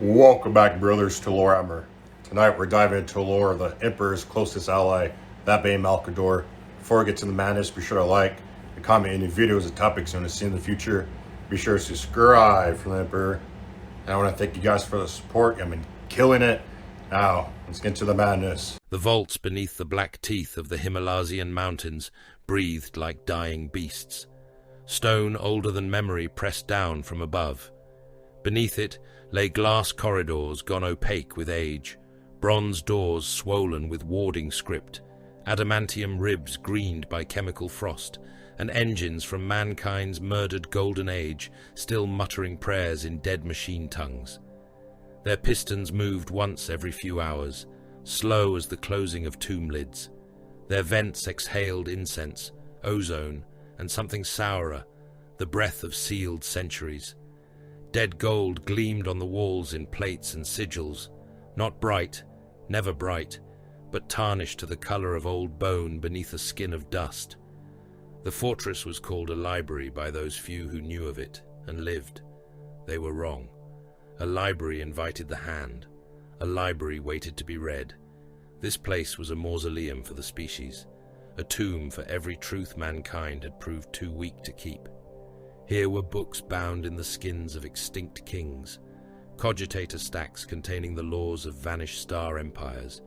Welcome back, brothers, to Warhammer. Tonight we're diving into the lore of the Emperor's closest ally, that being MALCADOR. Before we get to the madness, be sure to like and comment any videos and topics you want to see in the future. Be sure to subscribe for the Emperor. And I want to thank you guys for the support. I've been killing it. Now, let's get into the madness. The vaults beneath the black teeth of the Himalayan mountains breathed like dying beasts. Stone older than memory pressed down from above. Beneath it lay glass corridors gone opaque with age, bronze doors swollen with warding script, adamantium ribs greened by chemical frost, and engines from mankind's murdered golden age still muttering prayers in dead machine tongues. Their pistons moved once every few hours, slow as the closing of tomb lids. Their vents exhaled incense, ozone, and something sourer, the breath of sealed centuries. Dead gold gleamed on the walls in plates and sigils, not bright, never bright, but tarnished to the color of old bone beneath a skin of dust. The fortress was called a library by those few who knew of it and lived. They were wrong. A library invited the hand. A library waited to be read. This place was a mausoleum for the species, a tomb for every truth mankind had proved too weak to keep. Here were books bound in the skins of extinct kings, cogitator stacks containing the laws of vanished star empires,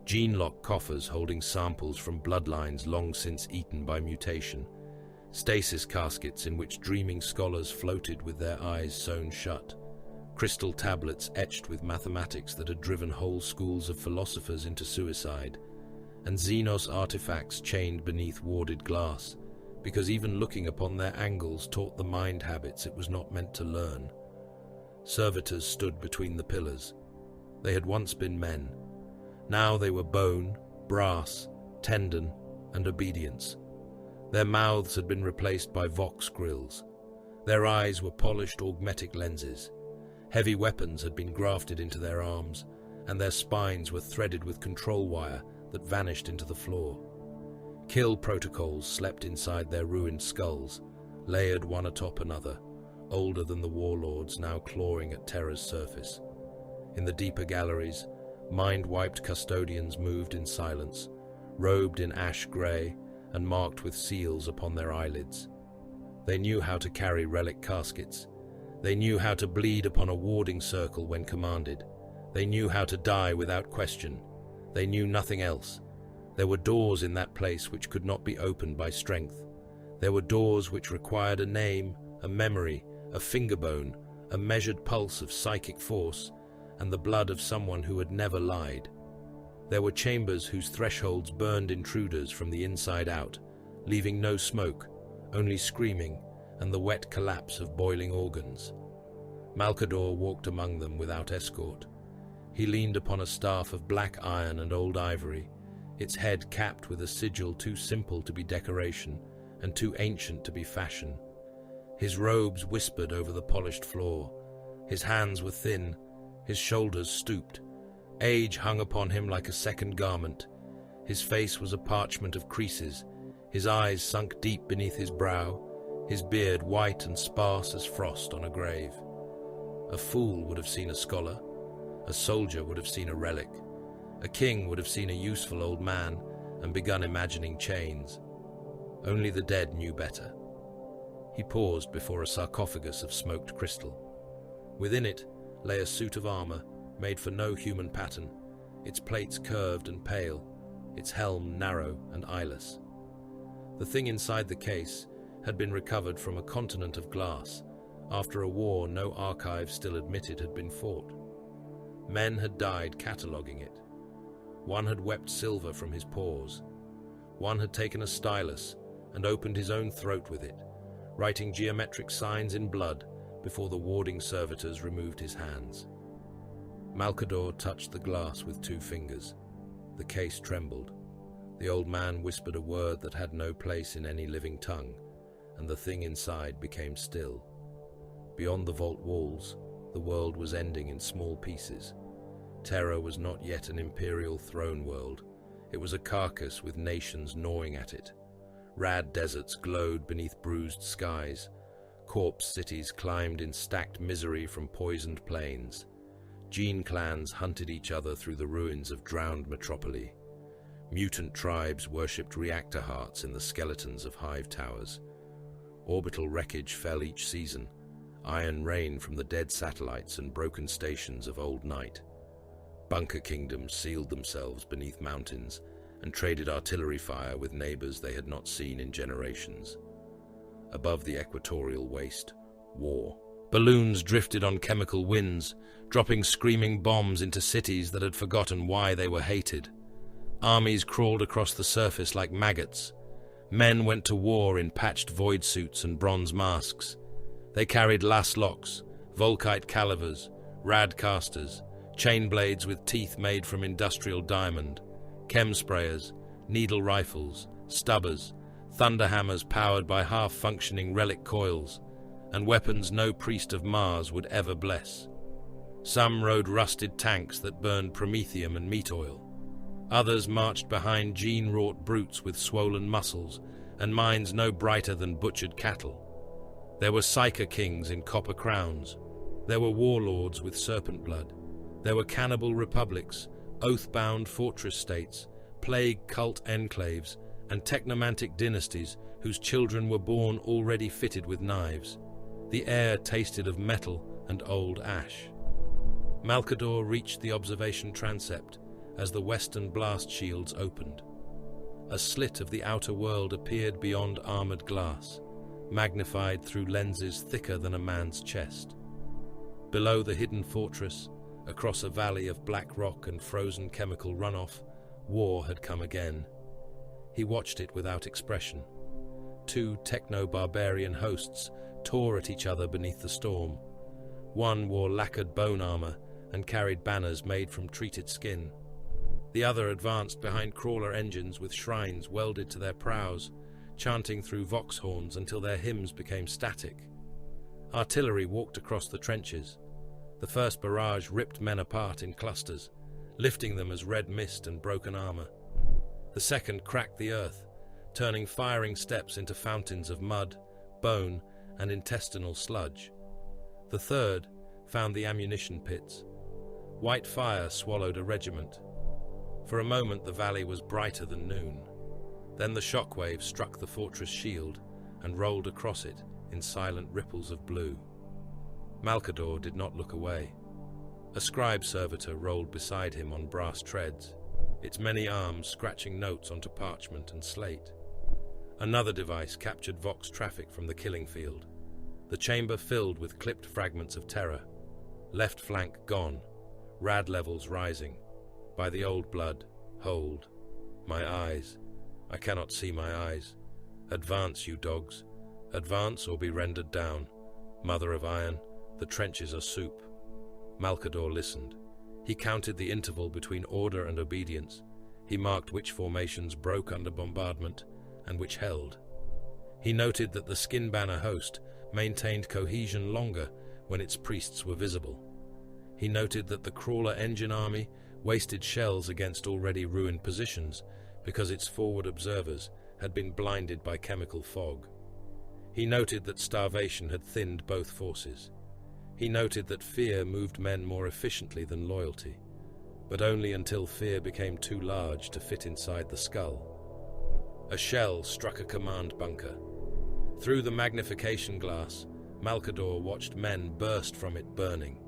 gene-lock coffers holding samples from bloodlines long since eaten by mutation, stasis caskets in which dreaming scholars floated with their eyes sewn shut, crystal tablets etched with mathematics that had driven whole schools of philosophers into suicide, and Xenos artifacts chained beneath warded glass, because even looking upon their angles taught the mind habits it was not meant to learn. Servitors stood between the pillars. They had once been men. Now they were bone, brass, tendon, and obedience. Their mouths had been replaced by vox grills. Their eyes were polished augmetic lenses. Heavy weapons had been grafted into their arms, and their spines were threaded with control wire that vanished into the floor. Kill protocols slept inside their ruined skulls, layered one atop another, older than the warlords now clawing at Terra's surface. In the deeper galleries, mind-wiped custodians moved in silence, robed in ash grey and marked with seals upon their eyelids. They knew how to carry relic caskets. They knew how to bleed upon a warding circle when commanded. They knew how to die without question. They knew nothing else. There were doors in that place which could not be opened by strength. There were doors which required a name, a memory, a fingerbone, a measured pulse of psychic force, and the blood of someone who had never lied. There were chambers whose thresholds burned intruders from the inside out, leaving no smoke, only screaming and the wet collapse of boiling organs. MALCADOR walked among them without escort. He leaned upon a staff of black iron and old ivory, its head capped with a sigil too simple to be decoration and too ancient to be fashion. His robes whispered over the polished floor. His hands were thin, his shoulders stooped. Age hung upon him like a second garment. His face was a parchment of creases, his eyes sunk deep beneath his brow, his beard white and sparse as frost on a grave. A fool would have seen a scholar, a soldier would have seen a relic, a king would have seen a useful old man and begun imagining chains. Only the dead knew better. He paused before a sarcophagus of smoked crystal. Within it lay a suit of armor made for no human pattern, its plates curved and pale, its helm narrow and eyeless. The thing inside the case had been recovered from a continent of glass after a war no archive still admitted had been fought. Men had died cataloguing it. One had wept silver from his pores. One had taken a stylus and opened his own throat with it, writing geometric signs in blood before the warding servitors removed his hands. MALCADOR touched the glass with 2 fingers. The case trembled. The old man whispered a word that had no place in any living tongue, and the thing inside became still. Beyond the vault walls, the world was ending in small pieces. Terra was not yet an imperial throne world. It was a carcass with nations gnawing at it. Rad deserts glowed beneath bruised skies. Corpse cities climbed in stacked misery from poisoned plains. Gene clans hunted each other through the ruins of drowned metropoli. Mutant tribes worshipped reactor hearts in the skeletons of hive towers. Orbital wreckage fell each season, iron rain from the dead satellites and broken stations of old night. Bunker kingdoms sealed themselves beneath mountains and traded artillery fire with neighbors they had not seen in generations. Above the equatorial waste, war. Balloons drifted on chemical winds, dropping screaming bombs into cities that had forgotten why they were hated. Armies crawled across the surface like maggots. Men went to war in patched void suits and bronze masks. They carried laslocks, volkite calivers, rad casters, chain blades with teeth made from industrial diamond, chem sprayers, needle rifles, stubbers, thunderhammers powered by half-functioning relic coils, and weapons no priest of Mars would ever bless. Some rode rusted tanks that burned promethium and meat oil. Others marched behind gene-wrought brutes with swollen muscles and minds no brighter than butchered cattle. There were psyker kings in copper crowns. There were warlords with serpent blood. There were cannibal republics, oath-bound fortress states, plague cult enclaves, and technomantic dynasties whose children were born already fitted with knives. The air tasted of metal and old ash. MALCADOR reached the observation transept as the western blast shields opened. A slit of the outer world appeared beyond armored glass, magnified through lenses thicker than a man's chest. Below the hidden fortress, across a valley of black rock and frozen chemical runoff, war had come again. He watched it without expression. Two techno-barbarian hosts tore at each other beneath the storm. One wore lacquered bone armor and carried banners made from treated skin. The other advanced behind crawler engines with shrines welded to their prows, chanting through vox horns until their hymns became static. Artillery walked across the trenches. The first barrage ripped men apart in clusters, lifting them as red mist and broken armor. The second cracked the earth, turning firing steps into fountains of mud, bone, and intestinal sludge. The third found the ammunition pits. White fire swallowed a regiment. For a moment the valley was brighter than noon. Then the shockwave struck the fortress shield and rolled across it in silent ripples of blue. MALCADOR did not look away. A scribe servitor rolled beside him on brass treads, its many arms scratching notes onto parchment and slate. Another device captured vox traffic from the killing field. The chamber filled with clipped fragments of terror. Left flank gone, rad levels rising. By the old blood, hold. My eyes. I cannot see my eyes. Advance, you dogs. Advance or be rendered down. Mother of iron, the trenches are soup. MALCADOR listened. He counted the interval between order and obedience. He marked which formations broke under bombardment and which held. He noted that the skin banner host maintained cohesion longer when its priests were visible. He noted that the crawler engine army wasted shells against already ruined positions because its forward observers had been blinded by chemical fog. He noted that starvation had thinned both forces. He noted that fear moved men more efficiently than loyalty, but only until fear became too large to fit inside the skull. A shell struck a command bunker. Through the magnification glass, MALCADOR watched men burst from it burning.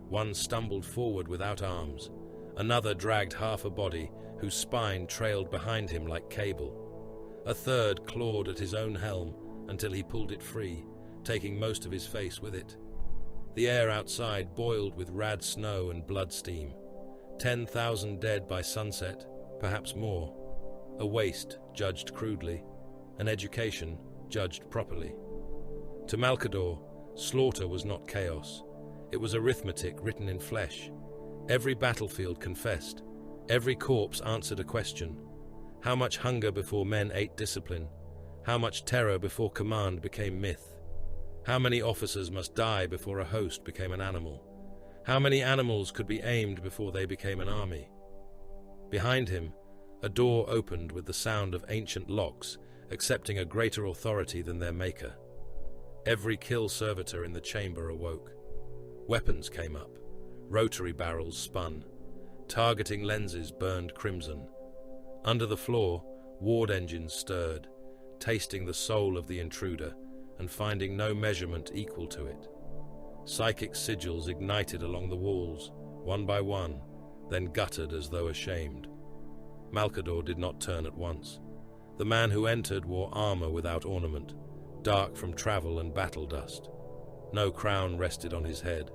One stumbled forward without arms. Another dragged half a body whose spine trailed behind him like cable. A third clawed at his own helm until he pulled it free, taking most of his face with it. The air outside boiled with rad snow and blood steam. 10,000 dead by sunset, perhaps more. A waste judged crudely, an education judged properly. To MALCADOR, slaughter was not chaos. It was arithmetic written in flesh. Every battlefield confessed. Every corpse answered a question. How much hunger before men ate discipline? How much terror before command became myth? How many officers must die before a host became an animal? How many animals could be aimed before they became an army? Behind him, a door opened with the sound of ancient locks, accepting a greater authority than their maker. Every kill servitor in the chamber awoke. Weapons came up. Rotary barrels spun. Targeting lenses burned crimson. Under the floor, ward engines stirred, tasting the soul of the intruder and finding no measurement equal to it. Psychic sigils ignited along the walls, one by one, then guttered as though ashamed. MALCADOR did not turn at once. The man who entered wore armor without ornament, dark from travel and battle dust. No crown rested on his head.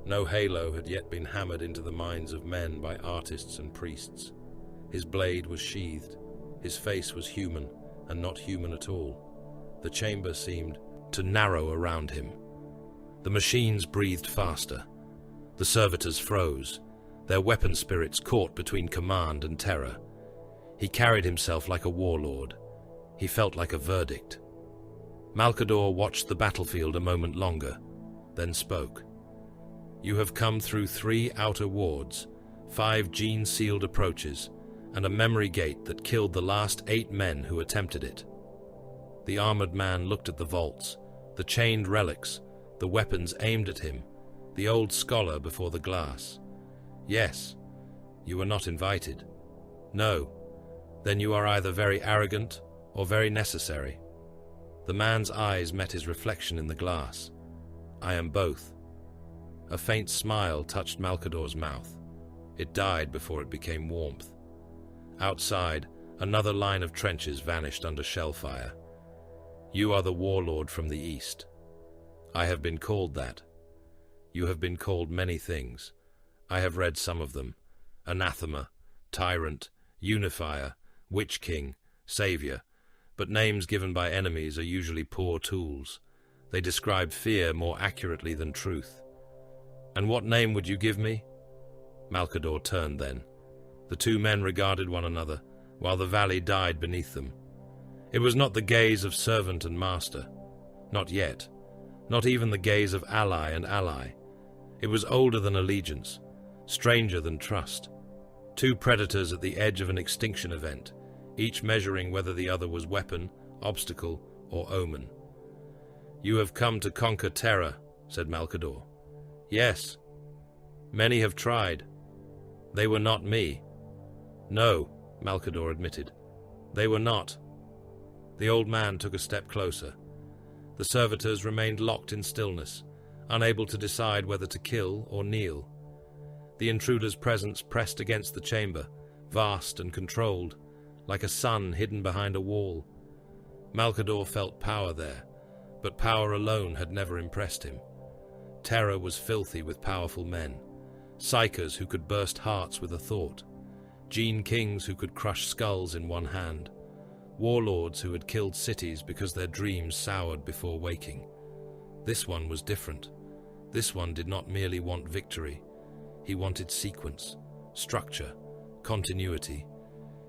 No halo had yet been hammered into the minds of men by artists and priests. His blade was sheathed. His face was human, and not human at all. The chamber seemed to narrow around him. The machines breathed faster. The servitors froze, their weapon spirits caught between command and terror. He carried himself like a warlord. He felt like a verdict. MALCADOR watched the battlefield a moment longer, then spoke. You have come through 3 outer wards, 5 gene-sealed approaches, and a memory gate that killed the last 8 men who attempted it. The armored man looked at the vaults, the chained relics, the weapons aimed at him, the old scholar before the glass. Yes, you were not invited. No, then you are either very arrogant or very necessary. The man's eyes met his reflection in the glass. I am both. A faint smile touched MALCADOR's mouth. It died before it became warmth. Outside, another line of trenches vanished under shell fire. You are the warlord from the east. I have been called that. You have been called many things. I have read some of them. Anathema, tyrant, unifier, witch king, savior. But names given by enemies are usually poor tools. They describe fear more accurately than truth. And what name would you give me? MALCADOR turned then. The 2 men regarded one another, while the valley died beneath them. It was not the gaze of servant and master. Not yet. Not even the gaze of ally and ally. It was older than allegiance, stranger than trust. 2 predators at the edge of an extinction event, each measuring whether the other was weapon, obstacle, or omen. You have come to conquer terror, said MALCADOR. Yes. Many have tried. They were not me. No, MALCADOR admitted. They were not. The old man took a step closer. The servitors remained locked in stillness, unable to decide whether to kill or kneel. The intruder's presence pressed against the chamber, vast and controlled, like a sun hidden behind a wall. MALCADOR felt power there, but power alone had never impressed him. Terror was filthy with powerful men, psychers who could burst hearts with a thought, gene kings who could crush skulls in one hand, warlords who had killed cities because their dreams soured before waking. This one was different. This one did not merely want victory. He wanted sequence, structure, continuity.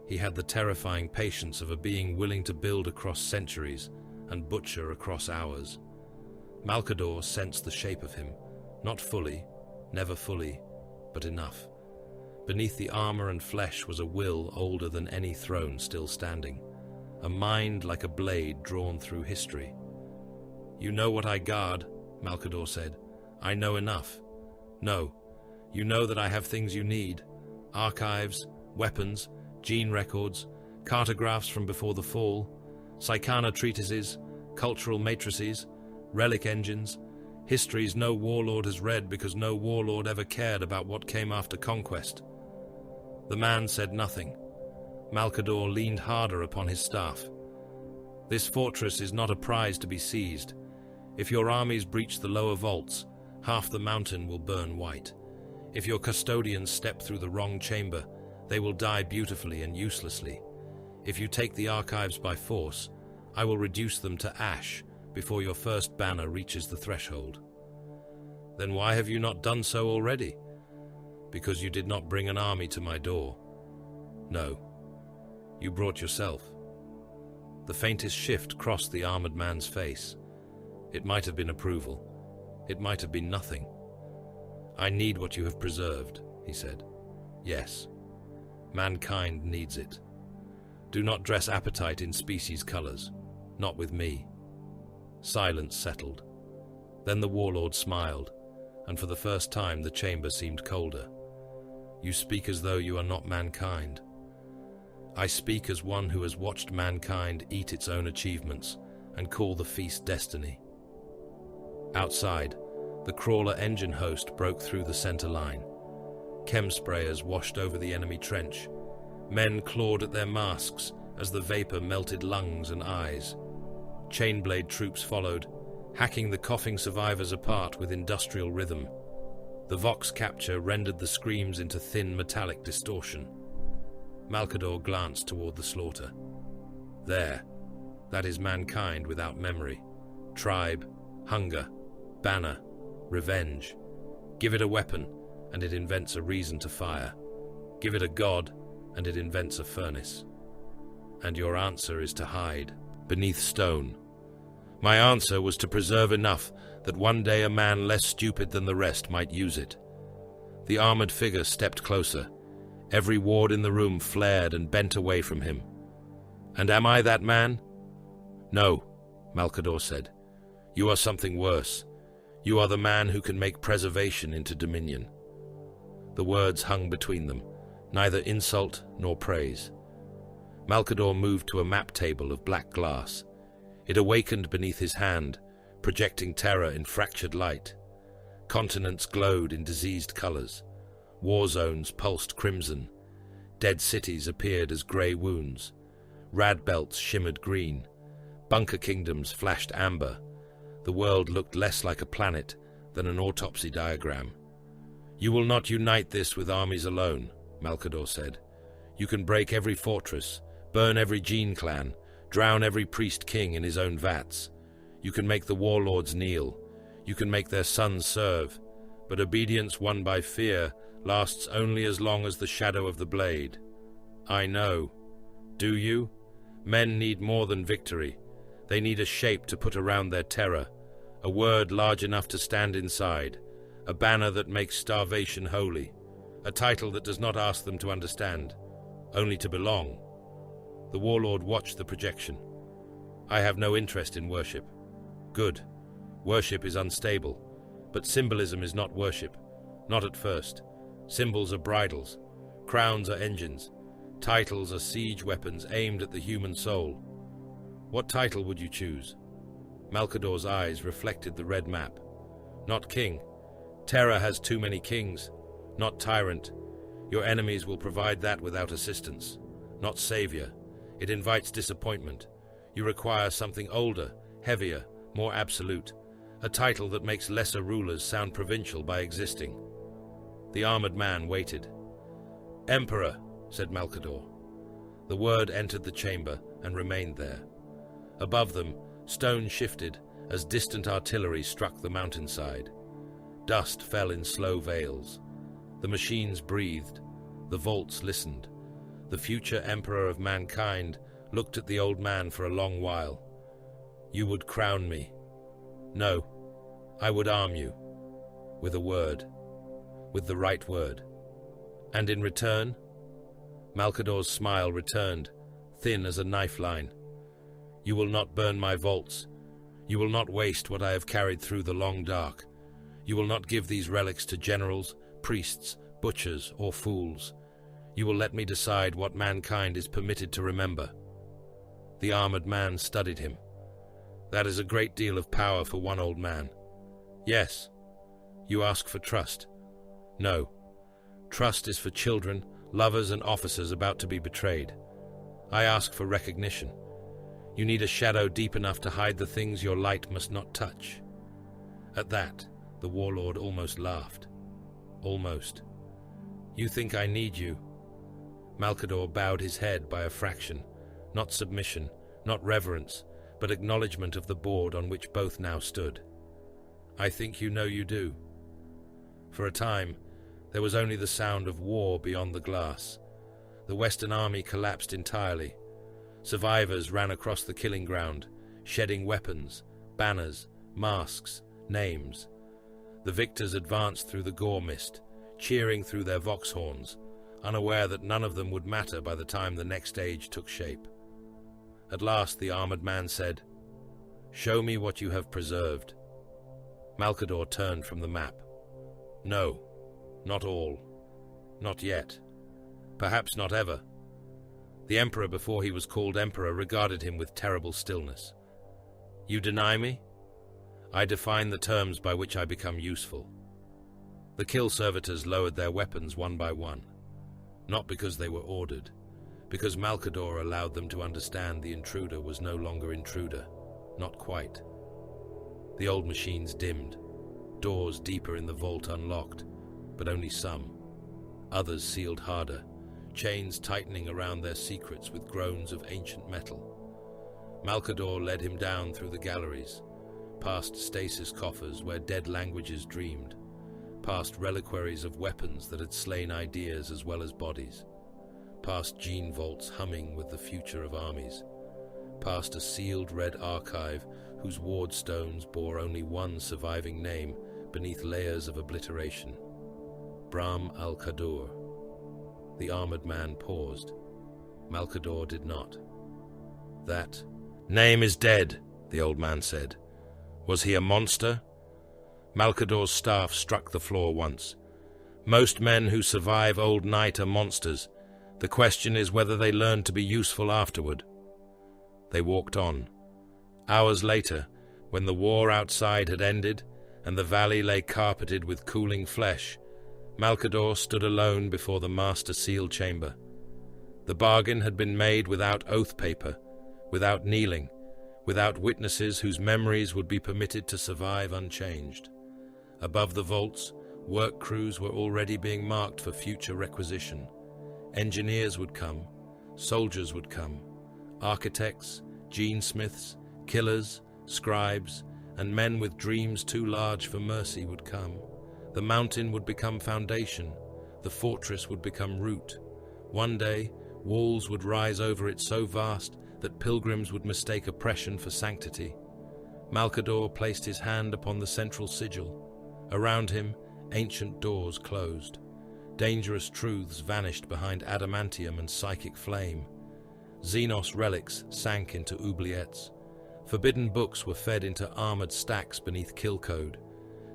He had the terrifying patience of a being willing to build across centuries and butcher across hours. MALCADOR sensed the shape of him, not fully, never fully, but enough. Beneath the armor and flesh was a will older than any throne still standing, a mind like a blade drawn through history. You know what I guard, MALCADOR said. I know enough. No, you know that I have things you need. Archives, weapons, gene records, cartographs from before the fall, Psychana treatises, cultural matrices, relic engines, histories no warlord has read because no warlord ever cared about what came after conquest. The man said nothing. MALCADOR leaned harder upon his staff. This fortress is not a prize to be seized. If your armies breach the lower vaults, half the mountain will burn white. If your custodians step through the wrong chamber, they will die beautifully and uselessly. If you take the archives by force, I will reduce them to ash before your first banner reaches the threshold. Then why have you not done so already? Because you did not bring an army to my door. No, you brought yourself. The faintest shift crossed the armored man's face. It might have been approval. It might have been nothing. I need what you have preserved, he said. Yes, mankind needs it. Do not dress appetite in species colors. Not with me. Silence settled. Then the warlord smiled. and for the first time the chamber seemed colder. "You speak as though you are not mankind." "I speak as one who has watched mankind eat its own achievements and call the feast destiny." Outside, the crawler engine host broke through the center line. Chem sprayers washed over the enemy trench. Men clawed at their masks as the vapor melted lungs and eyes. Chainblade troops followed, hacking the coughing survivors apart with industrial rhythm. The Vox capture rendered the screams into thin metallic distortion. MALCADOR glanced toward the slaughter. There, that is mankind without memory. Tribe, hunger, banner, revenge. Give it a weapon, and it invents a reason to fire. Give it a god, and it invents a furnace. And your answer is to hide, beneath stone. My answer was to preserve enough that one day a man less stupid than the rest might use it. The armored figure stepped closer. Every ward in the room flared and bent away from him. "And am I that man?" "No," MALCADOR said. "You are something worse. You are the man who can make preservation into dominion." The words hung between them, neither insult nor praise. MALCADOR moved to a map table of black glass. It awakened beneath his hand, projecting terror in fractured light. Continents glowed in diseased colors. War zones pulsed crimson. Dead cities appeared as gray wounds. Rad belts shimmered green. Bunker kingdoms flashed amber. The world looked less like a planet than an autopsy diagram. "You will not unite this with armies alone," MALCADOR said. "You can break every fortress, burn every gene clan, drown every priest king in his own vats. You can make the warlords kneel. You can make their sons serve. But obedience won by fear lasts only as long as the shadow of the blade. I know. Do you? Men need more than victory. They need a shape to put around their terror, a word large enough to stand inside, a banner that makes starvation holy, a title that does not ask them to understand, only to belong." The warlord watched the projection. "I have no interest in worship." "Good. Worship is unstable, but symbolism is not worship, not at first. Symbols are bridles, crowns are engines, titles are siege weapons aimed at the human soul. What title would you choose?" MALCADOR's eyes reflected the red map. "Not king. Terror has too many kings. Not tyrant. Your enemies will provide that without assistance. Not savior. It invites disappointment. You require something older, heavier, more absolute. A title that makes lesser rulers sound provincial by existing." The armored man waited. "Emperor," said MALCADOR. The word entered the chamber and remained there. Above them, stone shifted as distant artillery struck the mountainside. Dust fell in slow veils. The machines breathed. The vaults listened. The future emperor of mankind looked at the old man for a long while. "You would crown me." "No, I would arm you. With a word. With the right word." "And in return?" MALCADOR's smile returned, thin as a knife line. "You will not burn my vaults. You will not waste what I have carried through the long dark. You will not give these relics to generals, priests, butchers, or fools. You will let me decide what mankind is permitted to remember." The armored man studied him. "That is a great deal of power for one old man." "Yes." "You ask for trust." "No. Trust is for children, lovers, and officers about to be betrayed. I ask for recognition. You need a shadow deep enough to hide the things your light must not touch." At that, the warlord almost laughed. Almost. "You think I need you?" MALCADOR bowed his head by a fraction, not submission, not reverence, but acknowledgement of the board on which both now stood. "I think you know you do." For a time, there was only the sound of war beyond the glass. The Western army collapsed entirely. Survivors ran across the killing ground, shedding weapons, banners, masks, names. The victors advanced through the gore mist, cheering through their vox horns, unaware that none of them would matter by the time the next age took shape. At last the armored man said, "Show me what you have preserved." MALCADOR turned from the map. No, not all. Not yet. Perhaps not ever. The Emperor, before he was called Emperor, regarded him with terrible stillness. You deny me? I define the terms by which I become useful. The kill servitors lowered their weapons one by one, not because they were ordered, because MALCADOR allowed them to understand the intruder was no longer intruder, not quite. The old machines dimmed, doors deeper in the vault unlocked, but only some. Others sealed harder, chains tightening around their secrets with groans of ancient metal. MALCADOR led him down through the galleries, past stasis coffers where dead languages dreamed, past reliquaries of weapons that had slain ideas as well as bodies, past gene vaults humming with the future of armies, past a sealed red archive whose ward stones bore only one surviving name beneath layers of obliteration: Bram al-Kadur. The armored man paused. MALCADOR did not. That name is dead, the old man said. Was he a monster? MALCADOR's staff struck the floor once. Most men who survive old night are monsters. The question is whether they learn to be useful afterward. They walked on. Hours later, when the war outside had ended and the valley lay carpeted with cooling flesh, MALCADOR stood alone before the master seal chamber. The bargain had been made without oath paper, without kneeling, without witnesses whose memories would be permitted to survive unchanged. Above the vaults, work crews were already being marked for future requisition. Engineers would come, soldiers would come, architects, genesmiths, killers, scribes, and men with dreams too large for mercy would come. The mountain would become foundation, the fortress would become root. One day, walls would rise over it so vast that pilgrims would mistake oppression for sanctity. MALCADOR placed his hand upon the central sigil. Around him, ancient doors closed. Dangerous truths vanished behind adamantium and psychic flame. Xenos relics sank into oubliettes. Forbidden books were fed into armored stacks beneath kill code.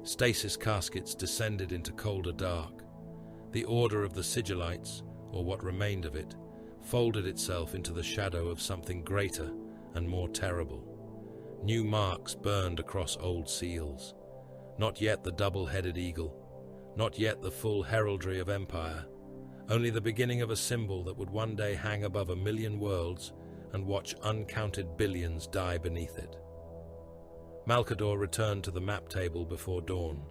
Stasis caskets descended into colder dark. The order of the Sigillites, or what remained of it, folded itself into the shadow of something greater and more terrible. New marks burned across old seals. Not yet the double-headed eagle, not yet the full heraldry of empire, only the beginning of a symbol that would one day hang above 1,000,000 worlds and watch uncounted billions die beneath it. MALCADOR returned to the map table before dawn.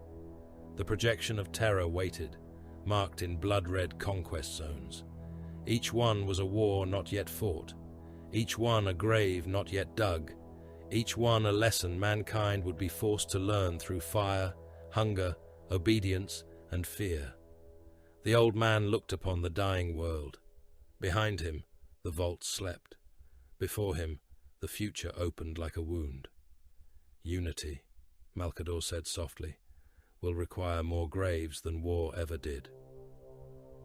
The projection of terror waited, marked in blood-red conquest zones. Each one was a war not yet fought, each one a grave not yet dug, each one a lesson mankind would be forced to learn through fire, hunger, obedience, and fear. The old man looked upon the dying world. Behind him, the vault slept. Before him, the future opened like a wound. Unity, MALCADOR said softly, will require more graves than war ever did.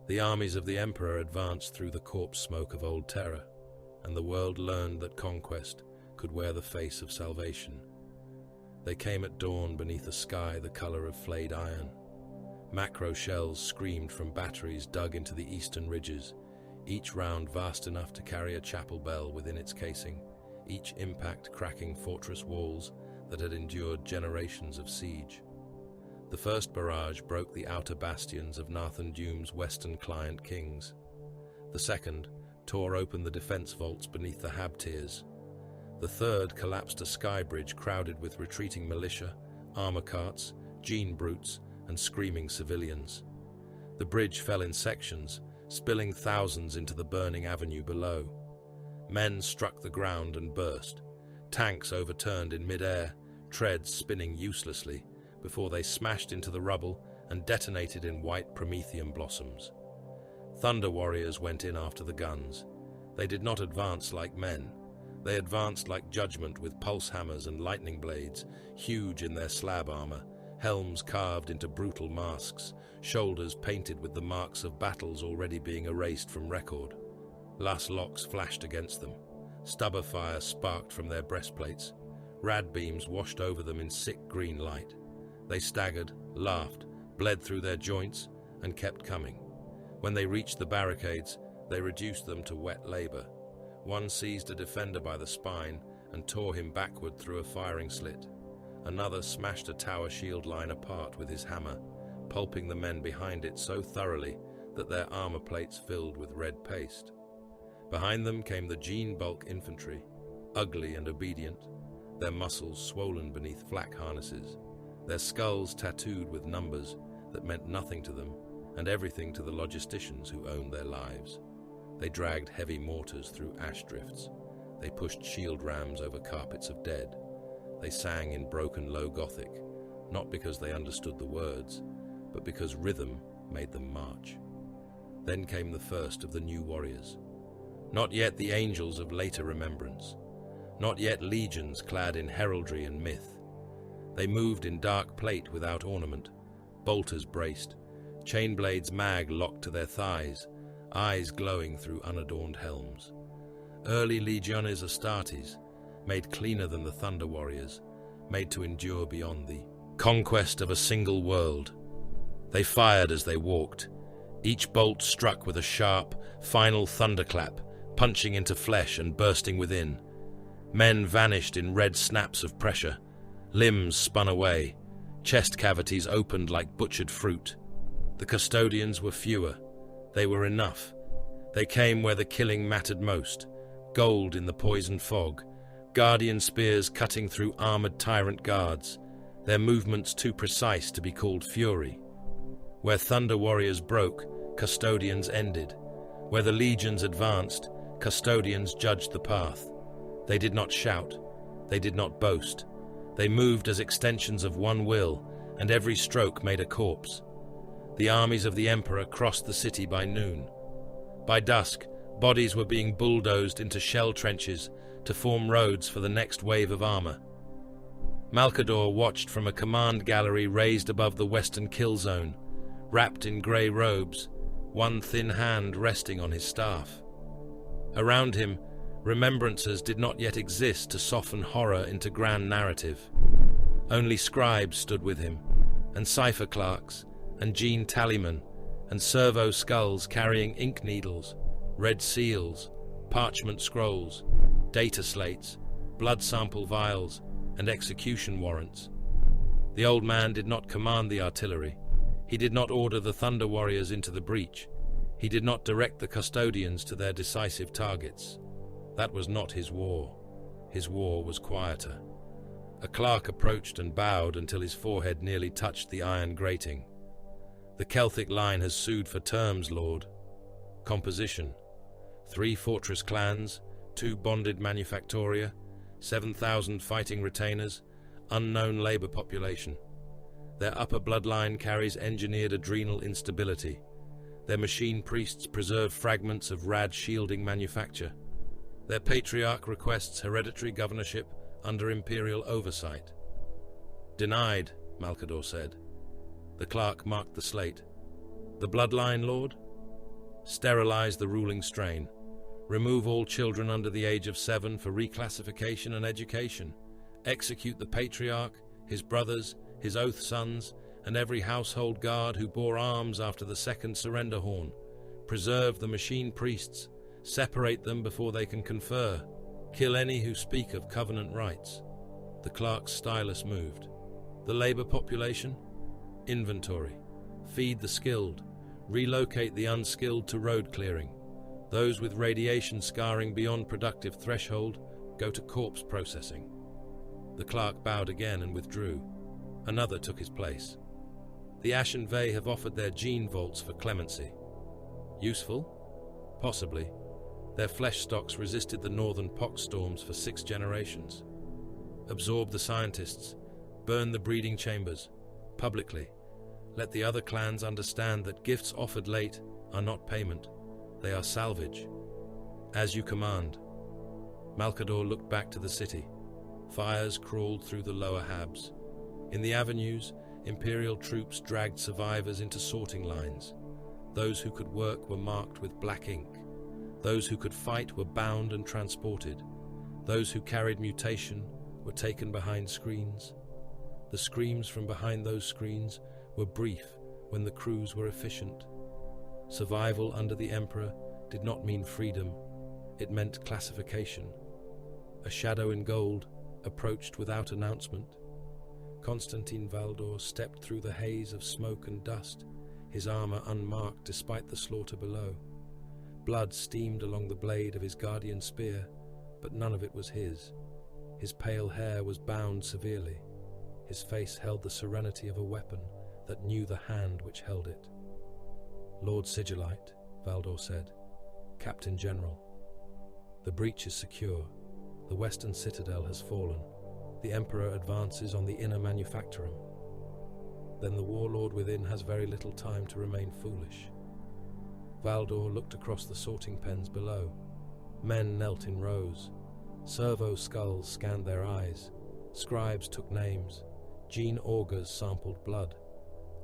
The armies of the Emperor advanced through the corpse smoke of old terror, and the world learned that conquest could wear the face of salvation. They came at dawn beneath a sky the color of flayed iron. Macro shells screamed from batteries dug into the eastern ridges, each round vast enough to carry a chapel bell within its casing, each impact cracking fortress walls that had endured generations of siege. The first barrage broke the outer bastions of Nathan Dume's western client kings. The second tore open the defense vaults beneath the Habtiers. The third collapsed a sky bridge crowded with retreating militia, armor carts, gene brutes, and screaming civilians. The bridge fell in sections, spilling thousands into the burning avenue below. Men struck the ground and burst. Tanks overturned in mid-air, treads spinning uselessly, before they smashed into the rubble and detonated in white promethium blossoms. Thunder warriors went in after the guns. They did not advance like men. They advanced like judgment with pulse hammers and lightning blades, huge in their slab armor, helms carved into brutal masks, shoulders painted with the marks of battles already being erased from record. Las locks flashed against them. Stubber fire sparked from their breastplates. Rad beams washed over them in sick green light. They staggered, laughed, bled through their joints, and kept coming. When they reached the barricades, they reduced them to wet labor. One seized a defender by the spine and tore him backward through a firing slit. Another smashed a tower shield line apart with his hammer, pulping the men behind it so thoroughly that their armor plates filled with red paste. Behind them came the Gene Bulk infantry, ugly and obedient, their muscles swollen beneath flak harnesses, their skulls tattooed with numbers that meant nothing to them and everything to the logisticians who owned their lives. They dragged heavy mortars through ash drifts. They pushed shield rams over carpets of dead. They sang in broken low Gothic, not because they understood the words, but because rhythm made them march. Then came the first of the new warriors. Not yet the angels of later remembrance. Not yet legions clad in heraldry and myth. They moved in dark plate without ornament, bolters braced, chain blades mag locked to their thighs, eyes glowing through unadorned helms. Early legiones Astartes, made cleaner than the Thunder Warriors, made to endure beyond the conquest of a single world. They fired as they walked, each bolt struck with a sharp, final thunderclap, punching into flesh and bursting within. Men vanished in red snaps of pressure, limbs spun away, chest cavities opened like butchered fruit. The custodians were fewer. They were enough. They came where the killing mattered most, gold in the poisoned fog, guardian spears cutting through armored tyrant guards, their movements too precise to be called fury. Where Thunder Warriors broke, custodians ended. Where the legions advanced, custodians judged the path. They did not shout. They did not boast. They moved as extensions of one will, and every stroke made a corpse. The armies of the Emperor crossed the city by noon. By dusk, bodies were being bulldozed into shell trenches to form roads for the next wave of armor. MALCADOR watched from a command gallery raised above the western kill zone, wrapped in grey robes, one thin hand resting on his staff. Around him, remembrances did not yet exist to soften horror into grand narrative. Only scribes stood with him, and cipher clerks, and Gene tallymen, and servo skulls carrying ink needles, red seals, parchment scrolls, data slates, blood sample vials, and execution warrants. The old man did not command the artillery. He did not order the Thunder Warriors into the breach. He did not direct the custodians to their decisive targets. That was not his war. His war was quieter. A clerk approached and bowed until his forehead nearly touched the iron grating. The Celtic line has sued for terms, Lord. Composition: 3 fortress clans, 2 bonded manufactoria, 7,000 fighting retainers, unknown labor population. Their upper bloodline carries engineered adrenal instability. Their machine priests preserve fragments of rad shielding manufacture. Their patriarch requests hereditary governorship under imperial oversight. Denied, MALCADOR said. The clerk marked the slate. The bloodline, Lord? Sterilize the ruling strain. Remove all children under the age of 7 for reclassification and education. Execute the patriarch, his brothers, his oath sons, and every household guard who bore arms after the second surrender horn. Preserve the machine priests. Separate them before they can confer. Kill any who speak of covenant rights. The clerk's stylus moved. The labor population? Inventory. Feed the skilled. Relocate the unskilled to road clearing. Those with radiation scarring beyond productive threshold go to corpse processing. The clerk bowed again and withdrew. Another took his place. The Ashen Vey have offered their gene vaults for clemency. Useful? Possibly. Their flesh stocks resisted the northern pox storms for 6 generations. Absorb the scientists. Burn the breeding chambers. Publicly. Let the other clans understand that gifts offered late are not payment. They are salvage. As you command. MALCADOR looked back to the city. Fires crawled through the lower habs. In the avenues, imperial troops dragged survivors into sorting lines. Those who could work were marked with black ink. Those who could fight were bound and transported. Those who carried mutation were taken behind screens. The screams from behind those screens were brief when the crews were efficient. Survival under the Emperor did not mean freedom, it meant classification. A shadow in gold approached without announcement. Constantine Valdor stepped through the haze of smoke and dust, his armor unmarked despite the slaughter below. Blood steamed along the blade of his guardian spear, but none of it was his. His pale hair was bound severely. His face held the serenity of a weapon that knew the hand which held it. "Lord Sigillite," Valdor said, "Captain General. The breach is secure. The western citadel has fallen. The Emperor advances on the inner manufactorum. Then the warlord within has very little time to remain foolish." Valdor looked across the sorting pens below. Men knelt in rows. Servo skulls scanned their eyes. Scribes took names. Gene augurs sampled blood.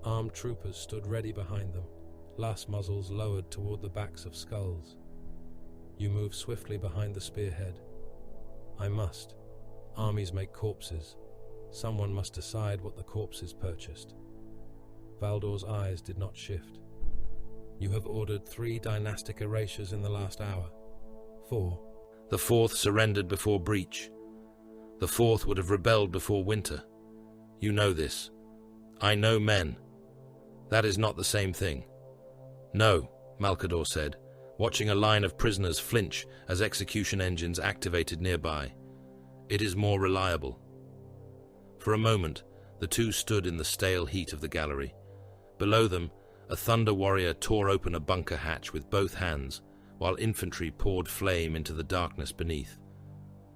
Armed troopers stood ready behind them, las muzzles lowered toward the backs of skulls. "You move swiftly behind the spearhead." "I must. Armies make corpses. Someone must decide what the corpses purchased." Valdor's eyes did not shift. "You have ordered 3 dynastic erasures in the last hour. 4. The 4th surrendered before breach. The 4th would have rebelled before winter. You know this. I know men. That is not the same thing." "No," MALCADOR said, watching a line of prisoners flinch as execution engines activated nearby. "It is more reliable." For a moment, the two stood in the stale heat of the gallery. Below them, a thunder warrior tore open a bunker hatch with both hands, while infantry poured flame into the darkness beneath.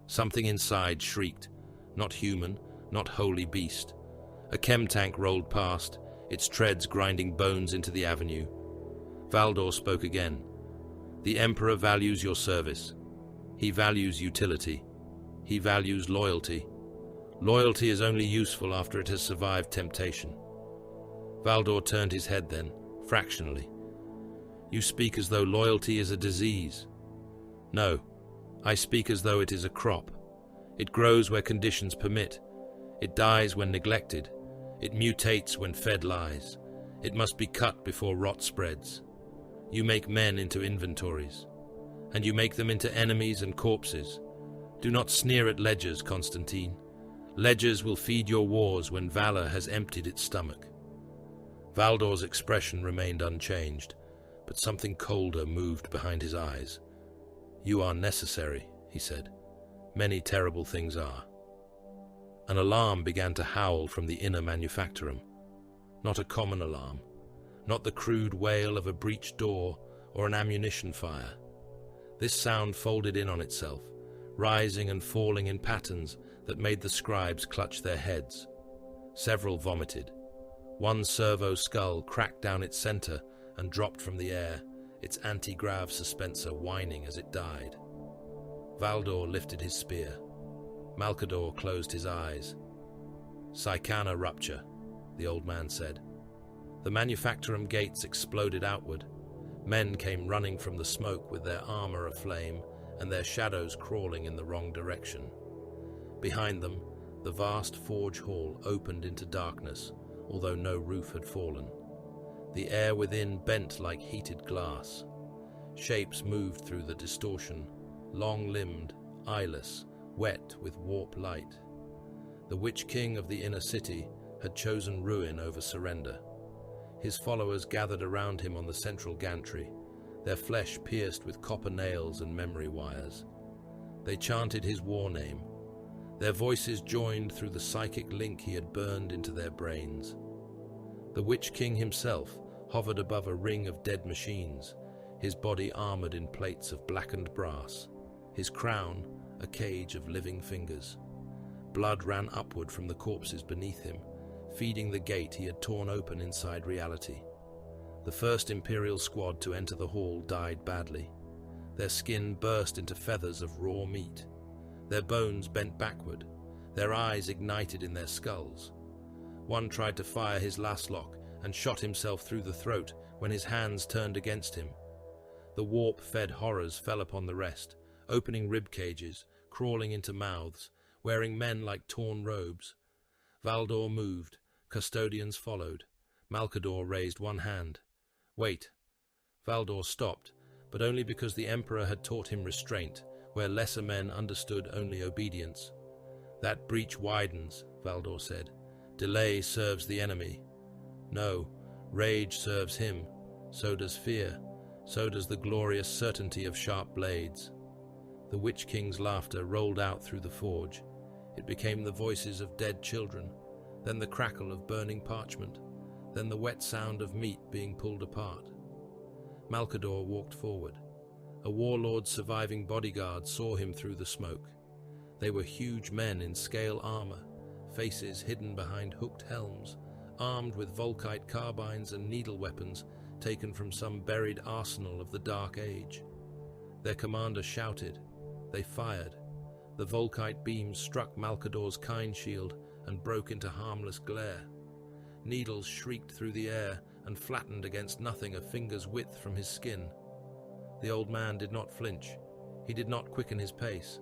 Something inside shrieked, not human, not holy beast. A chem tank rolled past, its treads grinding bones into the avenue. Valdor spoke again. "The Emperor values your service. He values utility. He values loyalty. Loyalty is only useful after it has survived temptation." Valdor turned his head then, fractionally. "You speak as though loyalty is a disease." "No, I speak as though it is a crop. It grows where conditions permit. It dies when neglected. It mutates when fed lies. It must be cut before rot spreads. You make men into inventories, and you make them into enemies and corpses. Do not sneer at ledgers, Constantine. Ledgers will feed your wars when valor has emptied its stomach." Valdor's expression remained unchanged, but something colder moved behind his eyes. "You are necessary," he said. "Many terrible things are." An alarm began to howl from the inner manufactorum. Not a common alarm, not the crude wail of a breached door or an ammunition fire. This sound folded in on itself, rising and falling in patterns that made the scribes clutch their heads. Several vomited. One servo skull cracked down its center and dropped from the air, its anti-grav suspensor whining as it died. Valdor lifted his spear. MALCADOR closed his eyes. "Psychana rupture," the old man said. The manufactorum gates exploded outward. Men came running from the smoke with their armor aflame and their shadows crawling in the wrong direction. Behind them, the vast forge hall opened into darkness, although no roof had fallen. The air within bent like heated glass. Shapes moved through the distortion, long-limbed, eyeless, wet with warp light. The Witch King of the inner city had chosen ruin over surrender. His followers gathered around him on the central gantry, their flesh pierced with copper nails and memory wires. They chanted his war name. Their voices joined through the psychic link he had burned into their brains. The Witch King himself hovered above a ring of dead machines, his body armored in plates of blackened brass, his crown a cage of living fingers. Blood ran upward from the corpses beneath him, feeding the gate he had torn open inside reality. The first Imperial squad to enter the hall died badly. Their skin burst into feathers of raw meat. Their bones bent backward, their eyes ignited in their skulls. One tried to fire his lashlock and shot himself through the throat when his hands turned against him. The warp-fed horrors fell upon the rest, opening rib cages, crawling into mouths, wearing men like torn robes. Valdor moved, custodians followed. Malcador raised one hand. "Wait." Valdor stopped, but only because the Emperor had taught him restraint, where lesser men understood only obedience. "That breach widens," Valdor said. "Delay serves the enemy." "No, rage serves him. So does fear. So does the glorious certainty of sharp blades." The Witch King's laughter rolled out through the forge. It became the voices of dead children, then the crackle of burning parchment, then the wet sound of meat being pulled apart. Malcador walked forward. A warlord's surviving bodyguard saw him through the smoke. They were huge men in scale armor, faces hidden behind hooked helms, armed with Volkite carbines and needle weapons taken from some buried arsenal of the Dark Age. Their commander shouted. They fired. The Volkite beams struck Malcador's kine shield and broke into harmless glare. Needles shrieked through the air and flattened against nothing a finger's width from his skin. The old man did not flinch. He did not quicken his pace.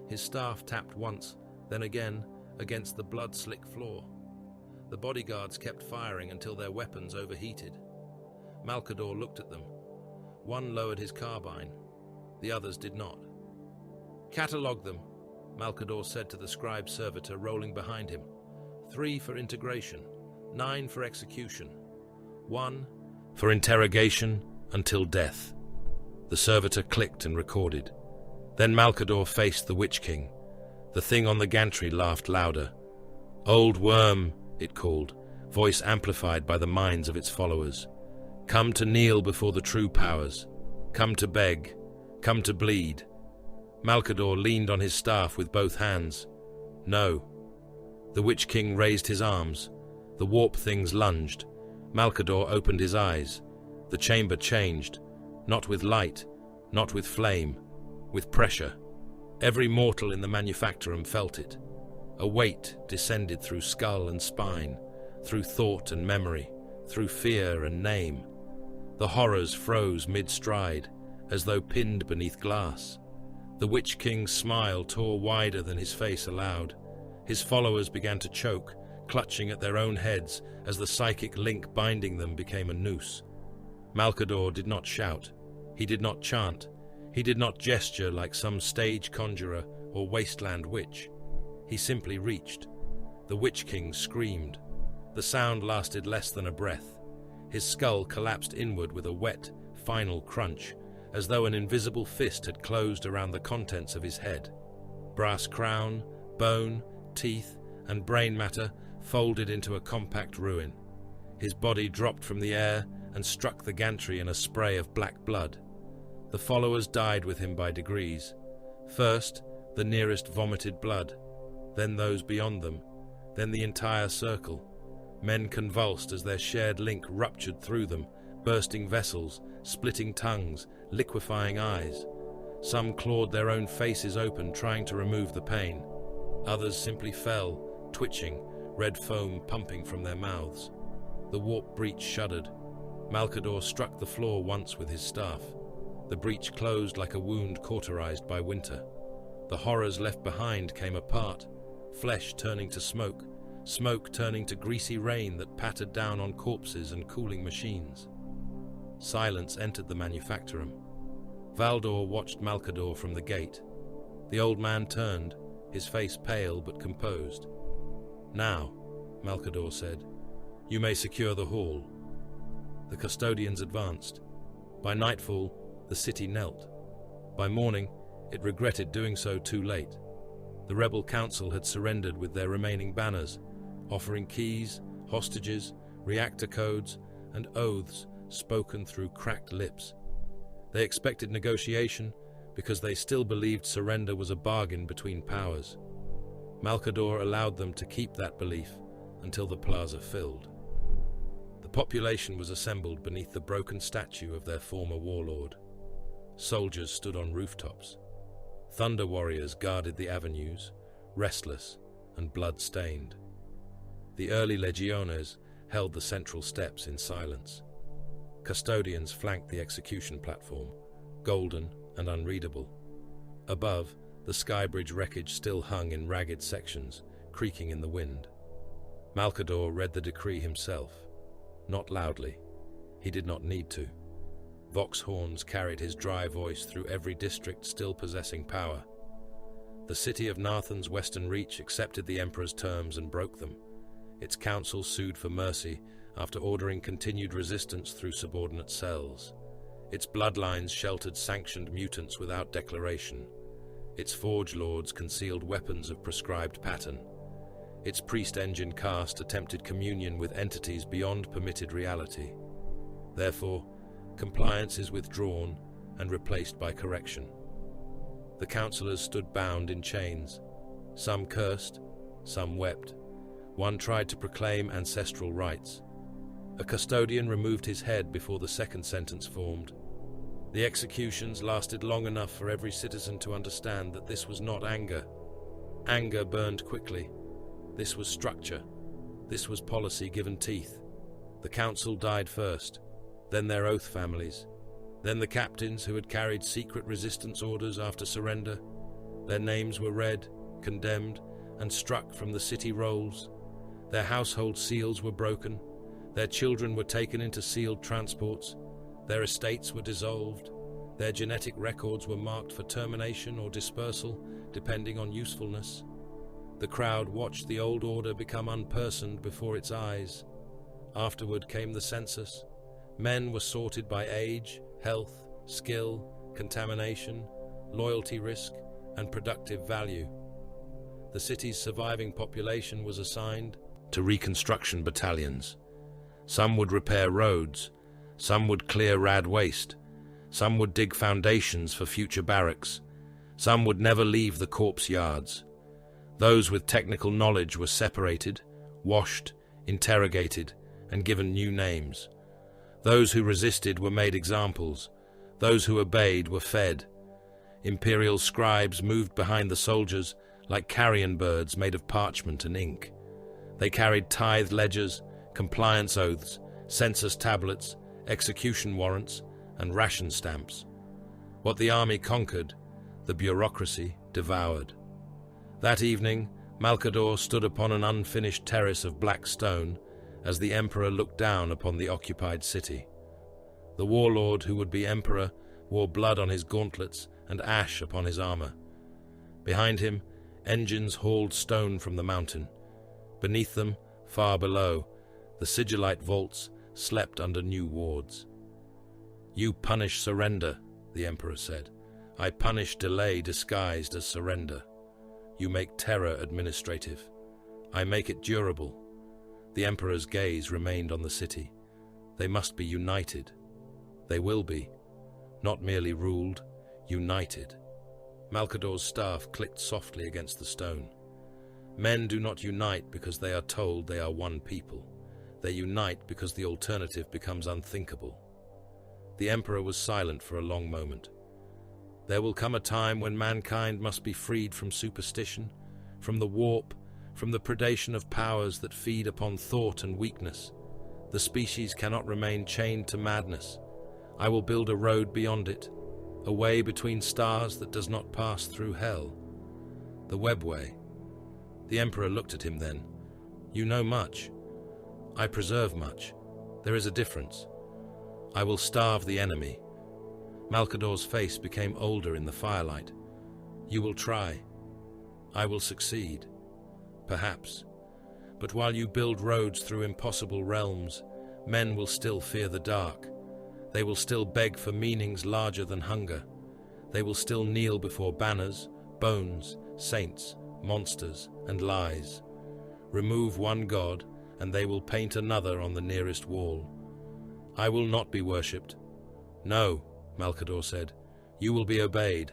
His staff tapped once, then again, against the blood-slick floor. The bodyguards kept firing until their weapons overheated. Malcador looked at them. One lowered his carbine. The others did not. "Catalogue them," Malcador said to the scribe servitor rolling behind him. 3 for integration, 9 for execution, 1 for interrogation until death. The servitor clicked and recorded. Then Malcador faced the Witch King. The thing on the gantry laughed louder. "Old worm," it called, voice amplified by the minds of its followers. "Come to kneel before the true powers. Come to beg. Come to bleed." Malcador leaned on his staff with both hands. "No." The Witch King raised his arms. The warp things lunged. Malcador opened his eyes. The chamber changed, not with light, not with flame, with pressure. Every mortal in the manufactorum felt it. A weight descended through skull and spine, through thought and memory, through fear and name. The horrors froze mid-stride, as though pinned beneath glass. The Witch King's smile tore wider than his face allowed. His followers began to choke, clutching at their own heads as the psychic link binding them became a noose. Malcador did not shout. He did not chant. He did not gesture like some stage conjurer or wasteland witch. He simply reached. The Witch King screamed. The sound lasted less than a breath. His skull collapsed inward with a wet, final crunch, as though an invisible fist had closed around the contents of his head. Brass crown, bone, teeth, and brain matter folded into a compact ruin. His body dropped from the air and struck the gantry in a spray of black blood. The followers died with him by degrees. First, the nearest vomited blood, then those beyond them, then the entire circle. Men convulsed as their shared link ruptured through them, bursting vessels, splitting tongues, liquefying eyes. Some clawed their own faces open, trying to remove the pain. Others simply fell, twitching, red foam pumping from their mouths. The warp breach shuddered. Malcador struck the floor once with his staff. The breach closed like a wound cauterized by winter. The horrors left behind came apart, flesh turning to smoke, smoke turning to greasy rain that pattered down on corpses and cooling machines. Silence entered the manufactorum. Valdor watched Malcador from the gate. The old man turned, his face pale but composed. "Now," Malcador said, "you may secure the hall." The custodians advanced. By nightfall, the city knelt. By morning, it regretted doing so too late. The rebel council had surrendered with their remaining banners, offering keys, hostages, reactor codes, and oaths spoken through cracked lips. They expected negotiation because they still believed surrender was a bargain between powers. Malcador allowed them to keep that belief until the plaza filled. The population was assembled beneath the broken statue of their former warlord. Soldiers stood on rooftops. Thunder warriors guarded the avenues, restless and blood-stained. The early legiones held the central steps in silence. Custodians flanked the execution platform, golden and unreadable. Above, the skybridge wreckage still hung in ragged sections, creaking in the wind. Malcador read the decree himself. not loudly. He did not need to. Vox horns carried his dry voice through every district still possessing power. The city of Nathan's western reach accepted the Emperor's terms and broke them. Its council sued for mercy after ordering continued resistance through subordinate cells. Its bloodlines sheltered sanctioned mutants without declaration. Its forge lords concealed weapons of prescribed pattern. Its priest-engine caste attempted communion with entities beyond permitted reality. Therefore, compliance is withdrawn and replaced by correction. The councillors stood bound in chains. Some cursed, some wept. One tried to proclaim ancestral rights. A custodian removed his head before the second sentence formed. The executions lasted long enough for every citizen to understand that this was not anger. Anger burned quickly. This was structure. This was policy given teeth. The council died first, then their oath families, then the captains who had carried secret resistance orders after surrender. Their names were read, condemned, and struck from the city rolls. Their household seals were broken. Their children were taken into sealed transports. Their estates were dissolved. Their genetic records were marked for termination or dispersal, depending on usefulness. The crowd watched the old order become unpersoned before its eyes. Afterward came the census. Men were sorted by age, health, skill, contamination, loyalty risk, and productive value. The city's surviving population was assigned to reconstruction battalions. Some would repair roads, some would clear rad waste, some would dig foundations for future barracks, some would never leave the corpse yards. Those with technical knowledge were separated, washed, interrogated, and given new names. Those who resisted were made examples. Those who obeyed were fed. Imperial scribes moved behind the soldiers like carrion birds made of parchment and ink. They carried tithe ledgers, compliance oaths, census tablets, execution warrants, and ration stamps. What the army conquered, the bureaucracy devoured. That evening, MALCADOR stood upon an unfinished terrace of black stone as the Emperor looked down upon the occupied city. The warlord who would be Emperor wore blood on his gauntlets and ash upon his armor. Behind him, engines hauled stone from the mountain. Beneath them, far below, the Sigillite vaults slept under new wards. "You punish surrender," the Emperor said. "I punish delay disguised as surrender. You make terror administrative. I make it durable." The Emperor's gaze remained on the city. They must be united. They will be. Not merely ruled, united. MALCADOR's staff clicked softly against the stone. Men do not unite because they are told they are one people. They unite because the alternative becomes unthinkable. The Emperor was silent for a long moment. There will come a time when mankind must be freed from superstition, from the warp, from the predation of powers that feed upon thought and weakness. The species cannot remain chained to madness. I will build a road beyond it, a way between stars that does not pass through hell. The webway. The Emperor looked at him then. "You know much. I preserve much. There is a difference. I will starve the enemy." MALCADOR's face became older in the firelight. "You will try. I will succeed. Perhaps. But while you build roads through impossible realms, men will still fear the dark. They will still beg for meanings larger than hunger. They will still kneel before banners, bones, saints, monsters, and lies. Remove one god, and they will paint another on the nearest wall. I will not be worshipped. No, MALCADOR said, you will be obeyed,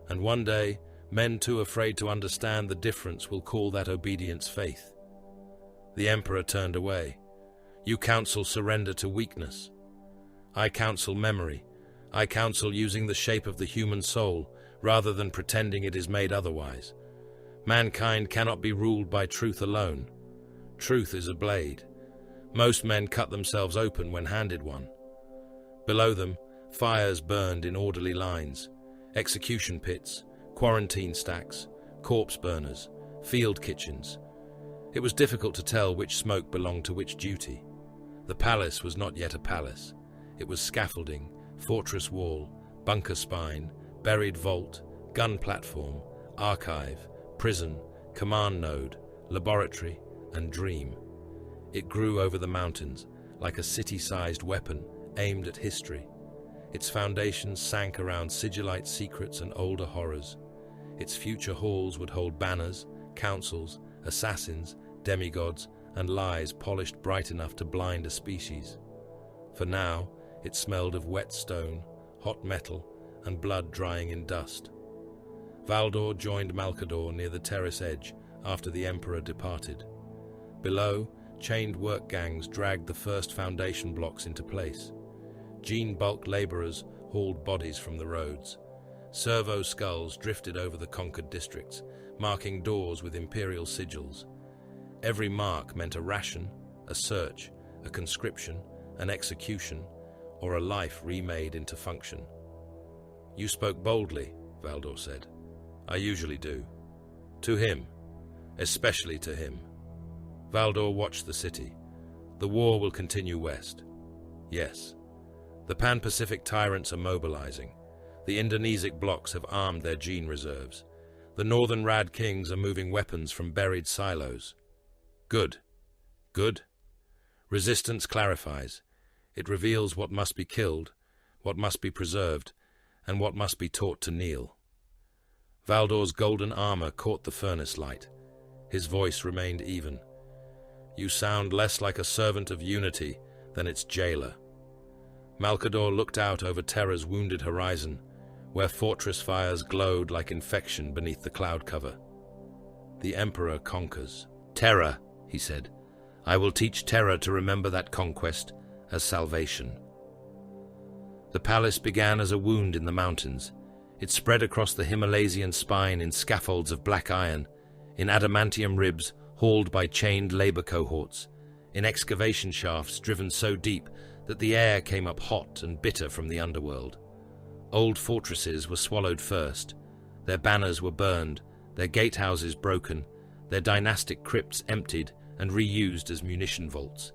and one day men too afraid to understand the difference will call that obedience faith. The Emperor turned away. You counsel surrender to weakness. I counsel memory. I counsel using the shape of the human soul rather than pretending it is made otherwise. Mankind cannot be ruled by truth alone. Truth is a blade. Most men cut themselves open when handed one. Below them, fires burned in orderly lines, execution pits, quarantine stacks, corpse burners, field kitchens. It was difficult to tell which smoke belonged to which duty. The palace was not yet a palace. It was scaffolding, fortress wall, bunker spine, buried vault, gun platform, archive, prison, command node, laboratory, and dream. It grew over the mountains, like a city-sized weapon aimed at history. Its foundations sank around Sigillite secrets and older horrors. Its future halls would hold banners, councils, assassins, demigods, and lies polished bright enough to blind a species. For now, it smelled of wet stone, hot metal, and blood drying in dust. Valdor joined MALCADOR near the terrace edge after the Emperor departed. Below, chained work gangs dragged the first foundation blocks into place. Gene bulk laborers hauled bodies from the roads. Servo skulls drifted over the conquered districts, marking doors with imperial sigils. Every mark meant a ration, a search, a conscription, an execution, or a life remade into function. "You spoke boldly," Valdor said. "I usually do." To him, especially to him. Valdor watched the city. The war will continue west. Yes. The Pan-Pacific tyrants are mobilizing. The Indonesic blocs have armed their gene reserves. The northern Rad kings are moving weapons from buried silos. Good. Good. Resistance clarifies. It reveals what must be killed, what must be preserved, and what must be taught to kneel. Valdor's golden armor caught the furnace light. His voice remained even. "You sound less like a servant of unity than its jailer." MALCADOR looked out over Terra's wounded horizon, where fortress fires glowed like infection beneath the cloud cover. "The Emperor conquers." "Terra," he said. "I will teach Terra to remember that conquest as salvation." The palace began as a wound in the mountains. It spread across the Himalaysian spine in scaffolds of black iron, in adamantium ribs hauled by chained labor cohorts, in excavation shafts driven so deep that the air came up hot and bitter from the underworld. Old fortresses were swallowed first. Their banners were burned, their gatehouses broken, their dynastic crypts emptied and reused as munition vaults.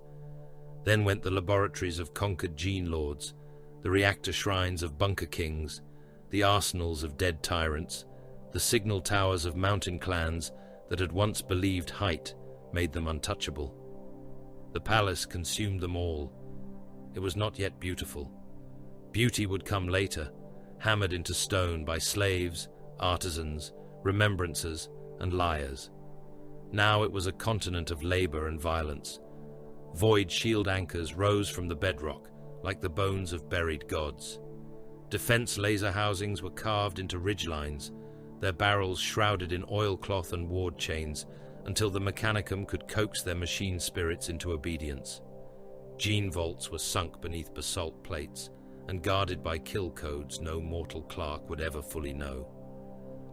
Then went the laboratories of conquered gene lords, the reactor shrines of bunker kings, the arsenals of dead tyrants, the signal towers of mountain clans that had once believed height made them untouchable. The palace consumed them all. It was not yet beautiful. Beauty would come later, hammered into stone by slaves, artisans, remembrancers, and liars. Now it was a continent of labor and violence. Void shield anchors rose from the bedrock like the bones of buried gods. Defense laser housings were carved into ridgelines, their barrels shrouded in oilcloth and ward chains until the mechanicum could coax their machine spirits into obedience. Gene vaults were sunk beneath basalt plates and guarded by kill codes no mortal clerk would ever fully know.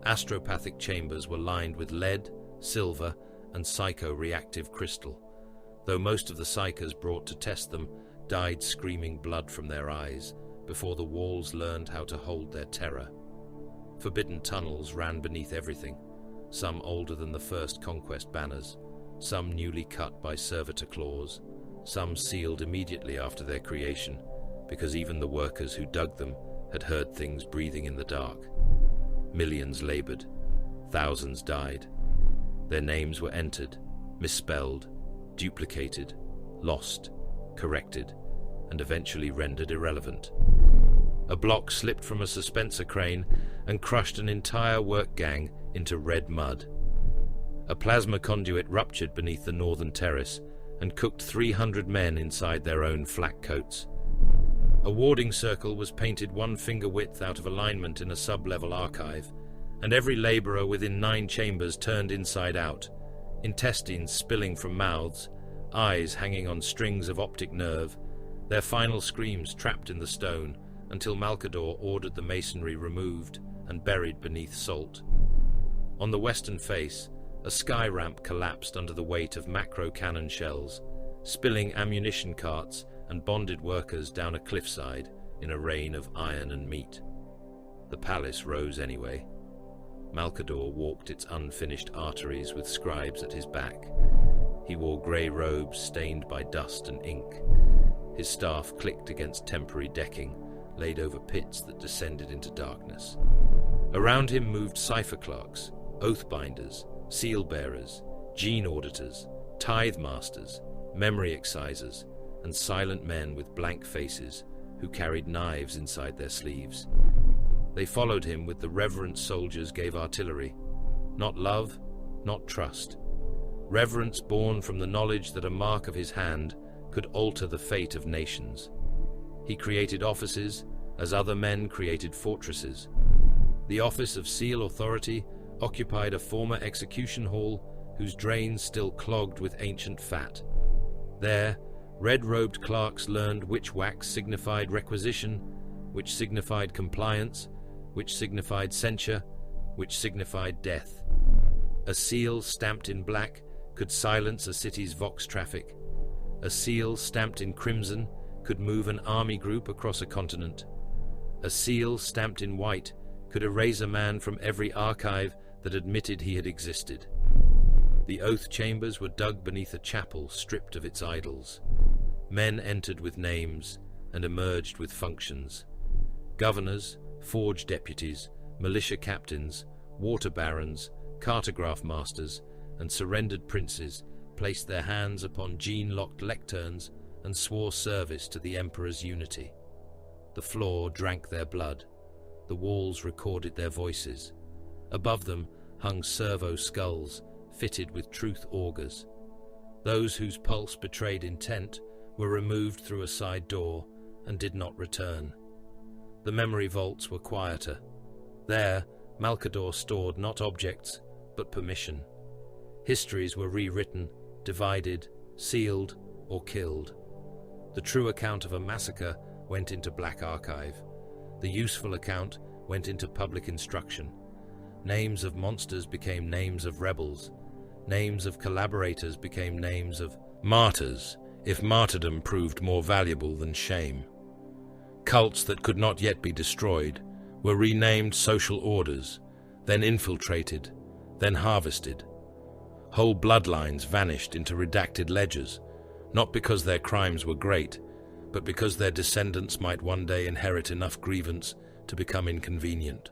Astropathic chambers were lined with lead, silver, and psycho-reactive crystal, though most of the psychers brought to test them died screaming blood from their eyes before the walls learned how to hold their terror. Forbidden tunnels ran beneath everything, some older than the first conquest banners, some newly cut by servitor claws, some sealed immediately after their creation, because even the workers who dug them had heard things breathing in the dark. Millions labored, thousands died. Their names were entered, misspelled, duplicated, lost, corrected, and eventually rendered irrelevant. A block slipped from a suspensor crane and crushed an entire work gang into red mud. A plasma conduit ruptured beneath the northern terrace and cooked 300 men inside their own flak coats. A warding circle was painted 1 finger width out of alignment in a sub-level archive, and every laborer within 9 chambers turned inside out, intestines spilling from mouths, eyes hanging on strings of optic nerve, their final screams trapped in the stone until MALCADOR ordered the masonry removed and buried beneath salt. On the western face, a sky ramp collapsed under the weight of macro cannon shells, spilling ammunition carts and bonded workers down a cliffside in a rain of iron and meat. The palace rose anyway. MALCADOR walked its unfinished arteries with scribes at his back. He wore grey robes stained by dust and ink. His staff clicked against temporary decking, laid over pits that descended into darkness. Around him moved cipher clerks, oath-binders, seal-bearers, gene auditors, tithe masters, memory excisers, and silent men with blank faces who carried knives inside their sleeves. They followed him with the reverence soldiers gave artillery. Not love, not trust. Reverence born from the knowledge that a mark of his hand could alter the fate of nations. He created offices as other men created fortresses. The office of seal authority occupied a former execution hall whose drains still clogged with ancient fat. There, red-robed clerks learned which wax signified requisition, which signified compliance, which signified censure, which signified death. A seal stamped in black could silence a city's vox traffic. A seal stamped in crimson could move an army group across a continent. A seal stamped in white could erase a man from every archive that admitted he had existed. The oath chambers were dug beneath a chapel stripped of its idols. Men entered with names and emerged with functions. Governors, forge deputies, militia captains, water barons, cartograph masters, and surrendered princes placed their hands upon gene-locked lecterns and swore service to the emperor's unity. The floor drank their blood. The walls recorded their voices. Above them hung servo skulls fitted with truth augers. Those whose pulse betrayed intent were removed through a side door and did not return. The memory vaults were quieter. There, MALCADOR stored not objects, but permission. Histories were rewritten, divided, sealed, or killed. The true account of a massacre went into black archive. The useful account went into public instruction. Names of monsters became names of rebels. Names of collaborators became names of martyrs, if martyrdom proved more valuable than shame. Cults that could not yet be destroyed were renamed social orders, then infiltrated, then harvested. Whole bloodlines vanished into redacted ledgers, not because their crimes were great, but because their descendants might one day inherit enough grievance to become inconvenient.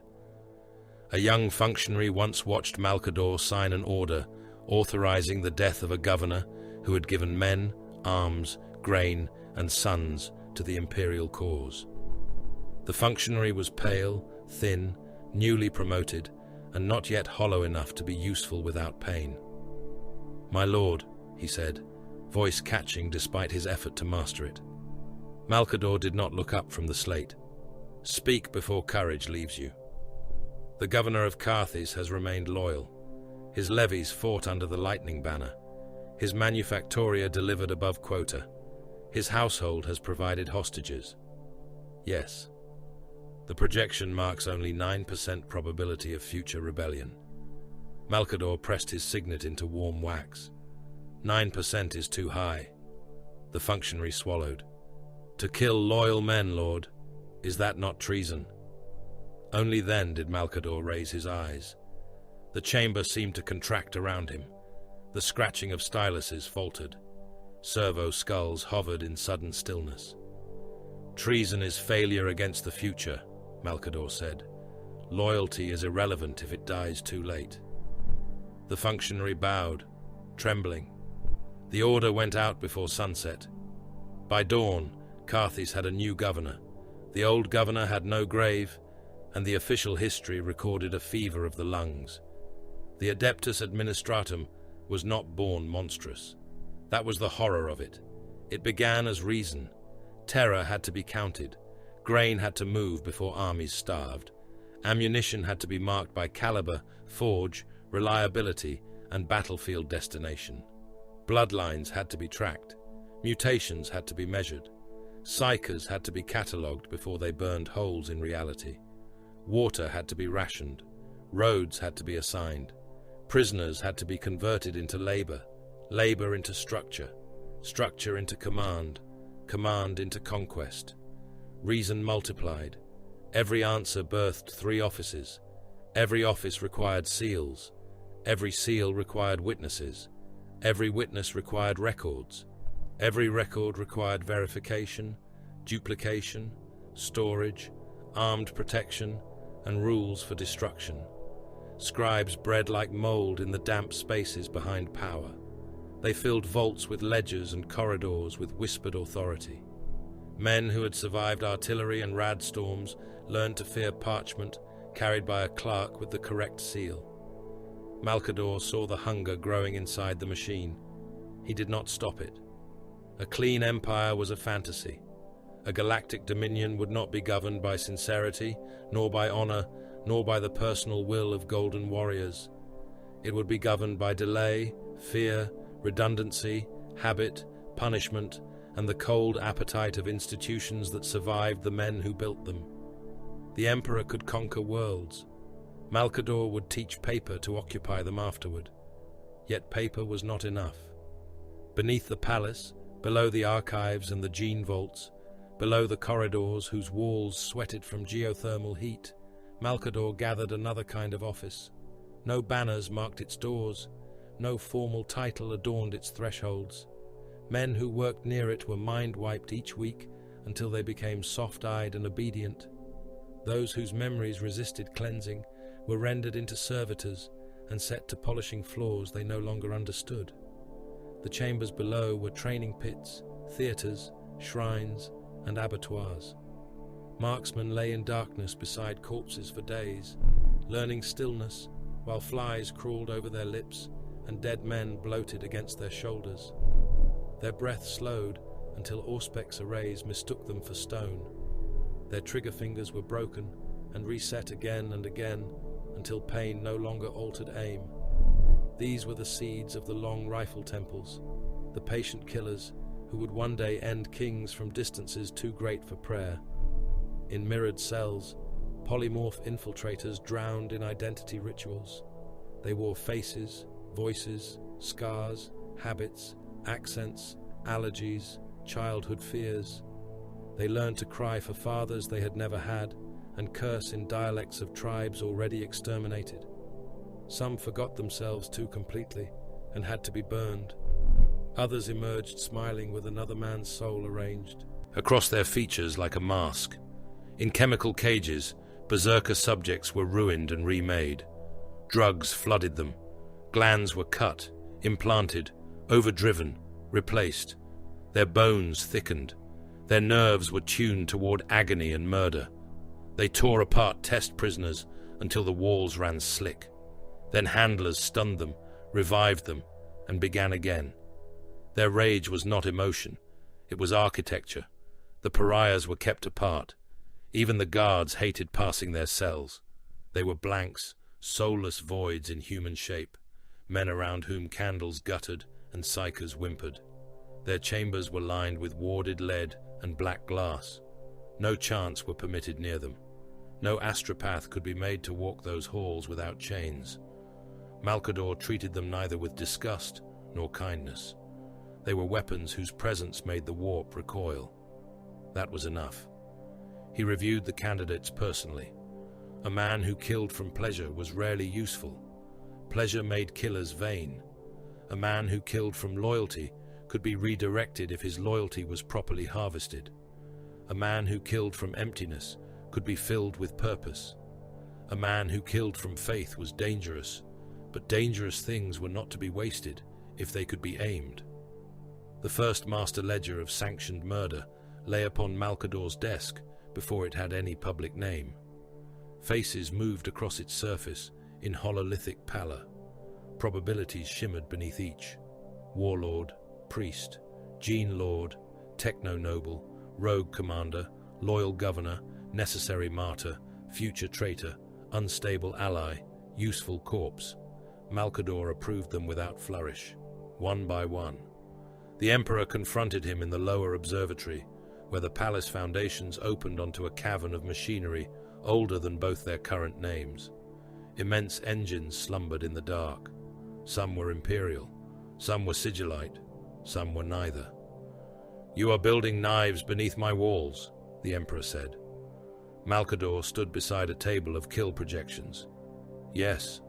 A young functionary once watched MALCADOR sign an order authorizing the death of a governor who had given men, arms, grain, and sons to the imperial cause. The functionary was pale, thin, newly promoted, and not yet hollow enough to be useful without pain. "My lord," he said, voice catching despite his effort to master it. MALCADOR did not look up from the slate. "Speak before courage leaves you." The governor of Carthage has remained loyal. His levies fought under the lightning banner. His manufactoria delivered above quota. His household has provided hostages. Yes. The projection marks only 9% probability of future rebellion. MALCADOR pressed his signet into warm wax. 9% is too high. The functionary swallowed. "To kill loyal men, Lord, is that not treason?" Only then did MALCADOR raise his eyes. The chamber seemed to contract around him. The scratching of styluses faltered. Servo skulls hovered in sudden stillness. "Treason is failure against the future," MALCADOR said. "Loyalty is irrelevant if it dies too late." The functionary bowed, trembling. The order went out before sunset. By dawn, Carthage had a new governor. The old governor had no grave, and the official history recorded a fever of the lungs. The Adeptus Administratum was not born monstrous. That was the horror of it. It began as reason. Terror had to be counted. Grain had to move before armies starved. Ammunition had to be marked by caliber, forge, reliability, and battlefield destination. Bloodlines had to be tracked. Mutations had to be measured. Psychers had to be catalogued before they burned holes in reality. Water had to be rationed. Roads had to be assigned. Prisoners had to be converted into labor, labor into structure, structure into command, command into conquest. Reason multiplied. Every answer birthed 3 offices. Every office required seals. Every seal required witnesses. Every witness required records. Every record required verification, duplication, storage, armed protection, and rules for destruction. Scribes bred like mold in the damp spaces behind power. They filled vaults with ledgers and corridors with whispered authority. Men who had survived artillery and rad storms learned to fear parchment carried by a clerk with the correct seal. MALCADOR saw the hunger growing inside the machine. He did not stop it. A clean empire was a fantasy. A galactic dominion would not be governed by sincerity, nor by honor, nor by the personal will of golden warriors. It would be governed by delay, fear, redundancy, habit, punishment, and the cold appetite of institutions that survived the men who built them. The Emperor could conquer worlds. MALCADOR would teach paper to occupy them afterward. Yet paper was not enough. Beneath the palace, below the archives and the gene vaults, below the corridors whose walls sweated from geothermal heat, MALCADOR gathered another kind of office. No banners marked its doors. No formal title adorned its thresholds. Men who worked near it were mind-wiped each week until they became soft-eyed and obedient. Those whose memories resisted cleansing were rendered into servitors and set to polishing floors they no longer understood. The chambers below were training pits, theatres, shrines, and abattoirs. Marksmen lay in darkness beside corpses for days, learning stillness while flies crawled over their lips and dead men bloated against their shoulders. Their breath slowed until Auspex arrays mistook them for stone. Their trigger fingers were broken and reset again and again until pain no longer altered aim. These were the seeds of the long rifle temples, the patient killers who would one day end kings from distances too great for prayer. In mirrored cells, polymorph infiltrators drowned in identity rituals. They wore faces, voices, scars, habits, accents, allergies, childhood fears. They learned to cry for fathers they had never had and curse in dialects of tribes already exterminated. Some forgot themselves too completely and had to be burned. Others emerged smiling with another man's soul arranged across their features like a mask. In chemical cages, berserker subjects were ruined and remade. Drugs flooded them. Glands were cut, implanted, overdriven, replaced. Their bones thickened. Their nerves were tuned toward agony and murder. They tore apart test prisoners until the walls ran slick. Then handlers stunned them, revived them, and began again. Their rage was not emotion. It was architecture. The pariahs were kept apart. Even the guards hated passing their cells. They were blanks, soulless voids in human shape, men around whom candles guttered and psychers whimpered. Their chambers were lined with warded lead and black glass. No chants were permitted near them. No astropath could be made to walk those halls without chains. MALCADOR treated them neither with disgust nor kindness. They were weapons whose presence made the warp recoil. That was enough. He reviewed the candidates personally. A man who killed from pleasure was rarely useful. Pleasure made killers vain. A man who killed from loyalty could be redirected if his loyalty was properly harvested. A man who killed from emptiness could be filled with purpose. A man who killed from faith was dangerous, but dangerous things were not to be wasted if they could be aimed. The first master ledger of sanctioned murder lay upon MALCADOR's desk before it had any public name. Faces moved across its surface in hololithic pallor. Probabilities shimmered beneath each. Warlord, priest, gene lord, techno-noble, rogue commander, loyal governor, necessary martyr, future traitor, unstable ally, useful corpse. MALCADOR approved them without flourish, one by one. The Emperor confronted him in the lower observatory, where the palace foundations opened onto a cavern of machinery older than both their current names. Immense engines slumbered in the dark. Some were imperial, some were sigillite, some were neither. "You are building knives beneath my walls," the Emperor said. MALCADOR stood beside a table of kill projections. "Yes.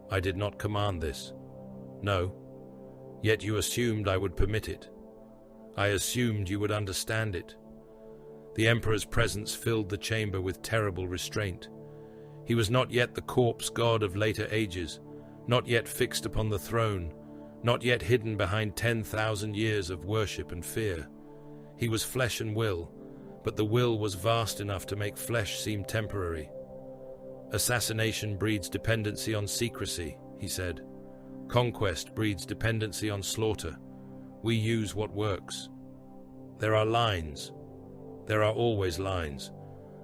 I did not command this. No. Yet you assumed I would permit it. I assumed you would understand it. The Emperor's presence filled the chamber with terrible restraint. He was not yet the corpse god of later ages, not yet fixed upon the throne, not yet hidden behind 10,000 years of worship and fear. He was flesh and will, but the will was vast enough to make flesh seem temporary. Assassination breeds dependency on secrecy, he said. Conquest breeds dependency on slaughter. We use what works. There are lines. There are always lines.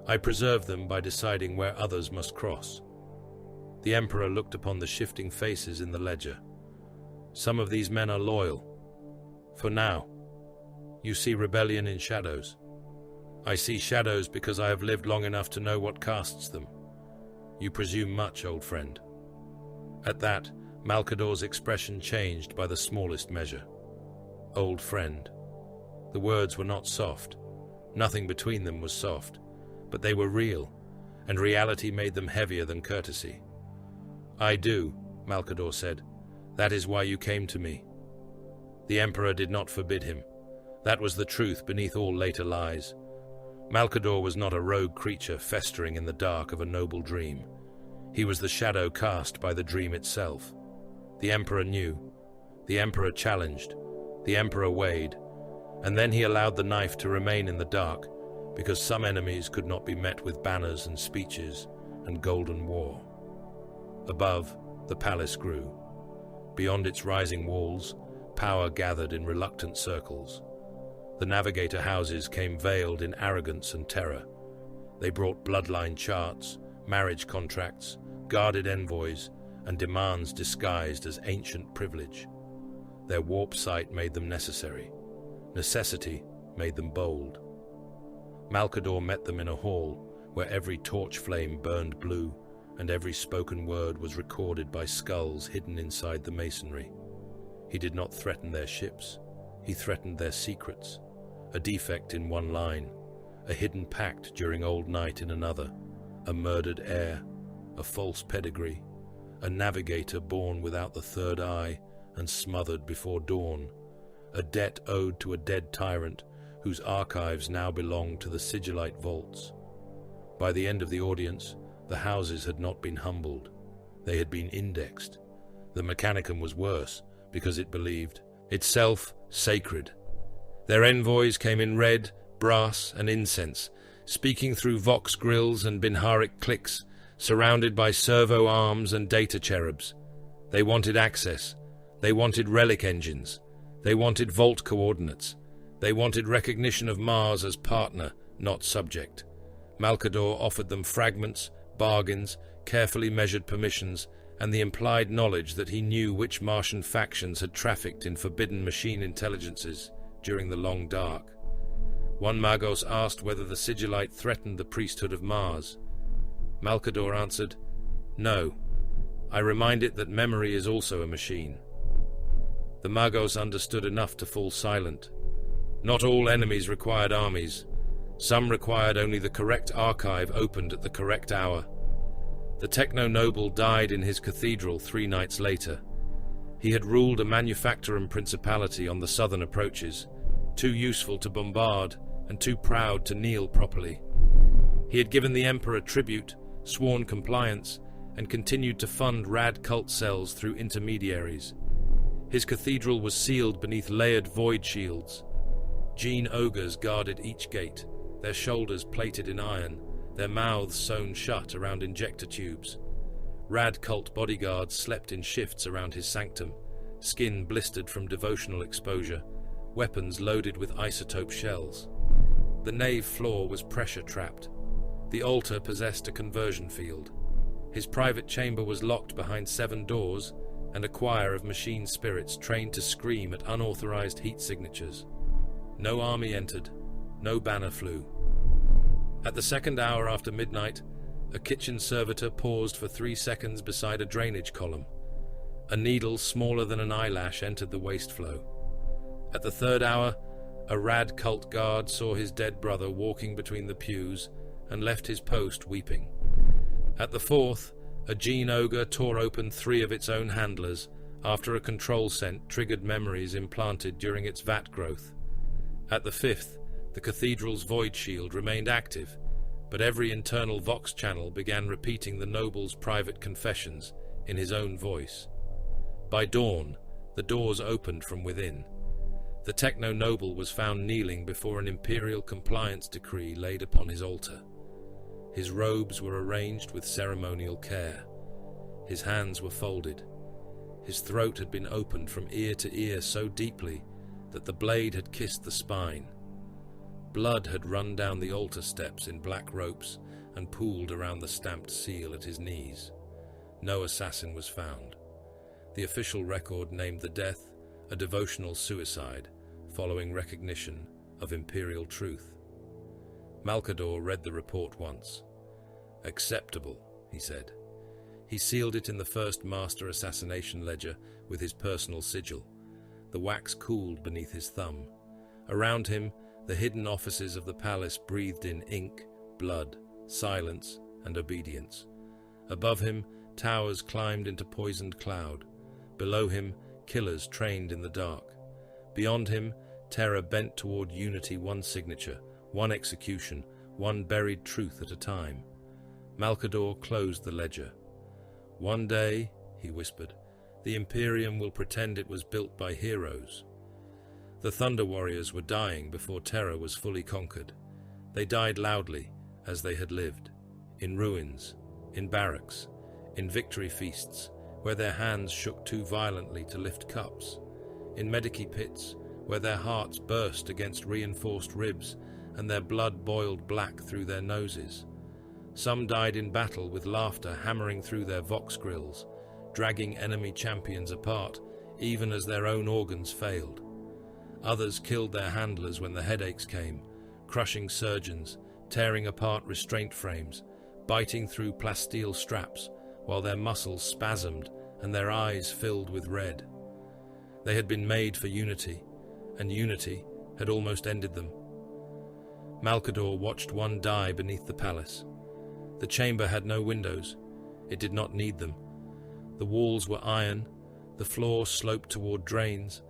I preserve them by deciding where others must cross. The Emperor looked upon the shifting faces in the ledger. Some of these men are loyal. For now. You see rebellion in shadows. I see shadows because I have lived long enough to know what casts them. You presume much, old friend. At that, MALCADOR's expression changed by the smallest measure. Old friend. The words were not soft. Nothing between them was soft, but they were real, and reality made them heavier than courtesy. I do, MALCADOR said. That is why you came to me. The Emperor did not forbid him. That was the truth beneath all later lies. MALCADOR was not a rogue creature festering in the dark of a noble dream. He was the shadow cast by the dream itself. The Emperor knew. The Emperor challenged. The Emperor weighed. And then he allowed the knife to remain in the dark, because some enemies could not be met with banners and speeches and golden war. Above, the palace grew. Beyond its rising walls, power gathered in reluctant circles. The navigator houses came veiled in arrogance and terror. They brought bloodline charts, marriage contracts, guarded envoys, and demands disguised as ancient privilege. Their warp sight made them necessary. Necessity made them bold. MALCADOR met them in a hall where every torch flame burned blue and every spoken word was recorded by skulls hidden inside the masonry. He did not threaten their ships. He threatened their secrets. A defect in one line, a hidden pact during old night in another, a murdered heir, a false pedigree, a navigator born without the third eye and smothered before dawn, a debt owed to a dead tyrant whose archives now belonged to the Sigillite vaults. By the end of the audience, the houses had not been humbled. They had been indexed. The Mechanicum was worse because it believed itself sacred. Their envoys came in red, brass, and incense, speaking through vox grills and binharic clicks, surrounded by servo arms and data cherubs. They wanted access. They wanted relic engines. They wanted vault coordinates. They wanted recognition of Mars as partner, not subject. MALCADOR offered them fragments, bargains, carefully measured permissions, and the implied knowledge that he knew which Martian factions had trafficked in forbidden machine intelligences during the long dark. One Magos asked whether the Sigillite threatened the priesthood of Mars. MALCADOR answered, "No. I remind it that memory is also a machine." The Magos understood enough to fall silent. Not all enemies required armies. Some required only the correct archive opened at the correct hour. The techno-noble died in his cathedral 3 nights later. He had ruled a manufacturing principality on the southern approaches, too useful to bombard and too proud to kneel properly. He had given the Emperor tribute, sworn compliance, and continued to fund rad cult cells through intermediaries. His cathedral was sealed beneath layered void shields. Gene ogres guarded each gate, their shoulders plated in iron, their mouths sewn shut around injector tubes. Rad cult bodyguards slept in shifts around his sanctum, skin blistered from devotional exposure, weapons loaded with isotope shells. The nave floor was pressure-trapped. The altar possessed a conversion field. His private chamber was locked behind 7 doors, and a choir of machine spirits trained to scream at unauthorized heat signatures. No army entered, no banner flew. At the 2nd hour after midnight, a kitchen servitor paused for 3 seconds beside a drainage column. A needle smaller than an eyelash entered the waste flow. At the 3rd hour, a rad cult guard saw his dead brother walking between the pews and left his post weeping. At the 4th, a gene ogre tore open 3 of its own handlers, after a control scent triggered memories implanted during its vat growth. At the 5th, the cathedral's void shield remained active, but every internal Vox channel began repeating the noble's private confessions in his own voice. By dawn, the doors opened from within. The techno-noble was found kneeling before an imperial compliance decree laid upon his altar. His robes were arranged with ceremonial care. His hands were folded. His throat had been opened from ear to ear so deeply that the blade had kissed the spine. Blood had run down the altar steps in black ropes and pooled around the stamped seal at his knees. No assassin was found. The official record named the death a devotional suicide following recognition of imperial truth. MALCADOR read the report once. "Acceptable," he said. He sealed it in the first master assassination ledger with his personal sigil. The wax cooled beneath his thumb. Around him, the hidden offices of the palace breathed in ink, blood, silence, and obedience. Above him, towers climbed into poisoned cloud. Below him, killers trained in the dark. Beyond him, terror bent toward unity, one signature, one execution, one buried truth at a time. MALCADOR closed the ledger. "One day," he whispered, "the Imperium will pretend it was built by heroes." The Thunder Warriors were dying before terror was fully conquered. They died loudly, as they had lived, in ruins, in barracks, in victory feasts, where their hands shook too violently to lift cups, in medici pits, where their hearts burst against reinforced ribs and their blood boiled black through their noses. Some died in battle with laughter hammering through their vox grills, dragging enemy champions apart, even as their own organs failed. Others killed their handlers when the headaches came, crushing surgeons, tearing apart restraint frames, biting through plasteel straps, while their muscles spasmed and their eyes filled with red. They had been made for unity, and unity had almost ended them. MALCADOR watched one die beneath the palace. The chamber had no windows. It did not need them. The walls were iron, the floor sloped toward drains,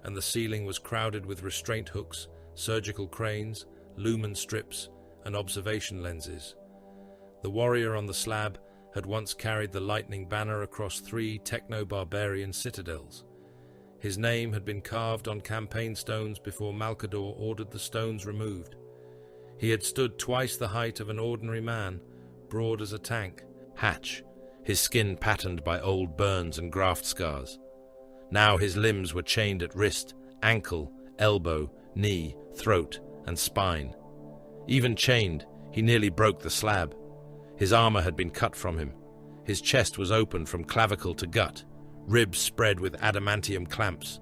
and the ceiling was crowded with restraint hooks, surgical cranes, lumen strips, and observation lenses. The warrior on the slab had once carried the lightning banner across 3 techno-barbarian citadels. His name had been carved on campaign stones before MALCADOR ordered the stones removed. He had stood twice the height of an ordinary man, broad as a tank, hatch, his skin patterned by old burns and graft scars. Now his limbs were chained at wrist, ankle, elbow, knee, throat, and spine. Even chained, he nearly broke the slab. His armor had been cut from him. His chest was open from clavicle to gut, ribs spread with adamantium clamps.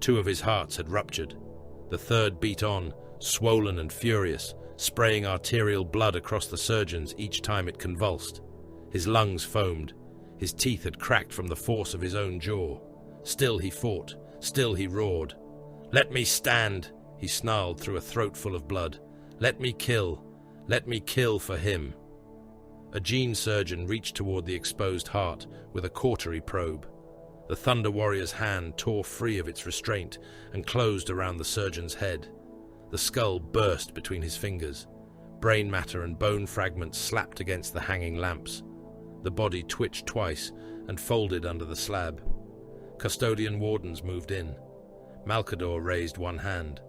2 of his hearts had ruptured. The third beat on, swollen and furious, spraying arterial blood across the surgeons each time it convulsed. His lungs foamed. His teeth had cracked from the force of his own jaw. Still he fought. Still he roared. "Let me stand," he snarled through a throat full of blood. "Let me kill. Let me kill for him." A gene surgeon reached toward the exposed heart with a cautery probe. The Thunder Warrior's hand tore free of its restraint and closed around the surgeon's head. The skull burst between his fingers. Brain matter and bone fragments slapped against the hanging lamps. The body twitched twice and folded under the slab. Custodian wardens moved in. MALCADOR raised one hand.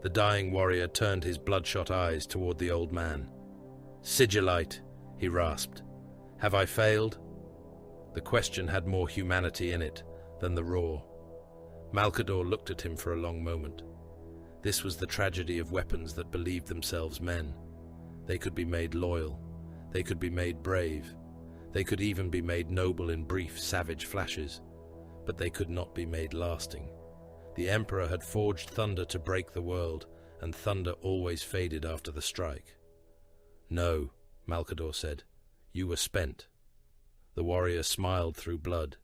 The dying warrior turned his bloodshot eyes toward the old man. "Sigillite," he rasped. "Have I failed?" The question had more humanity in it than the roar. MALCADOR looked at him for a long moment. This was the tragedy of weapons that believed themselves men. They could be made loyal. They could be made brave. They could even be made noble in brief, savage flashes. But they could not be made lasting. The Emperor had forged thunder to break the world, and thunder always faded after the strike. "No," MALCADOR said. "You were spent." The warrior smiled through blood.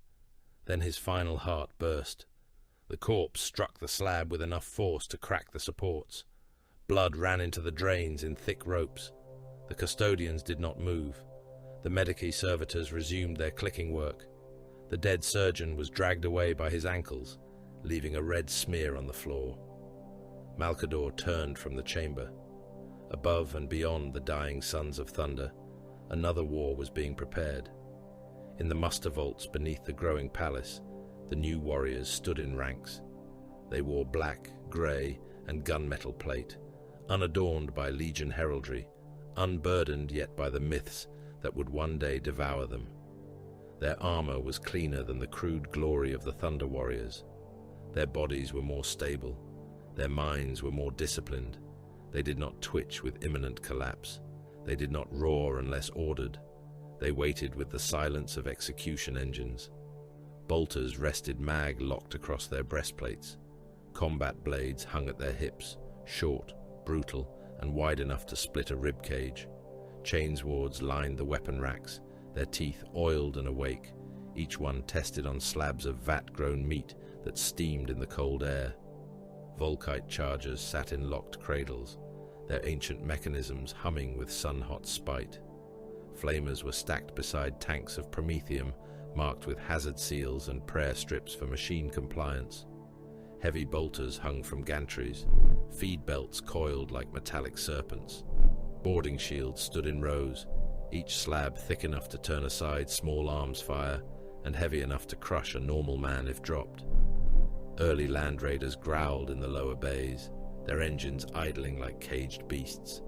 Then his final heart burst. The corpse struck the slab with enough force to crack the supports. Blood ran into the drains in thick ropes. The custodians did not move. The medici servitors resumed their clicking work. The dead surgeon was dragged away by his ankles, leaving a red smear on the floor. MALCADOR turned from the chamber. Above and beyond the dying sons of thunder, another war was being prepared. In the muster vaults beneath the growing palace, the new warriors stood in ranks. They wore black, grey, and gunmetal plate, unadorned by legion heraldry, unburdened yet by the myths that would one day devour them. Their armor was cleaner than the crude glory of the Thunder Warriors. Their bodies were more stable. Their minds were more disciplined. They did not twitch with imminent collapse. They did not roar unless ordered. They waited with the silence of execution engines. Bolters rested mag-locked across their breastplates. Combat blades hung at their hips, short, brutal, and wide enough to split a rib cage. Chainswords lined the weapon racks, their teeth oiled and awake, each one tested on slabs of vat-grown meat that steamed in the cold air. Volkite chargers sat in locked cradles, their ancient mechanisms humming with sun-hot spite. Flamers were stacked beside tanks of promethium, marked with hazard seals and prayer strips for machine compliance. Heavy bolters hung from gantries, feed belts coiled like metallic serpents. Boarding shields stood in rows, each slab thick enough to turn aside small arms fire and heavy enough to crush a normal man if dropped. Early land raiders growled in the lower bays, their engines idling like caged beasts.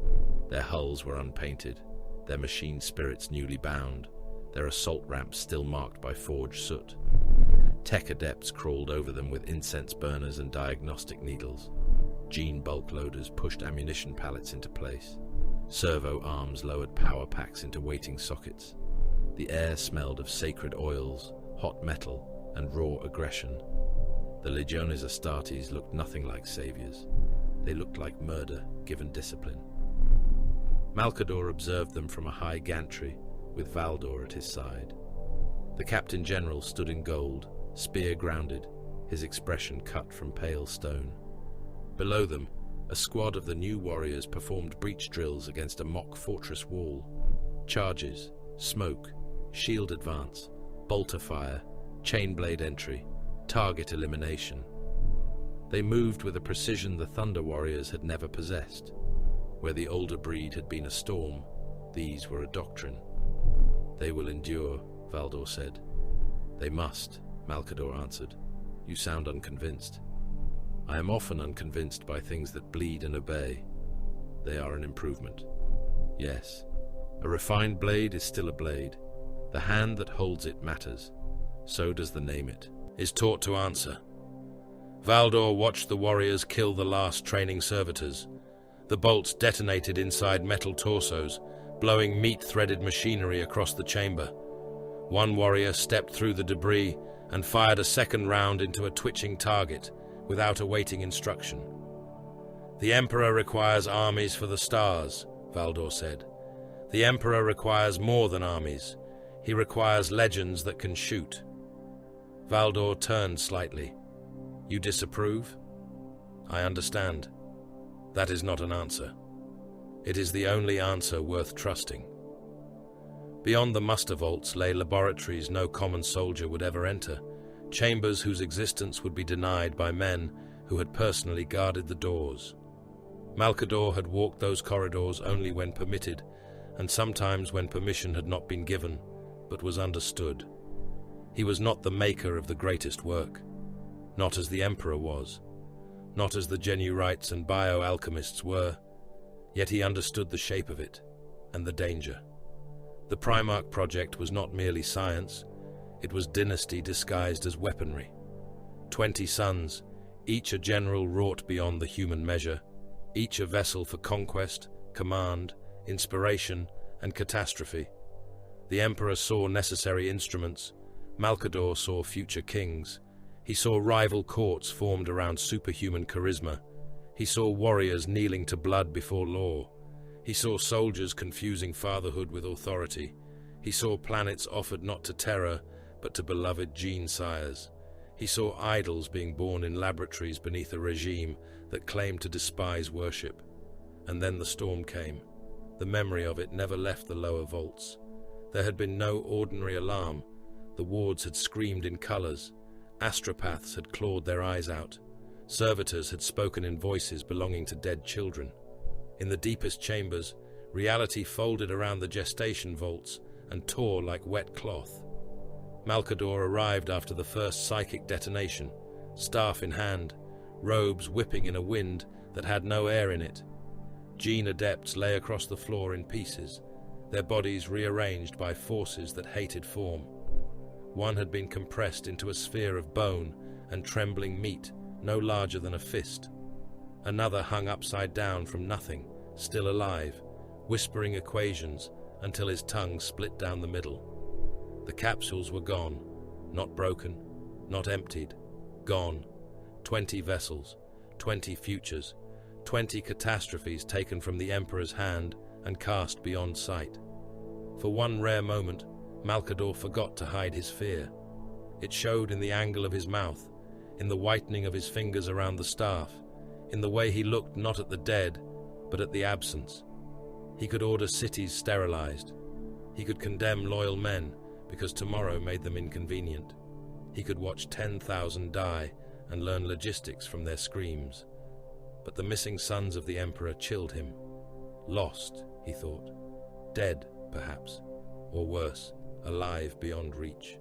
Their hulls were unpainted, their machine spirits newly bound, their assault ramps still marked by forged soot. Tech adepts crawled over them with incense burners and diagnostic needles. Gene bulk loaders pushed ammunition pallets into place. Servo arms lowered power packs into waiting sockets. The air smelled of sacred oils, hot metal, and raw aggression. The Legiones Astartes looked nothing like saviors. They looked like murder, given discipline. MALCADOR observed them from a high gantry, with Valdor at his side. The Captain General stood in gold, spear grounded, his expression cut from pale stone. Below them, a squad of the new warriors performed breach drills against a mock fortress wall. Charges, smoke, shield advance, bolter fire, chain blade entry, target elimination. They moved with a precision the Thunder Warriors had never possessed. Where the older breed had been a storm, these were a doctrine. They will endure, Valdor said. They must, MALCADOR answered. You sound unconvinced. I am often unconvinced by things that bleed and obey. They are an improvement. Yes, a refined blade is still a blade. The hand that holds it matters. So does the name it. Is taught to answer. Valdor watched the warriors kill the last training servitors. The bolts detonated inside metal torsos, blowing meat-threaded machinery across the chamber. One warrior stepped through the debris and fired a second round into a twitching target, without awaiting instruction. The Emperor requires armies for the stars, Valdor said. The Emperor requires more than armies. He requires legends that can shoot. Valdor turned slightly. You disapprove? I understand. That is not an answer. It is the only answer worth trusting. Beyond the muster vaults lay laboratories no common soldier would ever enter, chambers whose existence would be denied by men who had personally guarded the doors. MALCADOR had walked those corridors only when permitted, and sometimes when permission had not been given, but was understood. He was not the maker of the greatest work, not as the Emperor was, not as the Genurites and bioalchemists were, yet he understood the shape of it, and the danger. The Primarch project was not merely science, it was dynasty disguised as weaponry. 20 sons, each a general wrought beyond the human measure, each a vessel for conquest, command, inspiration, and catastrophe. The Emperor saw necessary instruments, MALCADOR saw future kings. He saw rival courts formed around superhuman charisma. He saw warriors kneeling to blood before law. He saw soldiers confusing fatherhood with authority. He saw planets offered not to terror, but to beloved gene sires. He saw idols being born in laboratories beneath a regime that claimed to despise worship. And then the storm came. The memory of it never left the lower vaults. There had been no ordinary alarm. The wards had screamed in colours. Astropaths had clawed their eyes out. Servitors had spoken in voices belonging to dead children. In the deepest chambers, reality folded around the gestation vaults and tore like wet cloth. MALCADOR arrived after the first psychic detonation, staff in hand, robes whipping in a wind that had no air in it. Gene adepts lay across the floor in pieces, their bodies rearranged by forces that hated form. One had been compressed into a sphere of bone and trembling meat, no larger than a fist. Another hung upside down from nothing, still alive, whispering equations until his tongue split down the middle. The capsules were gone, not broken, not emptied, gone. 20 vessels, 20 futures, 20 catastrophes taken from the Emperor's hand and cast beyond sight. For one rare moment, MALCADOR forgot to hide his fear. It showed in the angle of his mouth, in the whitening of his fingers around the staff, in the way he looked not at the dead, but at the absence. He could order cities sterilized. He could condemn loyal men because tomorrow made them inconvenient. He could watch 10,000 die and learn logistics from their screams. But the missing sons of the Emperor chilled him. Lost, he thought. Dead, perhaps. Or worse, alive beyond reach.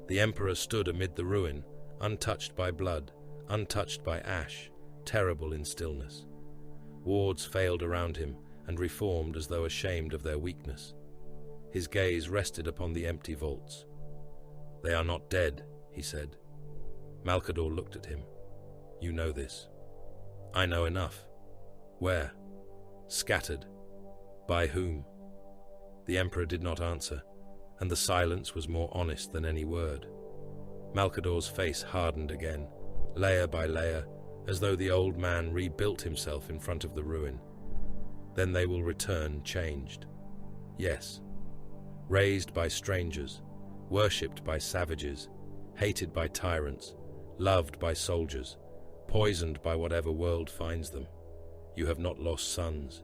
The Emperor stood amid the ruin, untouched by blood, untouched by ash, terrible in stillness. Wards failed around him and reformed as though ashamed of their weakness. His gaze rested upon the empty vaults. "They are not dead," he said. MALCADOR looked at him. "You know this." "I know enough." "Where?" "Scattered." "By whom?" The Emperor did not answer, and the silence was more honest than any word. MALCADOR's face hardened again, layer by layer, as though the old man rebuilt himself in front of the ruin. "Then they will return changed." "Yes." "Raised by strangers, worshipped by savages, hated by tyrants, loved by soldiers, poisoned by whatever world finds them. You have not lost sons.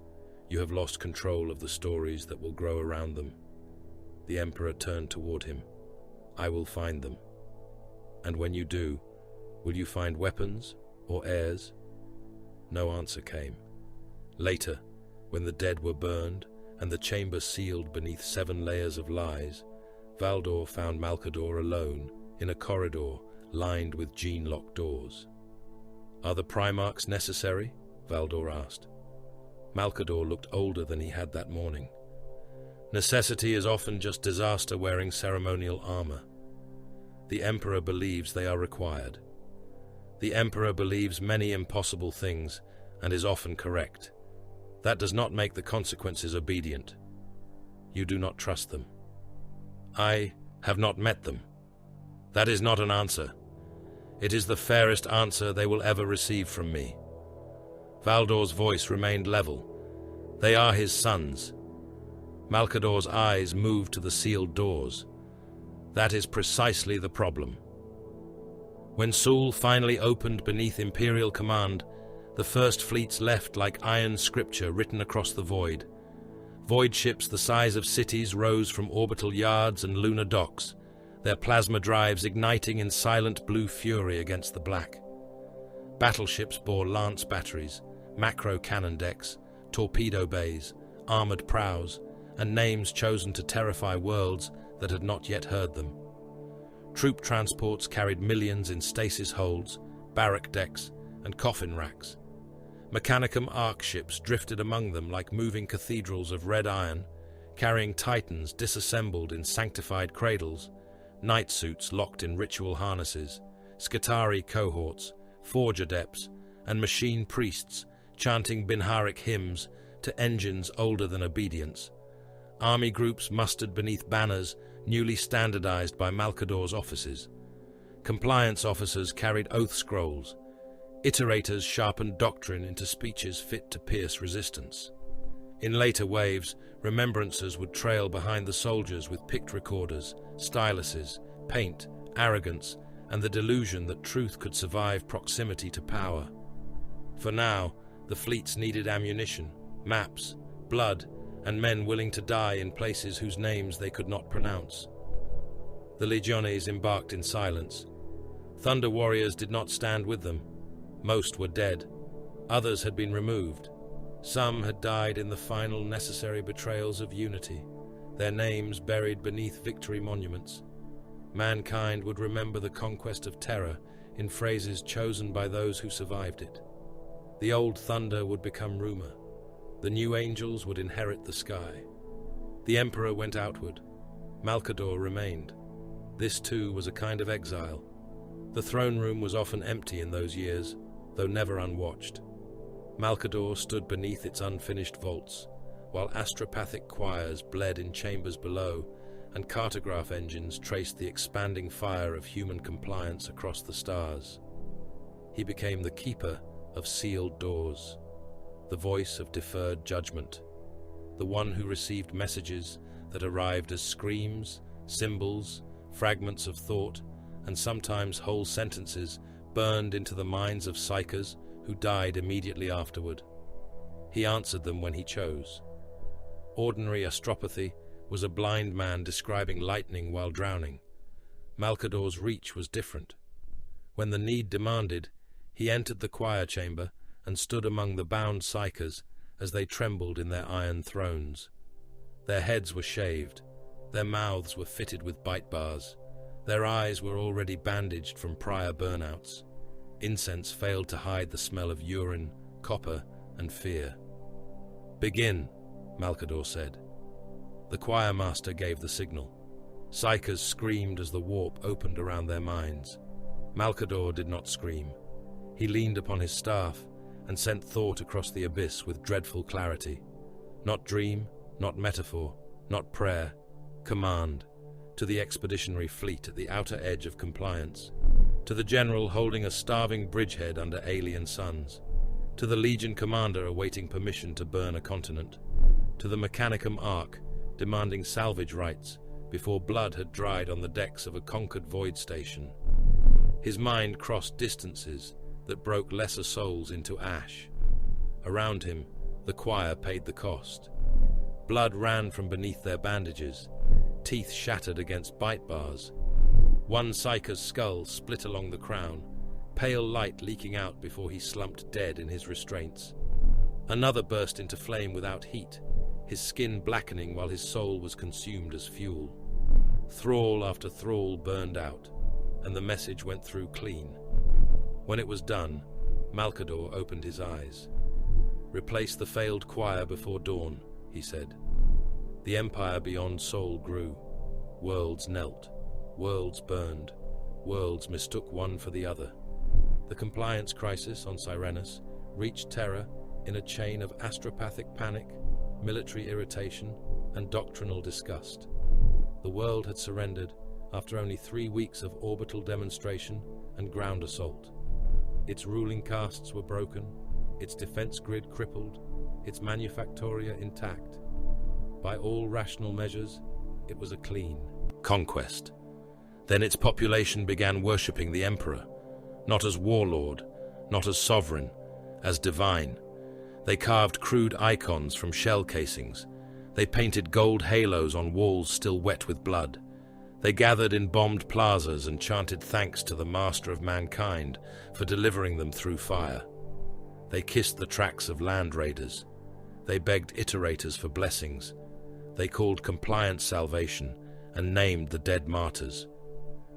You have lost control of the stories that will grow around them." The Emperor turned toward him. "I will find them." "And when you do, will you find weapons or heirs?" No answer came. Later, when the dead were burned and the chamber sealed beneath 7 layers of lies, Valdor found MALCADOR alone in a corridor lined with gene-locked doors. "Are the Primarchs necessary?" Valdor asked. MALCADOR looked older than he had that morning. "Necessity is often just disaster wearing ceremonial armor. The Emperor believes they are required. The Emperor believes many impossible things and is often correct. That does not make the consequences obedient. You do not trust them." "I have not met them." "That is not an answer. It is the fairest answer they will ever receive from me." Valdor's voice remained level. "They are his sons." MALCADOR's eyes moved to the sealed doors. "That is precisely the problem." When Sul finally opened beneath Imperial command, the first fleets left like iron scripture written across the void. Void ships the size of cities rose from orbital yards and lunar docks, their plasma drives igniting in silent blue fury against the black. Battleships bore lance batteries, macro cannon decks, torpedo bays, armored prows, and names chosen to terrify worlds that had not yet heard them. Troop transports carried millions in stasis holds, barrack decks, and coffin racks. Mechanicum arc ships drifted among them like moving cathedrals of red iron, carrying titans disassembled in sanctified cradles, night suits locked in ritual harnesses, Skitarii cohorts, forge adepts, and machine priests chanting Binharic hymns to engines older than obedience. Army groups mustered beneath banners newly standardized by MALCADOR's offices. Compliance officers carried oath scrolls. Iterators sharpened doctrine into speeches fit to pierce resistance. In later waves, remembrancers would trail behind the soldiers with picked recorders, styluses, paint, arrogance, and the delusion that truth could survive proximity to power. For now, the fleets needed ammunition, maps, blood, and men willing to die in places whose names they could not pronounce. The legiones embarked in silence. Thunder warriors did not stand with them. Most were dead. Others had been removed. Some had died in the final necessary betrayals of unity, their names buried beneath victory monuments. Mankind would remember the conquest of terror in phrases chosen by those who survived it. The old thunder would become rumor. The new angels would inherit the sky. The emperor went outward. MALCADOR remained. This too was a kind of exile. The throne room was often empty in those years, though never unwatched. MALCADOR stood beneath its unfinished vaults, while astropathic choirs bled in chambers below, and cartograph engines traced the expanding fire of human compliance across the stars. He became the keeper of sealed doors, the voice of deferred judgment, the one who received messages that arrived as screams, symbols, fragments of thought, and sometimes whole sentences burned into the minds of psychers who died immediately afterward. He answered them when he chose. Ordinary astropathy was a blind man describing lightning while drowning. MALCADOR's reach was different. When the need demanded, he entered the choir chamber and stood among the bound psychers as they trembled in their iron thrones. Their heads were shaved, their mouths were fitted with bite bars, their eyes were already bandaged from prior burnouts. Incense failed to hide the smell of urine, copper, and fear. "Begin," MALCADOR said. The choir master gave the signal. Psychers screamed as the warp opened around their minds. MALCADOR did not scream. He leaned upon his staff and sent thought across the abyss with dreadful clarity. Not dream, not metaphor, not prayer, command, to the expeditionary fleet at the outer edge of compliance, to the general holding a starving bridgehead under alien suns, to the legion commander awaiting permission to burn a continent, to the Mechanicum Ark demanding salvage rights before blood had dried on the decks of a conquered void station. His mind crossed distances that broke lesser souls into ash. Around him, the choir paid the cost. Blood ran from beneath their bandages, teeth shattered against bite bars. One psycher's skull split along the crown, pale light leaking out before he slumped dead in his restraints. Another burst into flame without heat, his skin blackening while his soul was consumed as fuel. Thrall after thrall burned out, and the message went through clean. When it was done, MALCADOR opened his eyes. "Replace the failed choir before dawn," he said. The empire beyond Sol grew. Worlds knelt, worlds burned, worlds mistook one for the other. The compliance crisis on Cyrenus reached Terra in a chain of astropathic panic, military irritation, and doctrinal disgust. The world had surrendered after only 3 weeks of orbital demonstration and ground assault. Its ruling castes were broken, its defense grid crippled, its manufactoria intact. By all rational measures, it was a clean conquest. Then its population began worshipping the emperor, not as warlord, not as sovereign, as divine. They carved crude icons from shell casings. They painted gold halos on walls still wet with blood. They gathered in bombed plazas and chanted thanks to the master of mankind for delivering them through fire. They kissed the tracks of land raiders. They begged iterators for blessings. They called compliance salvation and named the dead martyrs.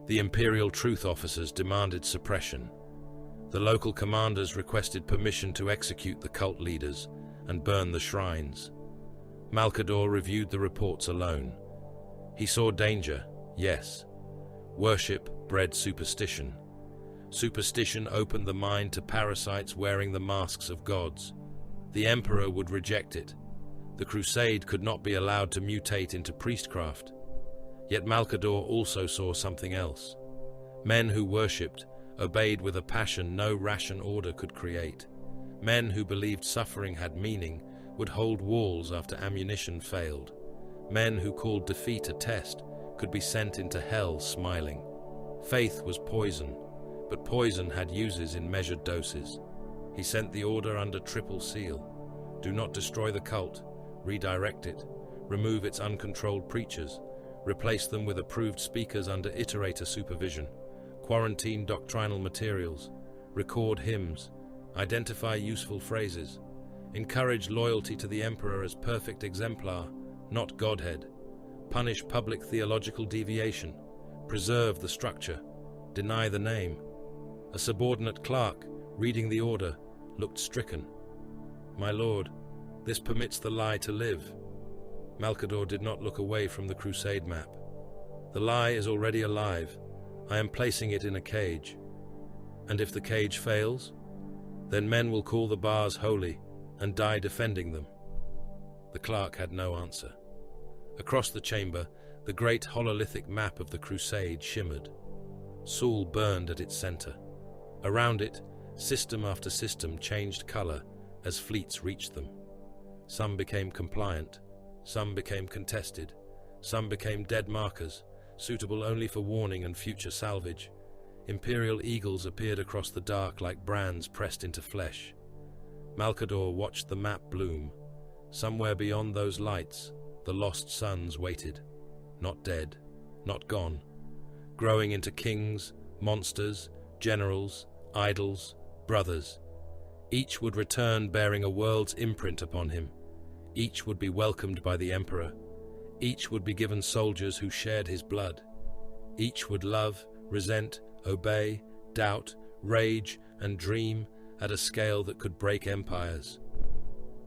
The imperial truth officers demanded suppression. The local commanders requested permission to execute the cult leaders and burn the shrines. MALCADOR reviewed the reports alone. He saw danger, yes. Worship bred superstition. Superstition opened the mind to parasites wearing the masks of gods. The emperor would reject it. The crusade could not be allowed to mutate into priestcraft. Yet MALCADOR also saw something else. Men who worshipped, obeyed with a passion no ration order could create. Men who believed suffering had meaning would hold walls after ammunition failed. Men who called defeat a test could be sent into hell smiling. Faith was poison, but poison had uses in measured doses. He sent the order under triple seal. Do not destroy the cult, redirect it, remove its uncontrolled preachers, replace them with approved speakers under iterator supervision, quarantine doctrinal materials, record hymns, identify useful phrases, encourage loyalty to the emperor as perfect exemplar, not godhead, punish public theological deviation, preserve the structure, deny the name. A subordinate clerk, reading the order, looked stricken. "My lord, this permits the lie to live." MALCADOR did not look away from the crusade map. "The lie is already alive. I am placing it in a cage. And if the cage fails, then men will call the bars holy and die defending them." The clerk had no answer. Across the chamber, the great hololithic map of the crusade shimmered. Saul burned at its center. Around it, system after system changed color as fleets reached them. Some became compliant, some became contested, some became dead markers, suitable only for warning and future salvage. Imperial eagles appeared across the dark like brands pressed into flesh. MALCADOR watched the map bloom. Somewhere beyond those lights, the lost sons waited. Not dead, not gone. Growing into kings, monsters, generals, idols, brothers. Each would return bearing a world's imprint upon him. Each would be welcomed by the emperor. Each would be given soldiers who shared his blood. Each would love, resent, obey, doubt, rage, and dream at a scale that could break empires.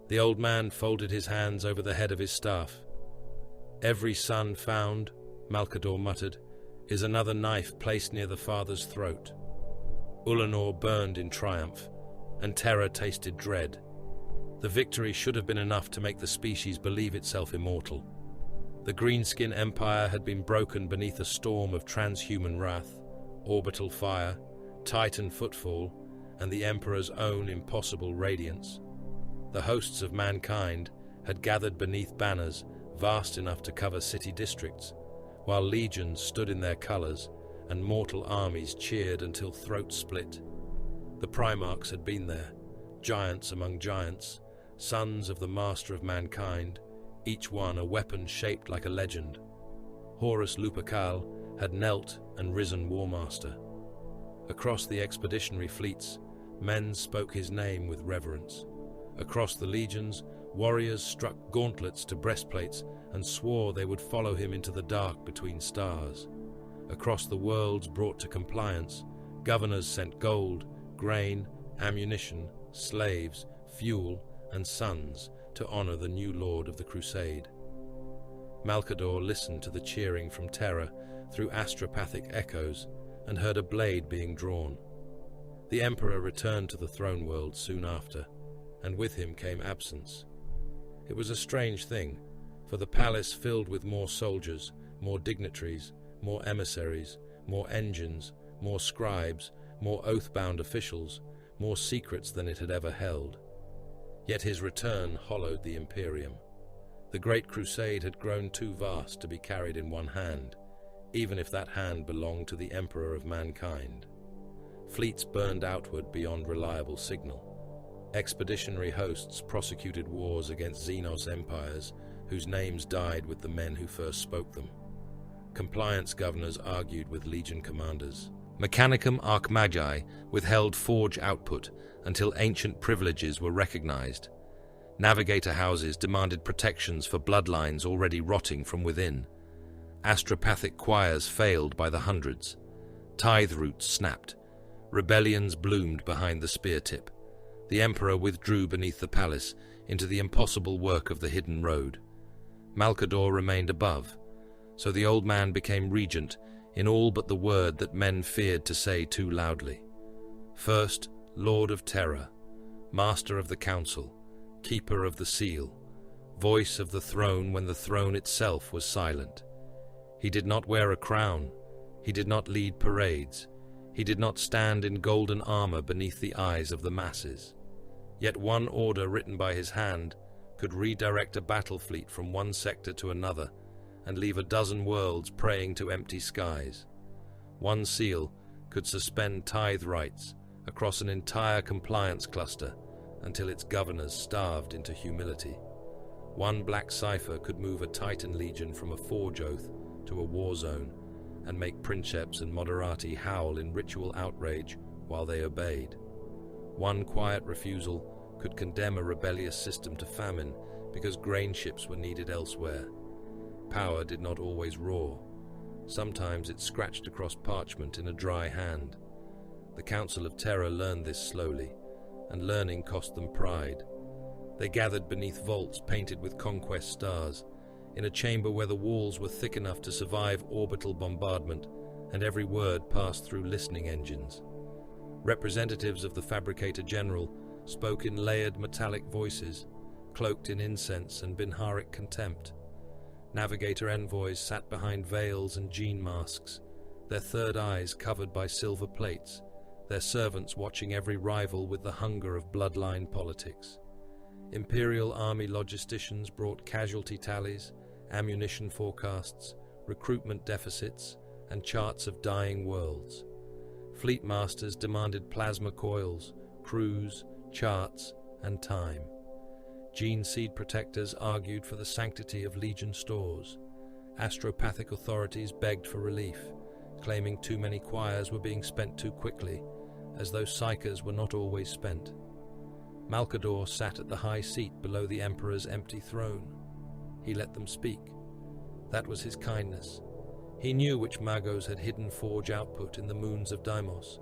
The old man folded his hands over the head of his staff. "Every son found," MALCADOR muttered, "is another knife placed near the father's throat." Ulanor burned in triumph, and terror tasted dread. The victory should have been enough to make the species believe itself immortal. The Greenskin Empire had been broken beneath a storm of transhuman wrath, orbital fire, Titan footfall, and the Emperor's own impossible radiance. The hosts of mankind had gathered beneath banners vast enough to cover city districts, while legions stood in their colors and mortal armies cheered until throats split. The Primarchs had been there, giants among giants, sons of the master of mankind, each one a weapon shaped like a legend. Horus Lupercal had knelt and risen warmaster. Across the expeditionary fleets, men spoke his name with reverence. Across the legions, warriors struck gauntlets to breastplates and swore they would follow him into the dark between stars. Across the worlds brought to compliance, governors sent gold, grain, ammunition, slaves, fuel, and sons to honor the new lord of the crusade. MALCADOR listened to the cheering from terror through astropathic echoes and heard a blade being drawn. The emperor returned to the throne world soon after, and with him came absence. It was a strange thing, for the palace filled with more soldiers, more dignitaries, more emissaries, more engines, more scribes, more oath-bound officials, more secrets than it had ever held. Yet his return hollowed the Imperium. The Great Crusade had grown too vast to be carried in one hand, even if that hand belonged to the Emperor of mankind. Fleets burned outward beyond reliable signal. Expeditionary hosts prosecuted wars against Xenos empires whose names died with the men who first spoke them. Compliance governors argued with legion commanders. Mechanicum Archmagi withheld forge output until ancient privileges were recognized. Navigator houses demanded protections for bloodlines already rotting from within. Astropathic choirs failed by the hundreds. Tithe roots snapped. Rebellions bloomed behind the spear tip. The emperor withdrew beneath the palace into the impossible work of the hidden road. MALCADOR remained above, so the old man became regent in all but the word that men feared to say too loudly. First, Lord of Terror, Master of the Council, Keeper of the Seal, Voice of the Throne when the throne itself was silent. He did not wear a crown. He did not lead parades. He did not stand in golden armor beneath the eyes of the masses. Yet one order written by his hand could redirect a battle fleet from one sector to another and leave a dozen worlds praying to empty skies. One seal could suspend tithe rights across an entire compliance cluster until its governors starved into humility. One black cipher could move a Titan legion from a forge oath to a war zone and make princeps and moderati howl in ritual outrage while they obeyed. One quiet refusal could condemn a rebellious system to famine because grain ships were needed elsewhere. Power did not always roar. Sometimes it scratched across parchment in a dry hand. The Council of Terror learned this slowly, and learning cost them pride. They gathered beneath vaults painted with conquest stars, in a chamber where the walls were thick enough to survive orbital bombardment, and every word passed through listening engines. Representatives of the Fabricator General spoke in layered metallic voices, cloaked in incense and Binharic contempt. Navigator envoys sat behind veils and gene masks, their third eyes covered by silver plates, their servants watching every rival with the hunger of bloodline politics. Imperial Army logisticians brought casualty tallies, ammunition forecasts, recruitment deficits, and charts of dying worlds. Fleet masters demanded plasma coils, crews, charts, and time. Gene seed protectors argued for the sanctity of Legion stores. Astropathic authorities begged for relief, claiming too many choirs were being spent too quickly, as though psychers were not always spent. MALCADOR sat at the high seat below the Emperor's empty throne. He let them speak. That was his kindness. He knew which magos had hidden forge output in the moons of Deimos.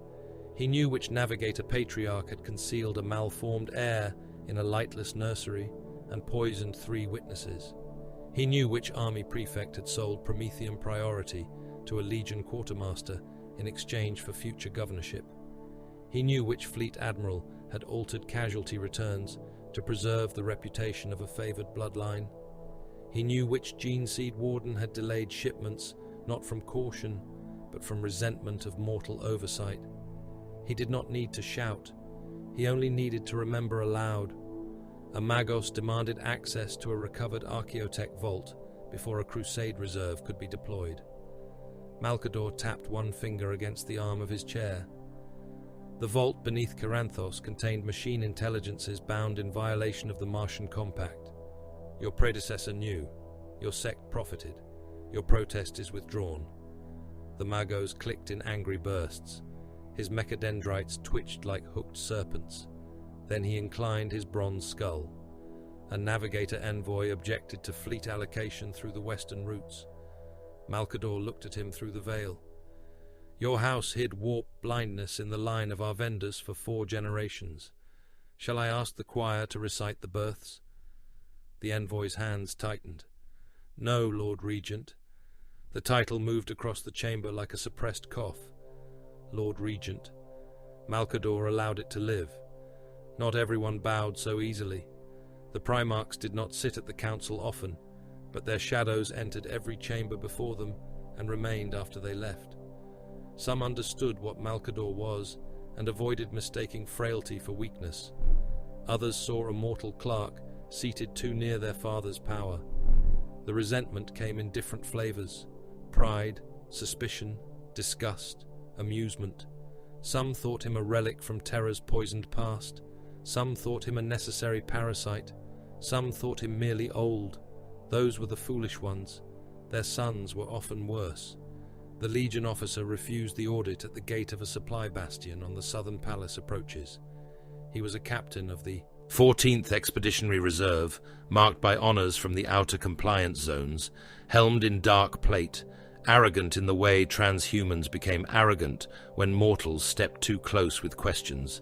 He knew which navigator patriarch had concealed a malformed heir in a lightless nursery and poisoned 3 witnesses. He knew which army prefect had sold Promethean priority to a legion quartermaster in exchange for future governorship. He knew which fleet admiral had altered casualty returns to preserve the reputation of a favored bloodline. He knew which gene seed warden had delayed shipments not from caution, but from resentment of mortal oversight. He did not need to shout. He only needed to remember aloud. A Magos demanded access to a recovered Archaeotech vault before a Crusade reserve could be deployed. MALCADOR tapped one finger against the arm of his chair. The vault beneath Caranthos contained machine intelligences bound in violation of the Martian Compact. Your predecessor knew. Your sect profited. Your protest is withdrawn. The Magos clicked in angry bursts. His mechadendrites twitched like hooked serpents. Then he inclined his bronze skull. A navigator envoy objected to fleet allocation through the western routes. MALCADOR looked at him through the veil. Your house hid warp blindness in the line of our vendors for 4 generations. Shall I ask the choir to recite the births? The envoy's hands tightened. No, Lord Regent. The title moved across the chamber like a suppressed cough. Lord Regent. MALCADOR allowed it to live. Not everyone bowed so easily. The Primarchs did not sit at the council often, but their shadows entered every chamber before them and remained after they left. Some understood what MALCADOR was and avoided mistaking frailty for weakness. Others saw a mortal clerk seated too near their father's power. The resentment came in different flavors: pride, suspicion, disgust, amusement. Some thought him a relic from Terra's poisoned past. Some thought him a necessary parasite. Some thought him merely old. Those were the foolish ones. Their sons were often worse. The Legion officer refused the audit at the gate of a supply bastion on the southern palace approaches. He was a captain of the 14th Expeditionary Reserve, marked by honors from the outer compliance zones, helmed in dark plate, arrogant in the way transhumans became arrogant when mortals stepped too close with questions.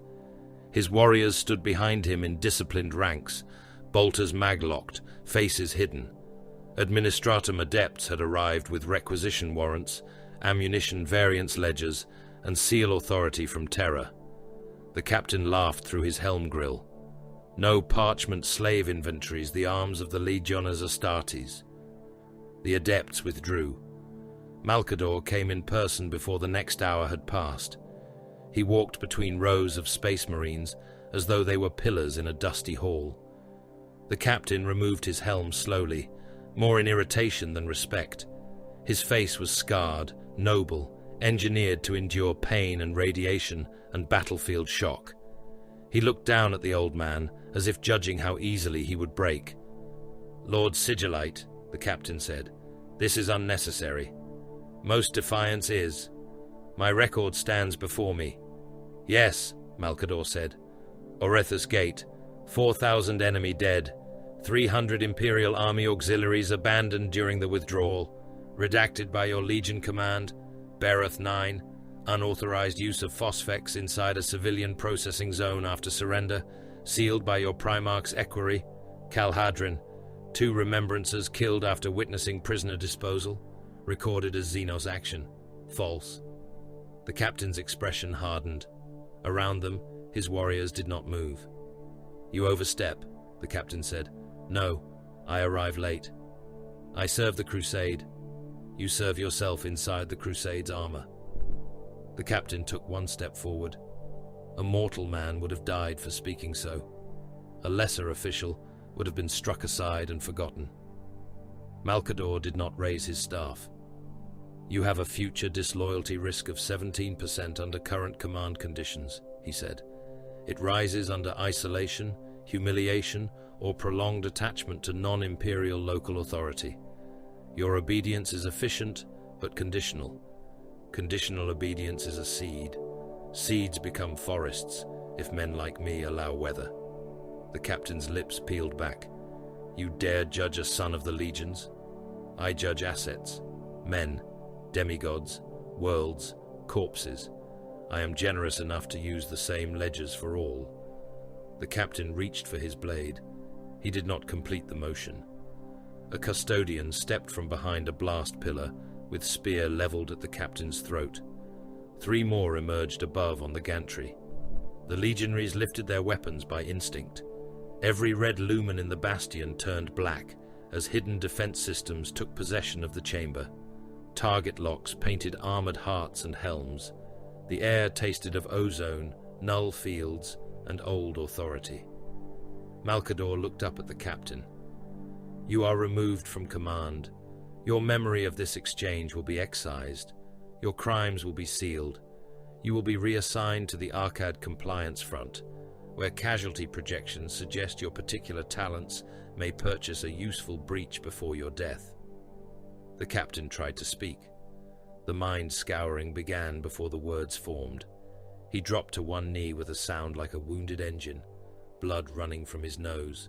His warriors stood behind him in disciplined ranks, bolters maglocked, faces hidden. Administratum adepts had arrived with requisition warrants, ammunition variance ledgers, and seal authority from Terra. The captain laughed through his helm grill. No parchment slave inventories, the arms of the Legiones Astartes. The adepts withdrew. MALCADOR came in person before the next hour had passed. He walked between rows of space marines as though they were pillars in a dusty hall. The captain removed his helm slowly, more in irritation than respect. His face was scarred, noble, engineered to endure pain and radiation and battlefield shock. He looked down at the old man, as if judging how easily he would break. "Lord Sigillite," the captain said, This is unnecessary. Most defiance is. My record stands before me. Yes, MALCADOR said. Orethus Gate, 4,000 enemy dead, 300 Imperial Army auxiliaries abandoned during the withdrawal, redacted by your Legion command, Bereth 9, unauthorized use of phosphex inside a civilian processing zone after surrender, sealed by your Primarch's equerry, Calhadrin, 2 remembrances killed after witnessing prisoner disposal, recorded as Xenos action, false. The captain's expression hardened. Around them, his warriors did not move. You overstep, the captain said. No, I arrive late. I serve the Crusade. You serve yourself inside the Crusade's armor. The captain took 1 step forward. A mortal man would have died for speaking so. A lesser official would have been struck aside and forgotten. MALCADOR did not raise his staff. You have a future disloyalty risk of 17% under current command conditions, he said. It rises under isolation, humiliation, or prolonged attachment to non-imperial local authority. Your obedience is efficient, but conditional. Conditional obedience is a seed. Seeds become forests if men like me allow weather. The captain's lips peeled back. You dare judge a son of the legions? I judge assets, men, demigods, worlds, corpses. I am generous enough to use the same ledgers for all. The captain reached for his blade. He did not complete the motion. A custodian stepped from behind a blast pillar with spear leveled at the captain's throat. 3 more emerged above on the gantry. The legionaries lifted their weapons by instinct. Every red lumen in the bastion turned black as hidden defense systems took possession of the chamber. Target locks painted armored hearts and helms. The air tasted of ozone, null fields, and old authority. MALCADOR looked up at the captain. You are removed from command. Your memory of this exchange will be excised. Your crimes will be sealed. You will be reassigned to the Arcad Compliance Front, where casualty projections suggest your particular talents may purchase a useful breach before your death. The captain tried to speak. The mind scouring began before the words formed. He dropped to 1 knee with a sound like a wounded engine, blood running from his nose.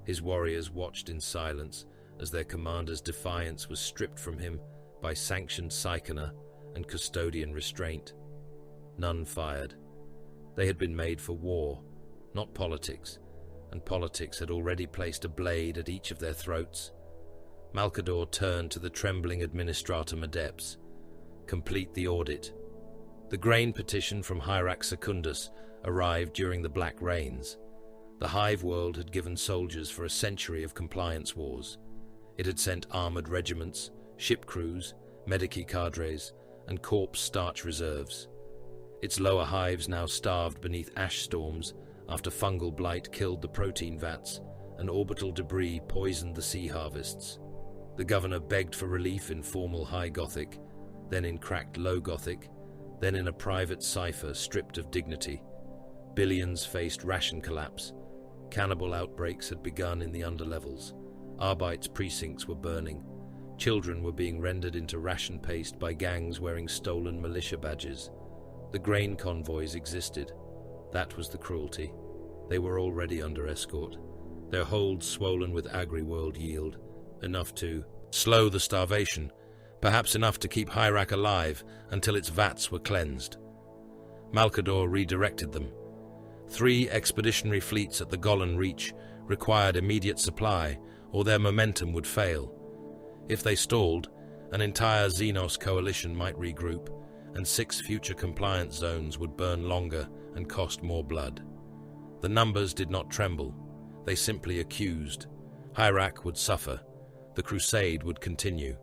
His warriors watched in silence as their commander's defiance was stripped from him by sanctioned Psychoner and custodian restraint. None fired. They had been made for war, not politics, and politics had already placed a blade at each of their throats. MALCADOR turned to the trembling Administratum Adepts. Complete the audit. The grain petition from Hierarch Secundus arrived during the Black Rains. The Hive world had given soldiers for a century of compliance wars. It had sent armored regiments, ship crews, medici cadres, and corpse starch reserves. Its lower hives now starved beneath ash storms after fungal blight killed the protein vats and orbital debris poisoned the sea harvests. The governor begged for relief in formal High Gothic, then in cracked Low Gothic, then in a private cipher stripped of dignity. Billions faced ration collapse. Cannibal outbreaks had begun in the underlevels. Arbite's precincts were burning. Children were being rendered into ration paste by gangs wearing stolen militia badges. The grain convoys existed. That was the cruelty. They were already under escort. Their holds swollen with agri-world yield, enough to slow the starvation, perhaps enough to keep Hierarch alive until its vats were cleansed. MALCADOR redirected them. 3 expeditionary fleets at the Golan Reach required immediate supply, or their momentum would fail. If they stalled, an entire Xenos coalition might regroup, and 6 future compliance zones would burn longer and cost more blood. The numbers did not tremble. They simply accused. Hierarch would suffer. The crusade would continue.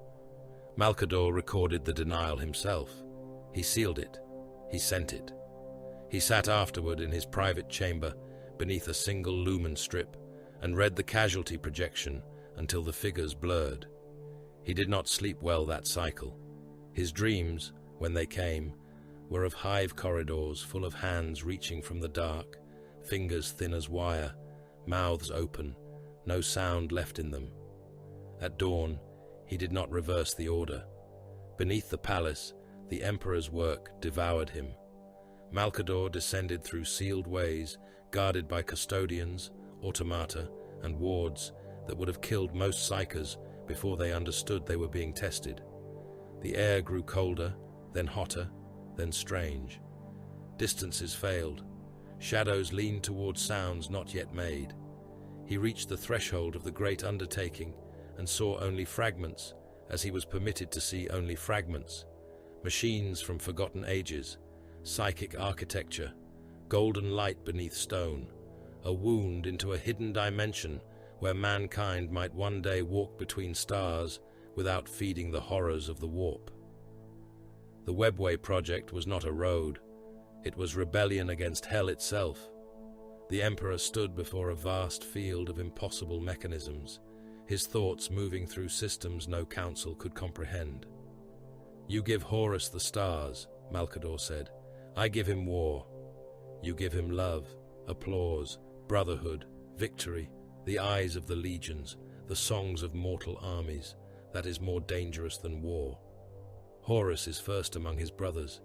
MALCADOR recorded the denial himself. He sealed it. He sent it. He sat afterward in his private chamber beneath a single lumen strip and read the casualty projection until the figures blurred. He did not sleep well that cycle. His dreams, when they came, were of hive corridors full of hands reaching from the dark, fingers thin as wire, mouths open, no sound left in them. At dawn, He did not reverse the order. Beneath the palace, the Emperor's work devoured him. MALCADOR descended through sealed ways, guarded by custodians, automata, and wards that would have killed most psychers before they understood they were being tested. The air grew colder, then hotter, then strange. Distances failed. Shadows leaned towards sounds not yet made. He reached the threshold of the great undertaking and saw only fragments, as he was permitted to see only fragments. Machines from forgotten ages, psychic architecture, golden light beneath stone, a wound into a hidden dimension where mankind might one day walk between stars without feeding the horrors of the warp. The Webway project was not a road. It was rebellion against hell itself. The Emperor stood before a vast field of impossible mechanisms, his thoughts moving through systems no council could comprehend. "You give Horus the stars," MALCADOR said. "I give him war. You give him love, applause, brotherhood, victory, the eyes of the legions, the songs of mortal armies. That is more dangerous than war. Horus is first among his brothers.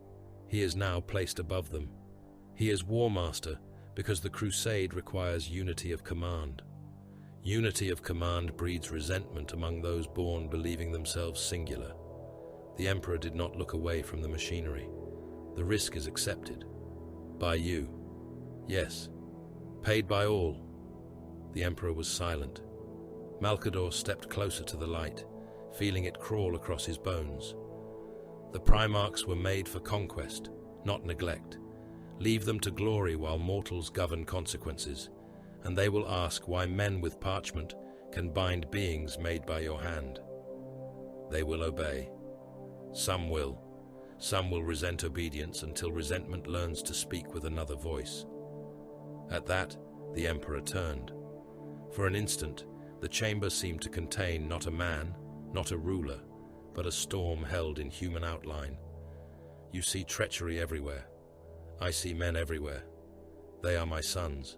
He is now placed above them. He is War Master because the crusade requires unity of command. Unity of command breeds resentment among those born believing themselves singular. The Emperor did not look away from the machinery. The risk is accepted. By you. Yes. Paid by all." The Emperor was silent. MALCADOR stepped closer to the light, feeling it crawl across his bones. The Primarchs were made for conquest, not neglect. Leave them to glory while mortals govern consequences, and they will ask why men with parchment can bind beings made by your hand. They will obey. Some will. Some will resent obedience until resentment learns to speak with another voice. At that, the Emperor turned. For an instant, the chamber seemed to contain not a man, not a ruler, but a storm held in human outline. "You see treachery everywhere. I see men everywhere. They are my sons."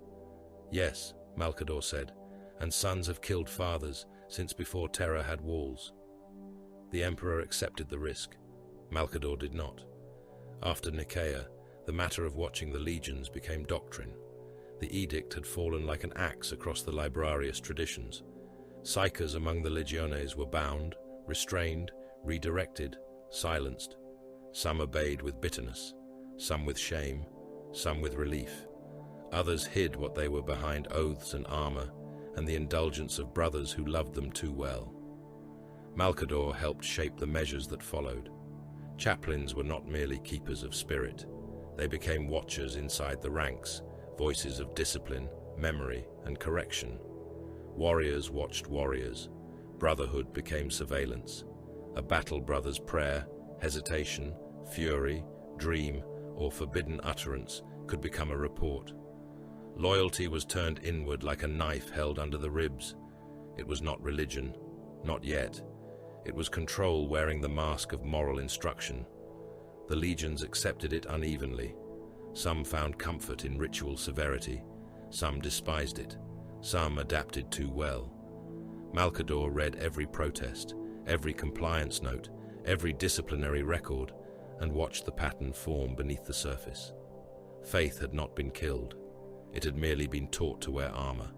"Yes," MALCADOR said, "and sons have killed fathers since before Terra had walls." The Emperor accepted the risk. MALCADOR did not. After Nicaea, the matter of watching the legions became doctrine. The edict had fallen like an axe across the librarious traditions. Psychers among the legiones were bound, restrained, redirected, silenced. Some obeyed with bitterness, some with shame, some with relief. Others hid what they were behind oaths and armor and the indulgence of brothers who loved them too well. MALCADOR helped shape the measures that followed. Chaplains were not merely keepers of spirit. They became watchers inside the ranks, voices of discipline, memory, and correction. Warriors watched warriors. Brotherhood became surveillance. A battle brother's prayer, hesitation, fury, dream, or forbidden utterance could become a report. Loyalty was turned inward like a knife held under the ribs. It was not religion, not yet. It was control wearing the mask of moral instruction. The legions accepted it unevenly. Some found comfort in ritual severity. Some despised it. Some adapted too well. MALCADOR read every protest, every compliance note, every disciplinary record, and watched the pattern form beneath the surface. Faith had not been killed. It had merely been taught to wear armor.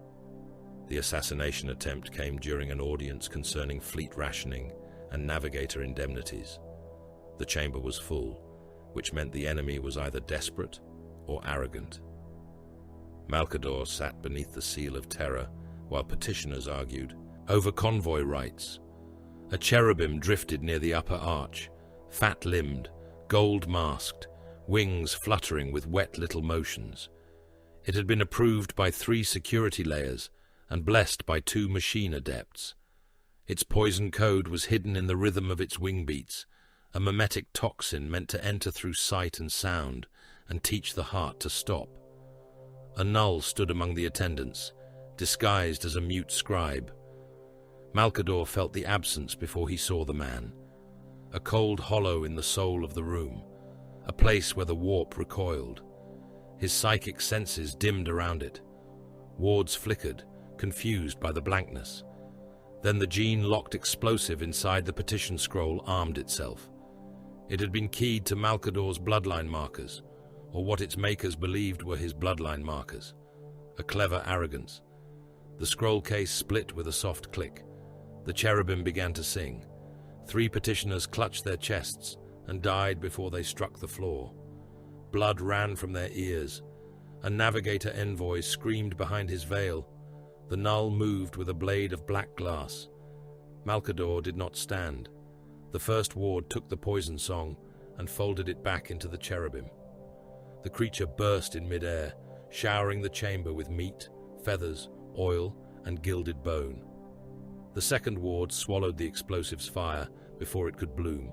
The assassination attempt came during an audience concerning fleet rationing and navigator indemnities. The chamber was full, which meant the enemy was either desperate or arrogant. MALCADOR sat beneath the seal of terror while petitioners argued over convoy rights. A cherubim drifted near the upper arch, fat-limbed, gold-masked, wings fluttering with wet little motions. It had been approved by 3 security layers and blessed by 2 machine adepts. Its poison code was hidden in the rhythm of its wing beats, a mimetic toxin meant to enter through sight and sound and teach the heart to stop. A null stood among the attendants, disguised as a mute scribe. MALCADOR felt the absence before he saw the man. A cold hollow in the soul of the room, a place where the warp recoiled. His psychic senses dimmed around it. Wards flickered, confused by the blankness. Then the gene-locked explosive inside the petition scroll armed itself. It had been keyed to MALCADOR's bloodline markers, or what its makers believed were his bloodline markers. A clever arrogance. The scroll case split with a soft click. The cherubim began to sing. 3 petitioners clutched their chests and died before they struck the floor. Blood ran from their ears. A navigator envoy screamed behind his veil. The null moved with a blade of black glass. MALCADOR did not stand. The first ward took the poison song and folded it back into the cherubim. The creature burst in mid-air, showering the chamber with meat, feathers, oil, and gilded bone. The second ward swallowed the explosive's fire before it could bloom,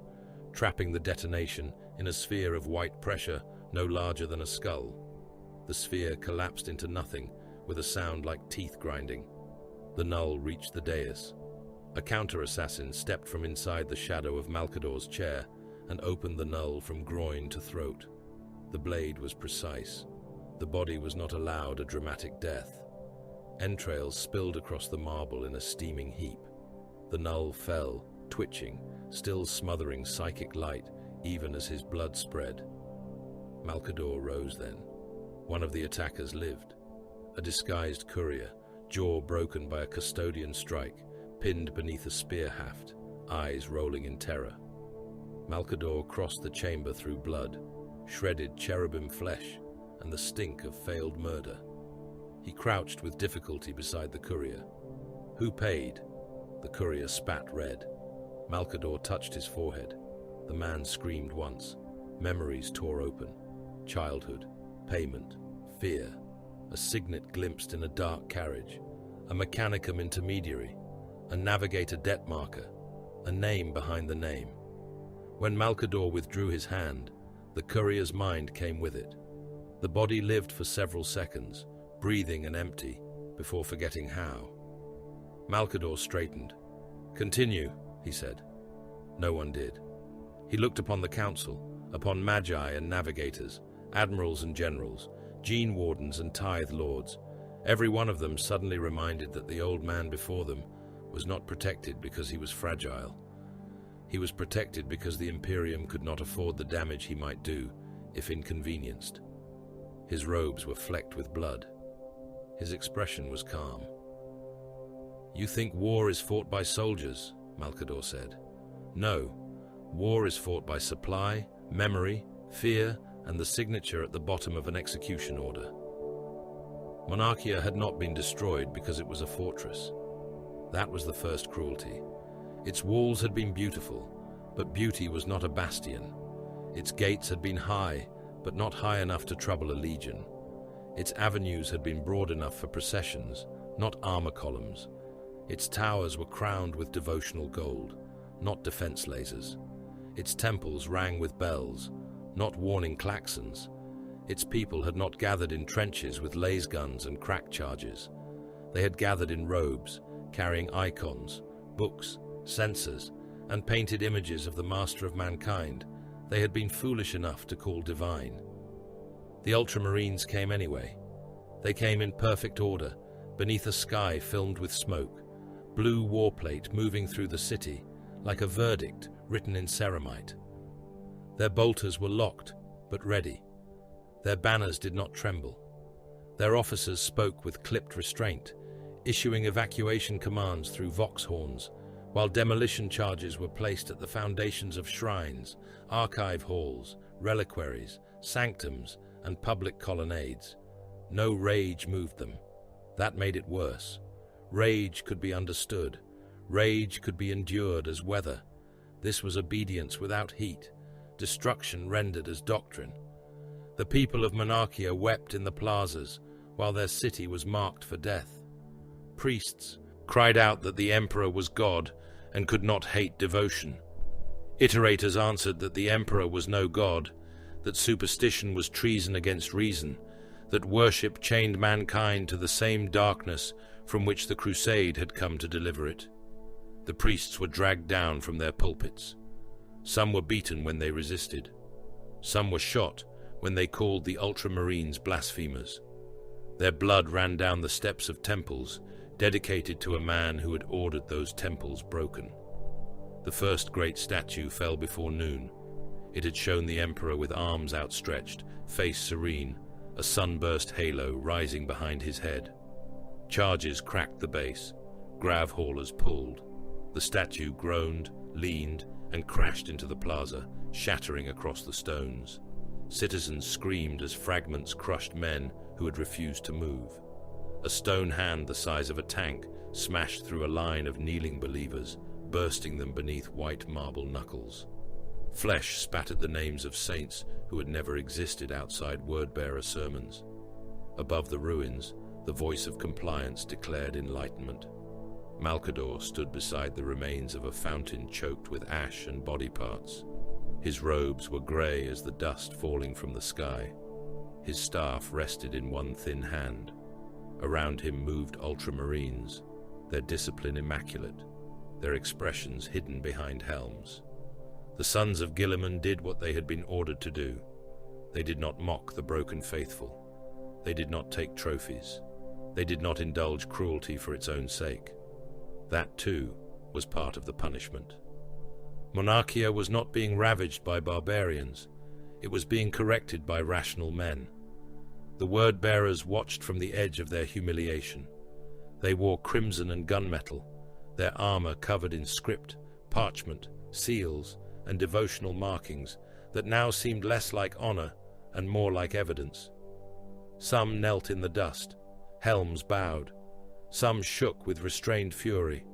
trapping the detonation in a sphere of white pressure no larger than a skull. The sphere collapsed into nothing with a sound like teeth grinding. The null reached the dais. A counter-assassin stepped from inside the shadow of MALCADOR's chair and opened the null from groin to throat. The blade was precise. The body was not allowed a dramatic death. Entrails spilled across the marble in a steaming heap. The null fell, twitching, still smothering psychic light even as his blood spread. MALCADOR rose then. One of the attackers lived. A disguised courier, jaw broken by a custodian strike, pinned beneath a spear haft, eyes rolling in terror. MALCADOR crossed the chamber through blood, shredded cherubim flesh, and the stink of failed murder. He crouched with difficulty beside the courier. Who paid? The courier spat red. MALCADOR touched his forehead. The man screamed once. Memories tore open. Childhood, payment, fear. A signet glimpsed in a dark carriage. A mechanicum intermediary. A navigator debt marker. A name behind the name. When MALCADOR withdrew his hand, the courier's mind came with it. The body lived for several seconds, breathing and empty, before forgetting how. MALCADOR straightened. "Continue," he said. No one did. He looked upon the council, upon magi and navigators, admirals and generals, gene wardens and tithe lords. Every one of them suddenly reminded that the old man before them was not protected because he was fragile. He was protected because the Imperium could not afford the damage he might do if inconvenienced. His robes were flecked with blood. His expression was calm. "You think war is fought by soldiers," MALCADOR said. "No, war is fought by supply, memory, fear, and the signature at the bottom of an execution order." Monarchia had not been destroyed because it was a fortress. That was the first cruelty. Its walls had been beautiful, but beauty was not a bastion. Its gates had been high, but not high enough to trouble a legion. Its avenues had been broad enough for processions, not armor columns. Its towers were crowned with devotional gold, not defense lasers. Its temples rang with bells, not warning klaxons. Its people had not gathered in trenches with laser guns and crack charges. They had gathered in robes, carrying icons, books, censers, and painted images of the master of mankind they had been foolish enough to call divine. The Ultramarines came anyway. They came in perfect order, beneath a sky filmed with smoke, blue warplate moving through the city, like a verdict written in ceramite. Their bolters were locked, but ready. Their banners did not tremble. Their officers spoke with clipped restraint, issuing evacuation commands through vox horns, while demolition charges were placed at the foundations of shrines, archive halls, reliquaries, sanctums, and public colonnades. No rage moved them. That made it worse. Rage could be understood. Rage could be endured as weather. This was obedience without heat, destruction rendered as doctrine. The people of Monarchia wept in the plazas, while their city was marked for death. Priests cried out that the emperor was God and could not hate devotion. Iterators answered that the emperor was no god, that superstition was treason against reason, that worship chained mankind to the same darkness from which the crusade had come to deliver it. The priests were dragged down from their pulpits. Some were beaten when they resisted. Some were shot when they called the Ultramarines blasphemers. Their blood ran down the steps of temples, dedicated to a man who had ordered those temples broken. The first great statue fell before noon. It had shown the emperor with arms outstretched, face serene, a sunburst halo rising behind his head. Charges cracked the base, grav haulers pulled. The statue groaned, leaned, and crashed into the plaza, shattering across the stones. Citizens screamed as fragments crushed men who had refused to move. A stone hand the size of a tank smashed through a line of kneeling believers, bursting them beneath white marble knuckles. Flesh spattered the names of saints who had never existed outside word-bearer sermons. Above the ruins, the voice of compliance declared enlightenment. MALCADOR stood beside the remains of a fountain choked with ash and body parts. His robes were grey as the dust falling from the sky. His staff rested in one thin hand. Around him moved ultramarines, their discipline immaculate, their expressions hidden behind helms. The sons of Guilliman did what they had been ordered to do. They did not mock the broken faithful. They did not take trophies. They did not indulge cruelty for its own sake. That, too, was part of the punishment. Monarchia was not being ravaged by barbarians. It was being corrected by rational men. The word-bearers watched from the edge of their humiliation. They wore crimson and gunmetal, their armor covered in script, parchment, seals, and devotional markings that now seemed less like honor and more like evidence. Some knelt in the dust, helms bowed. Some shook with restrained fury.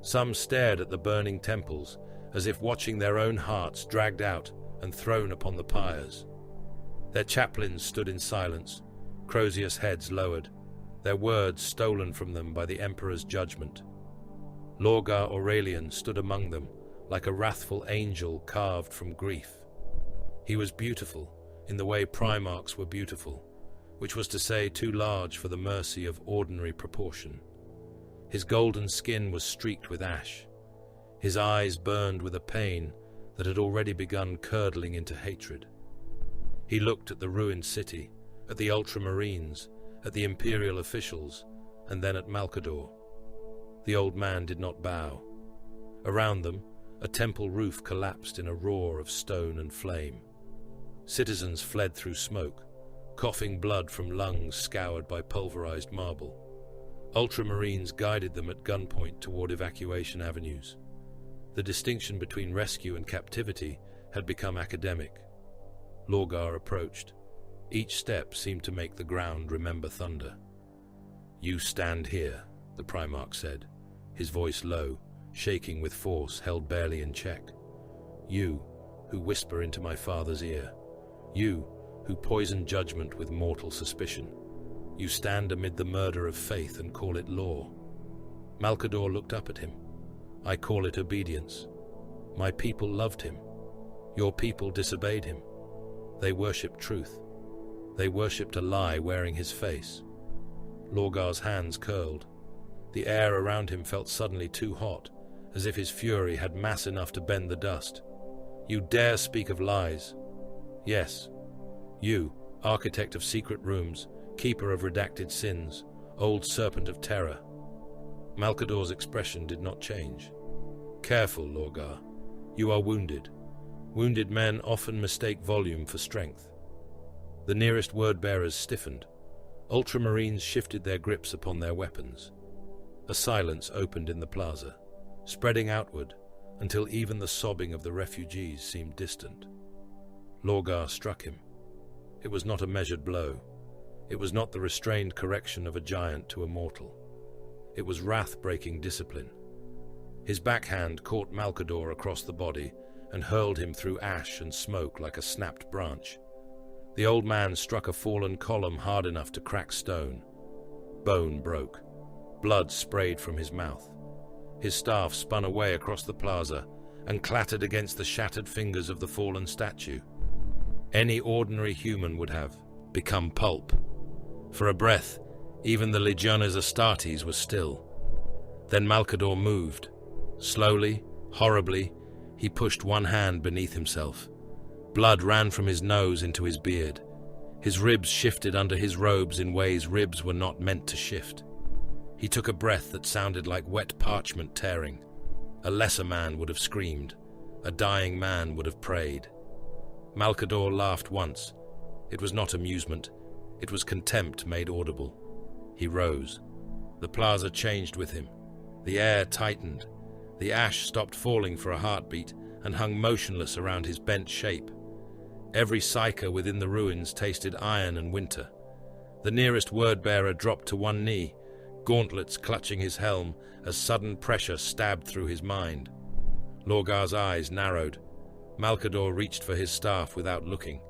Some stared at the burning temples, as if watching their own hearts dragged out and thrown upon the pyres. Their chaplains stood in silence, Crozius heads lowered, their words stolen from them by the emperor's judgment. Lorgar Aurelian stood among them, like a wrathful angel carved from grief. He was beautiful, in the way Primarchs were beautiful, which was to say too large for the mercy of ordinary proportion. His golden skin was streaked with ash. His eyes burned with a pain that had already begun curdling into hatred. He looked at the ruined city, at the ultramarines, at the imperial officials, and then at MALCADOR. The old man did not bow. Around them, a temple roof collapsed in a roar of stone and flame. Citizens fled through smoke, coughing blood from lungs scoured by pulverized marble. Ultramarines guided them at gunpoint toward evacuation avenues. The distinction between rescue and captivity had become academic. Lorgar approached. Each step seemed to make the ground remember thunder. "You stand here," the Primarch said, his voice low, shaking with force held barely in check. "You, who whisper into my father's ear. You, who poison judgment with mortal suspicion. You stand amid the murder of faith and call it law." MALCADOR looked up at him. "I call it obedience. My people loved him. Your people disobeyed him. They worshipped truth. They worshipped a lie wearing his face." Lorgar's hands curled. The air around him felt suddenly too hot, as if his fury had mass enough to bend the dust. "You dare speak of lies? Yes. You, architect of secret rooms, keeper of redacted sins, old serpent of terror." MALCADOR's expression did not change. "Careful, Lorgar. You are wounded. Wounded men often mistake volume for strength." The nearest word-bearers stiffened. Ultramarines shifted their grips upon their weapons. A silence opened in the plaza, spreading outward until even the sobbing of the refugees seemed distant. Lorgar struck him. It was not a measured blow. It was not the restrained correction of a giant to a mortal. It was wrath-breaking discipline. His backhand caught MALCADOR across the body and hurled him through ash and smoke like a snapped branch. The old man struck a fallen column hard enough to crack stone. Bone broke. Blood sprayed from his mouth. His staff spun away across the plaza and clattered against the shattered fingers of the fallen statue. Any ordinary human would have become pulp. For a breath, even the Legiones Astartes was still. Then MALCADOR moved. Slowly, horribly, he pushed one hand beneath himself. Blood ran from his nose into his beard. His ribs shifted under his robes in ways ribs were not meant to shift. He took a breath that sounded like wet parchment tearing. A lesser man would have screamed. A dying man would have prayed. MALCADOR laughed once. It was not amusement. It was contempt made audible. He rose. The plaza changed with him. The air tightened. The ash stopped falling for a heartbeat and hung motionless around his bent shape. Every psyker within the ruins tasted iron and winter. The nearest word-bearer dropped to one knee, gauntlets clutching his helm as sudden pressure stabbed through his mind. Lorgar's eyes narrowed. MALCADOR reached for his staff without looking.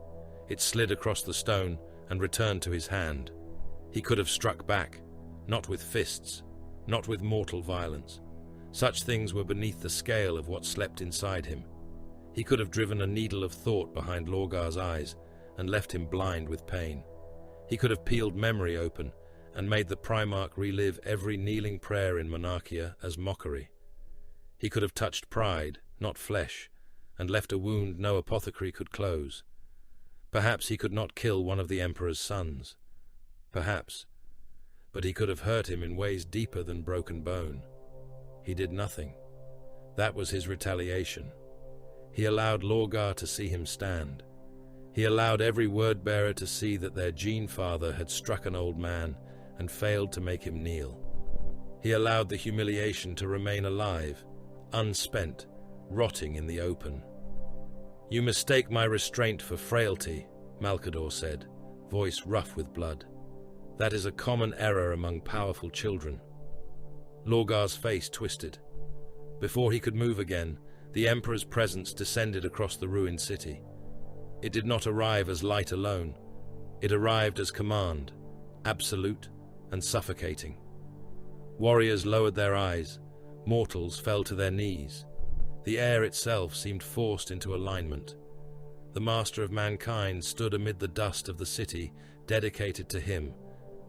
It slid across the stone and returned to his hand. He could have struck back, not with fists, not with mortal violence. Such things were beneath the scale of what slept inside him. He could have driven a needle of thought behind Lorgar's eyes and left him blind with pain. He could have peeled memory open and made the Primarch relive every kneeling prayer in Monarchia as mockery. He could have touched pride, not flesh, and left a wound no apothecary could close. Perhaps he could not kill one of the Emperor's sons. Perhaps. But he could have hurt him in ways deeper than broken bone. He did nothing. That was his retaliation. He allowed Lorgar to see him stand. He allowed every word-bearer to see that their gene-father had struck an old man and failed to make him kneel. He allowed the humiliation to remain alive, unspent, rotting in the open. "You mistake my restraint for frailty," MALCADOR said, voice rough with blood. "That is a common error among powerful children." Lorgar's face twisted. Before he could move again, the Emperor's presence descended across the ruined city. It did not arrive as light alone. It arrived as command, absolute and suffocating. Warriors lowered their eyes. Mortals fell to their knees. The air itself seemed forced into alignment. The master of mankind stood amid the dust of the city, dedicated to him,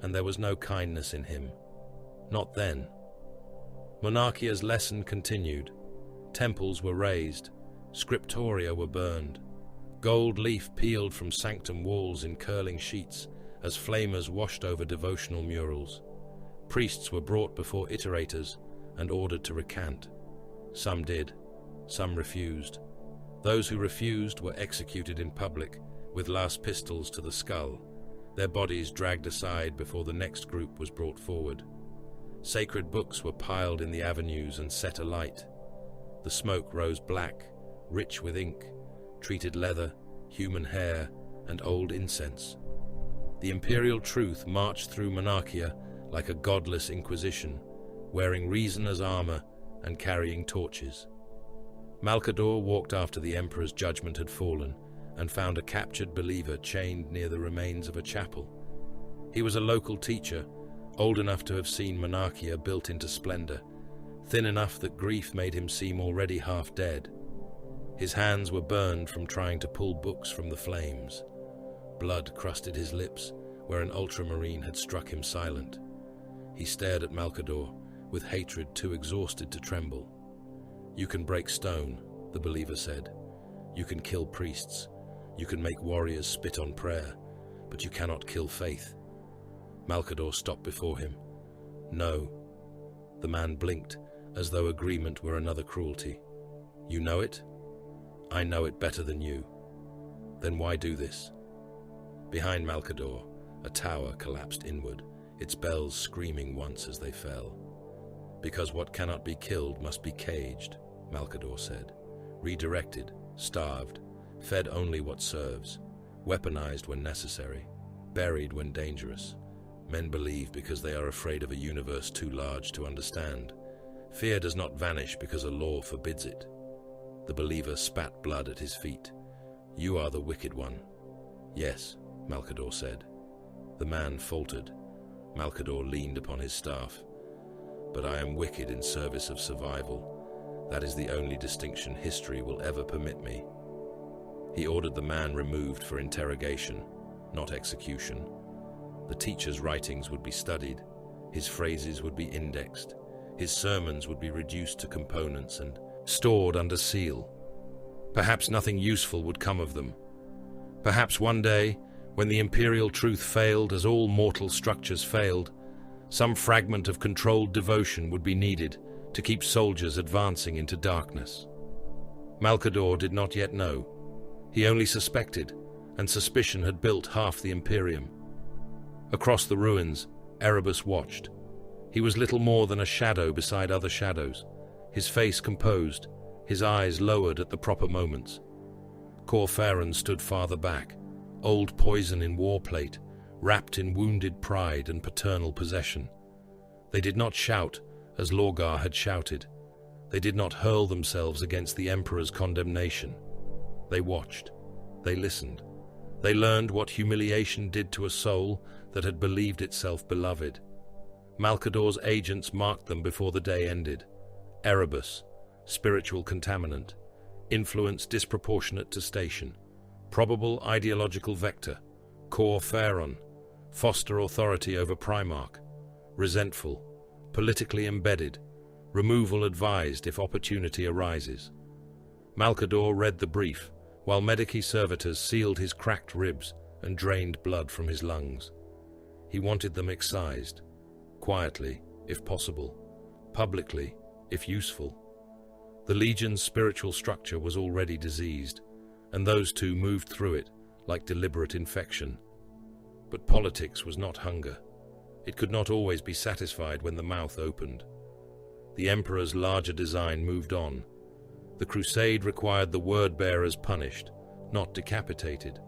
and there was no kindness in him. Not then. Monarchia's lesson continued. Temples were razed. Scriptoria were burned. Gold leaf peeled from sanctum walls in curling sheets as flamers washed over devotional murals. Priests were brought before iterators and ordered to recant. Some did. Some refused. Those who refused were executed in public, with last pistols to the skull, their bodies dragged aside before the next group was brought forward. Sacred books were piled in the avenues and set alight. The smoke rose black, rich with ink, treated leather, human hair, and old incense. The imperial truth marched through Monarchia like a godless inquisition, wearing reason as armor and carrying torches. MALCADOR walked after the Emperor's judgment had fallen and found a captured believer chained near the remains of a chapel. He was a local teacher, old enough to have seen Monarchia built into splendor, thin enough that grief made him seem already half dead. His hands were burned from trying to pull books from the flames. Blood crusted his lips where an ultramarine had struck him silent. He stared at MALCADOR with hatred too exhausted to tremble. "You can break stone," the believer said. "You can kill priests. You can make warriors spit on prayer, but you cannot kill faith." MALCADOR stopped before him. "No." The man blinked, as though agreement were another cruelty. "You know it?" "I know it better than you." "Then why do this?" Behind MALCADOR, a tower collapsed inward, its bells screaming once as they fell. "Because what cannot be killed must be caged," MALCADOR said. "Redirected, starved, fed only what serves, weaponized when necessary, buried when dangerous. Men believe because they are afraid of a universe too large to understand. Fear does not vanish because a law forbids it." The believer spat blood at his feet. "You are the wicked one." "Yes," MALCADOR said. The man faltered. MALCADOR leaned upon his staff. "But I am wicked in service of survival. That is the only distinction history will ever permit me." He ordered the man removed for interrogation, not execution. The teacher's writings would be studied, his phrases would be indexed, his sermons would be reduced to components and stored under seal. Perhaps nothing useful would come of them. Perhaps one day, when the imperial truth failed as all mortal structures failed, Some fragment of controlled devotion would be needed to keep soldiers advancing into darkness. MALCADOR did not yet know. He only suspected, and suspicion had built half the Imperium. Across the ruins, Erebus watched. He was little more than a shadow beside other shadows, his face composed, his eyes lowered at the proper moments. Cor Pharon stood farther back, old poison in warplate, wrapped in wounded pride and paternal possession. They did not shout, as Lorgar had shouted. They did not hurl themselves against the Emperor's condemnation. They watched. They listened. They learned what humiliation did to a soul that had believed itself beloved. MALCADOR's agents marked them before the day ended. Erebus, spiritual contaminant. Influence disproportionate to station. Probable ideological vector. Cor Pharon, foster authority over Primarch. Resentful. Politically embedded. Removal advised if opportunity arises. MALCADOR read the brief, while Medici servitors sealed his cracked ribs and drained blood from his lungs. He wanted them excised. Quietly, if possible. Publicly, if useful. The Legion's spiritual structure was already diseased, and those two moved through it like deliberate infection. But politics was not hunger. It could not always be satisfied when the mouth opened. The Emperor's larger design moved on. The Crusade required the word-bearers punished, not decapitated.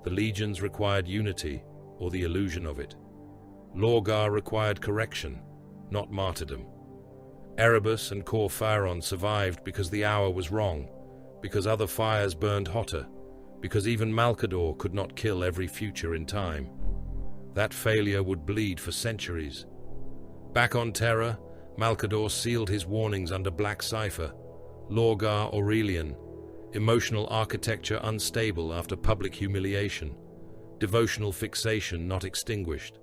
The Legions required unity, or the illusion of it. Lorgar required correction, not martyrdom. Erebus and Cor Pharon survived because the hour was wrong, because other fires burned hotter, because even MALCADOR could not kill every future in time. That failure would bleed for centuries. Back on Terra, MALCADOR sealed his warnings under black cipher. Lorgar Aurelian, emotional architecture unstable after public humiliation, devotional fixation not extinguished,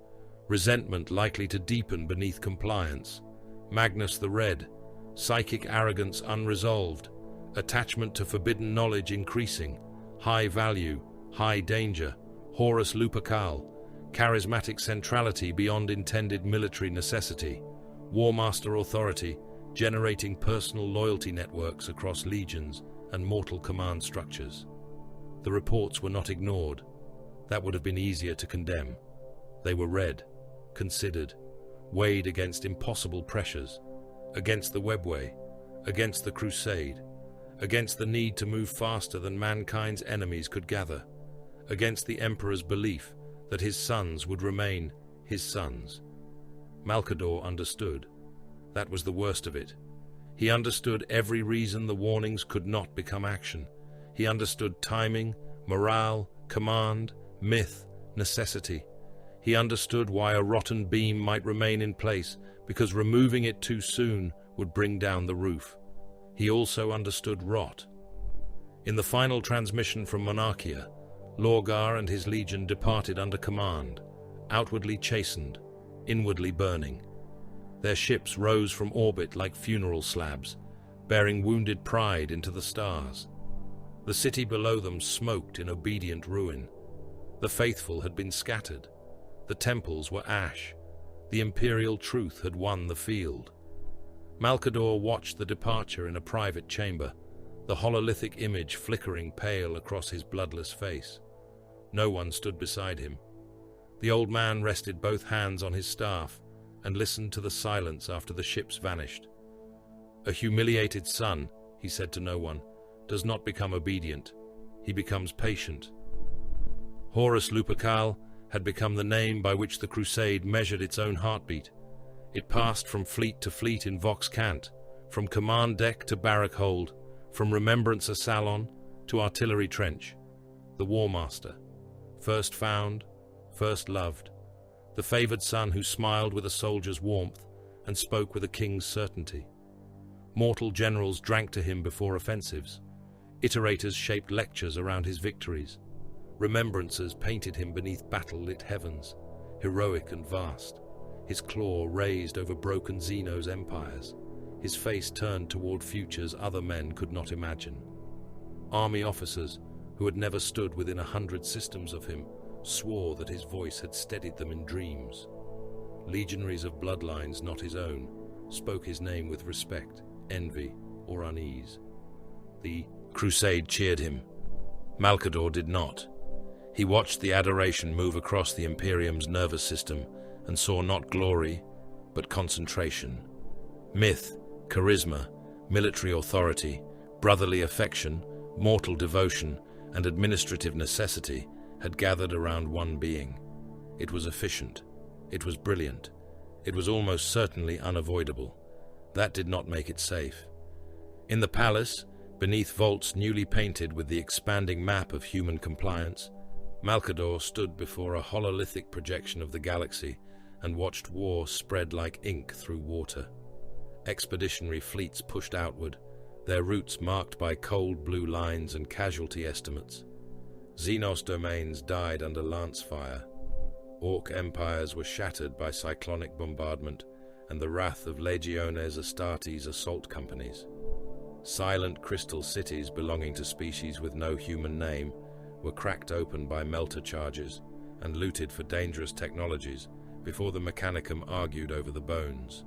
resentment likely to deepen beneath compliance, Magnus the Red, psychic arrogance unresolved, attachment to forbidden knowledge increasing, high value, high danger, Horus Lupercal, charismatic centrality beyond intended military necessity, Warmaster authority, generating personal loyalty networks across legions and mortal command structures. The reports were not ignored. That would have been easier to condemn. They were read, considered, weighed against impossible pressures, against the webway, against the crusade, against the need to move faster than mankind's enemies could gather, against the Emperor's belief that his sons would remain his sons. MALCADOR understood. That was the worst of it. He understood every reason the warnings could not become action. He understood timing, morale, command, myth, necessity. He understood why a rotten beam might remain in place, because removing it too soon would bring down the roof. He also understood rot. In the final transmission from Monarchia, Lorgar and his legion departed under command, outwardly chastened, inwardly burning. Their ships rose from orbit like funeral slabs, bearing wounded pride into the stars. The city below them smoked in obedient ruin. The faithful had been scattered. The temples were ash. The imperial truth had won the field. MALCADOR watched the departure in a private chamber, the hololithic image flickering pale across his bloodless face. No one stood beside him. The old man rested both hands on his staff and listened to the silence after the ships vanished. A humiliated son, he said to no one, does not become obedient. He becomes patient. Horus Lupercal had become the name by which the crusade measured its own heartbeat. It passed from fleet to fleet in Vox Cant, from command deck to barrack hold, from remembrancer salon to artillery trench. The Warmaster, first found, first loved, the favored son who smiled with a soldier's warmth and spoke with a king's certainty. Mortal generals drank to him before offensives. Iterators shaped lectures around his victories. Remembrancers painted him beneath battle-lit heavens, heroic and vast, his claw raised over broken Xenos empires, his face turned toward futures other men could not imagine. Army officers, who had never stood within 100 systems of him, swore that his voice had steadied them in dreams. legionaries of bloodlines not his own spoke his name with respect, envy, or unease. The crusade cheered him. MALCADOR did not. He watched the adoration move across the Imperium's nervous system and saw not glory, but concentration. Myth, charisma, military authority, brotherly affection, mortal devotion, and administrative necessity had gathered around one being. It was efficient. It was brilliant. It was almost certainly unavoidable. That did not make it safe. In the palace, beneath vaults newly painted with the expanding map of human compliance, MALCADOR stood before a hololithic projection of the galaxy and watched war spread like ink through water. Expeditionary fleets pushed outward, their routes marked by cold blue lines and casualty estimates. Xenos domains died under lance fire. Orc empires were shattered by cyclonic bombardment and the wrath of Legiones Astartes assault companies. Silent crystal cities belonging to species with no human name were cracked open by melter charges and looted for dangerous technologies before the Mechanicum argued over the bones.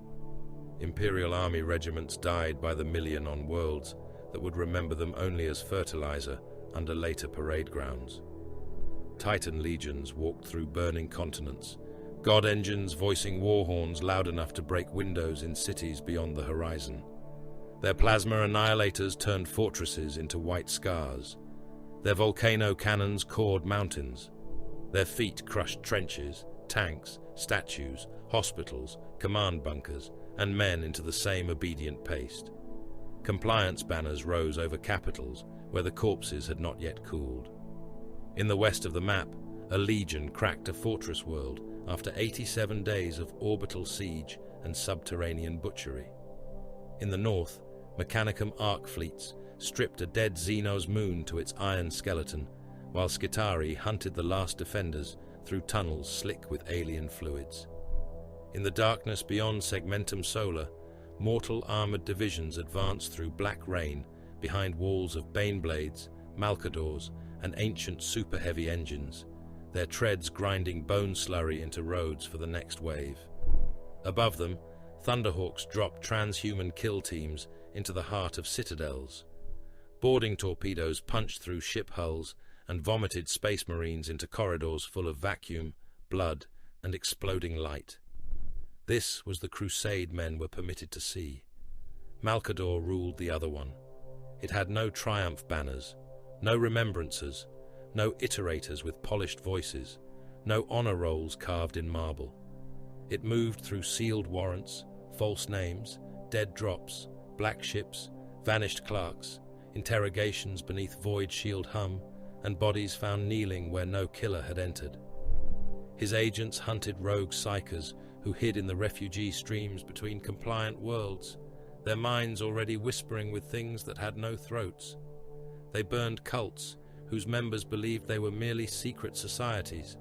Imperial army regiments died by the million on worlds that would remember them only as fertilizer under later parade grounds. Titan legions walked through burning continents, god engines voicing war horns loud enough to break windows in cities beyond the horizon. Their plasma annihilators turned fortresses into white scars. Their volcano cannons cored mountains. Their feet crushed trenches, tanks, statues, hospitals, command bunkers, and men into the same obedient paste. Compliance banners rose over capitals where the corpses had not yet cooled. In the west of the map, a legion cracked a fortress world after 87 days of orbital siege and subterranean butchery. In the north, Mechanicum arc fleets stripped a dead Xenos moon to its iron skeleton, while Skitarii hunted the last defenders through tunnels slick with alien fluids. In the darkness beyond Segmentum Solar, mortal armored divisions advanced through black rain behind walls of Baneblades, Malcadors, and ancient super-heavy engines, their treads grinding bone slurry into roads for the next wave. Above them, Thunderhawks dropped transhuman kill teams into the heart of citadels. Boarding torpedoes punched through ship hulls and vomited space marines into corridors full of vacuum, blood, and exploding light. This was the crusade men were permitted to see. MALCADOR ruled the other one. It had no triumph banners, no remembrancers, no iterators with polished voices, no honor rolls carved in marble. It moved through sealed warrants, false names, dead drops, black ships, vanished clerks, interrogations beneath void shield hum, and bodies found kneeling where no killer had entered. His agents hunted rogue psychers who hid in the refugee streams between compliant worlds, their minds already whispering with things that had no throats. They burned cults whose members believed they were merely secret societies,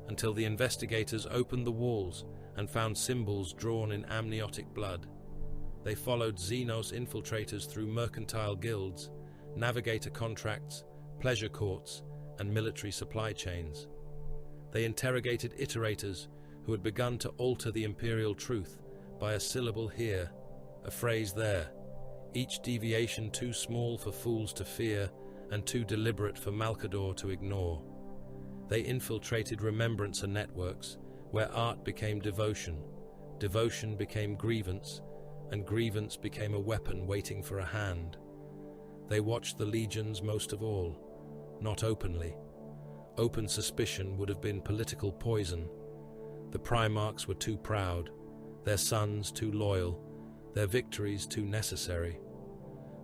until the investigators opened the walls and found symbols drawn in amniotic blood. They followed Xenos infiltrators through mercantile guilds, navigator contracts, pleasure courts, and military supply chains. They interrogated iterators who had begun to alter the imperial truth by a syllable here, a phrase there, each deviation too small for fools to fear and too deliberate for MALCADOR to ignore. They infiltrated remembrancer networks where art became devotion, devotion became grievance, and grievance became a weapon waiting for a hand. They watched the legions most of all, not openly. Open suspicion would have been political poison. The Primarchs were too proud, their sons too loyal, their victories too necessary.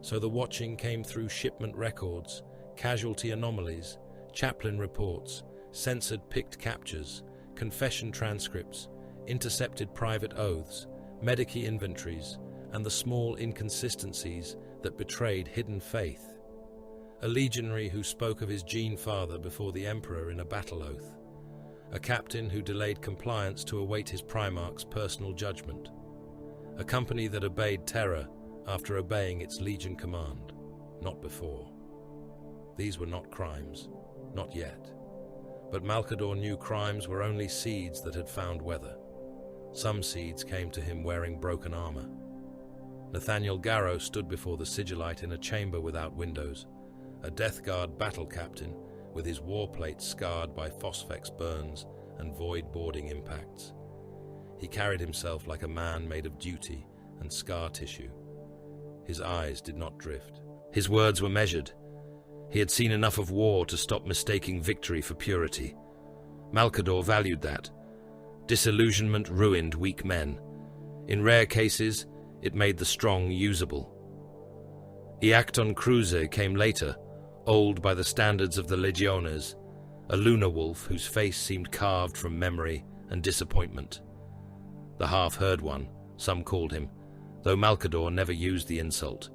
So the watching came through shipment records, casualty anomalies, chaplain reports, censored picked captures, confession transcripts, intercepted private oaths, medici inventories, and the small inconsistencies that betrayed hidden faith. A legionary who spoke of his gene father before the Emperor in a battle oath. A captain who delayed compliance to await his Primarch's personal judgment. A company that obeyed terror after obeying its legion command, not before. These were not crimes, not yet. But MALCADOR knew crimes were only seeds that had found weather. Some seeds came to him wearing broken armor. Nathaniel Garrow stood before the Sigillite in a chamber without windows, a Death Guard battle captain with his war plate scarred by phosphex burns and void-boarding impacts. He carried himself like a man made of duty and scar tissue. His eyes did not drift. His words were measured. He had seen enough of war to stop mistaking victory for purity. MALCADOR valued that. Disillusionment ruined weak men. In rare cases, it made the strong usable. Iacton Cruze came later, old by the standards of the Legiones, a lunar wolf whose face seemed carved from memory and disappointment. The half-heard one, some called him, though MALCADOR never used the insult.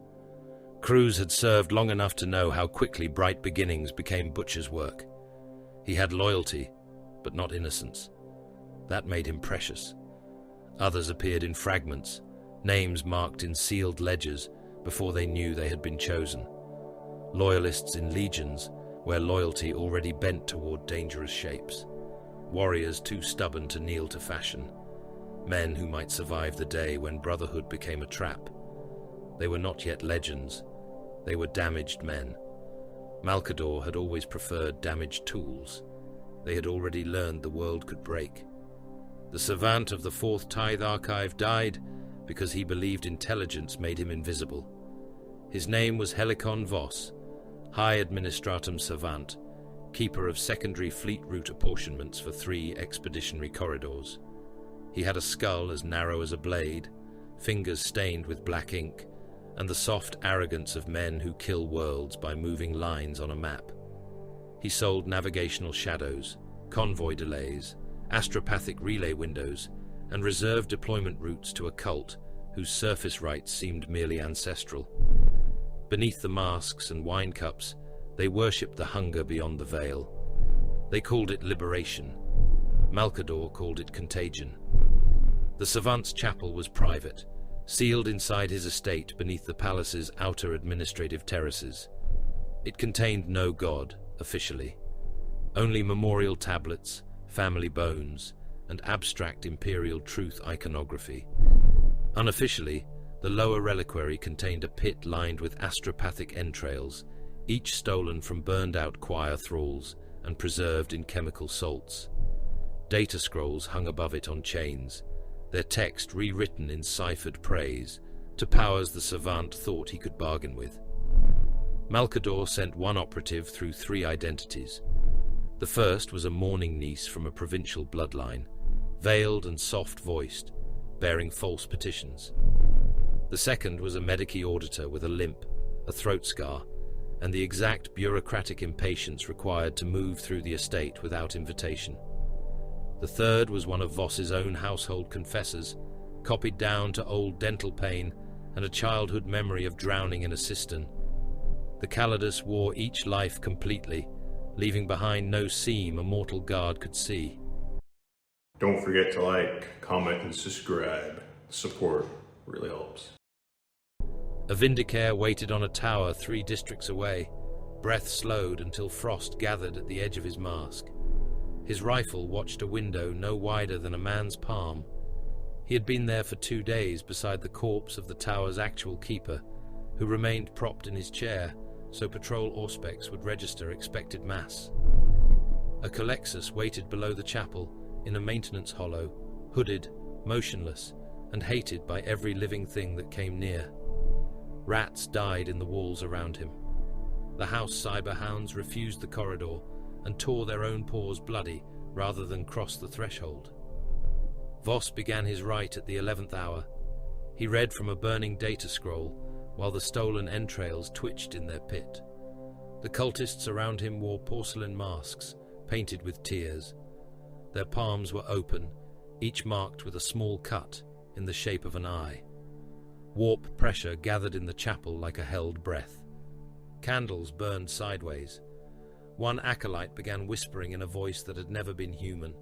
Cruz had served long enough to know how quickly bright beginnings became butcher's work. He had loyalty, but not innocence. That made him precious. Others appeared in fragments, names marked in sealed ledgers before they knew they had been chosen. Loyalists in legions, where loyalty already bent toward dangerous shapes. Warriors too stubborn to kneel to fashion. Men who might survive the day when brotherhood became a trap. They were not yet legends. They were damaged men. MALCADOR had always preferred damaged tools. They had already learned the world could break. The savant of the Fourth Tithe Archive died because he believed intelligence made him invisible. His name was Helicon Voss, High Administratum Savant, keeper of secondary fleet route apportionments for 3 expeditionary corridors. He had a skull as narrow as a blade, fingers stained with black ink, and the soft arrogance of men who kill worlds by moving lines on a map. He sold navigational shadows, convoy delays, astropathic relay windows, and reserved deployment routes to a cult whose surface rites seemed merely ancestral. Beneath the masks and wine cups, they worshipped the hunger beyond the veil. They called it liberation. MALCADOR called it contagion. The savant's chapel was private, sealed inside his estate beneath the palace's outer administrative terraces. It contained no god, officially. Only memorial tablets, family bones, and abstract imperial truth iconography. Unofficially, the lower reliquary contained a pit lined with astropathic entrails, each stolen from burned-out choir thralls and preserved in chemical salts. Data scrolls hung above it on chains, their text rewritten in ciphered praise to powers the savant thought he could bargain with. MALCADOR sent one operative through 3 identities. The first was a mourning niece from a provincial bloodline, veiled and soft-voiced, bearing false petitions. The second was a medici auditor with a limp, a throat scar, and the exact bureaucratic impatience required to move through the estate without invitation. The third was one of Voss's own household confessors, copied down to old dental pain and a childhood memory of drowning in a cistern. The Calidus wore each life completely, leaving behind no seam a mortal guard could see. Don't forget to like, comment, and subscribe. Support really helps. A Vindicare waited on a tower 3 districts away. Breath slowed until frost gathered at the edge of his mask. His rifle watched a window no wider than a man's palm. He had been there for 2 days beside the corpse of the tower's actual keeper, who remained propped in his chair so patrol auspex would register expected mass. A Colexus waited below the chapel in a maintenance hollow, hooded, motionless, and hated by every living thing that came near. Rats died in the walls around him. The house cyberhounds refused the corridor and tore their own paws bloody rather than cross the threshold. Voss began his rite at the 11th hour. He read from a burning data scroll while the stolen entrails twitched in their pit. The cultists around him wore porcelain masks, painted with tears. Their palms were open, each marked with a small cut in the shape of an eye. Warp pressure gathered in the chapel like a held breath. Candles burned sideways. One acolyte began whispering in a voice that had never been human.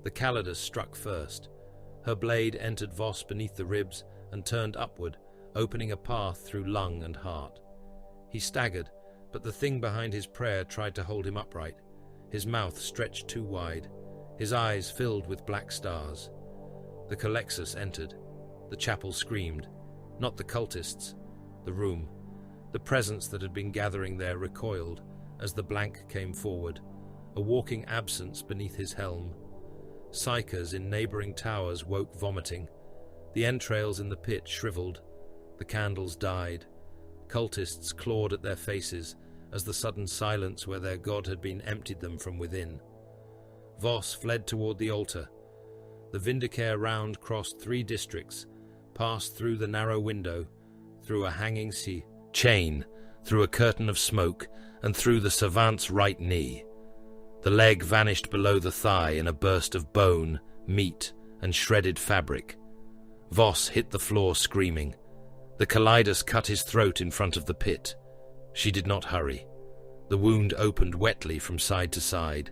The Calidus struck first. Her blade entered Voss beneath the ribs and turned upward, opening a path through lung and heart. He staggered, but the thing behind his prayer tried to hold him upright. His mouth stretched too wide, his eyes filled with black stars. The Colexus entered. The chapel screamed. Not the cultists. The room. The presence that had been gathering there recoiled as the blank came forward, a walking absence beneath his helm. Psychers in neighboring towers woke vomiting. The entrails in the pit shriveled. The candles died. Cultists clawed at their faces as the sudden silence where their god had been emptied them from within. Voss fled toward the altar. The Vindicare round crossed 3 districts, passed through the narrow window, through a hanging chain, through a curtain of smoke, and through the savant's right knee. The leg vanished below the thigh in a burst of bone, meat, and shredded fabric. Voss hit the floor screaming. The Kalidas cut his throat in front of the pit. She did not hurry. The wound opened wetly from side to side.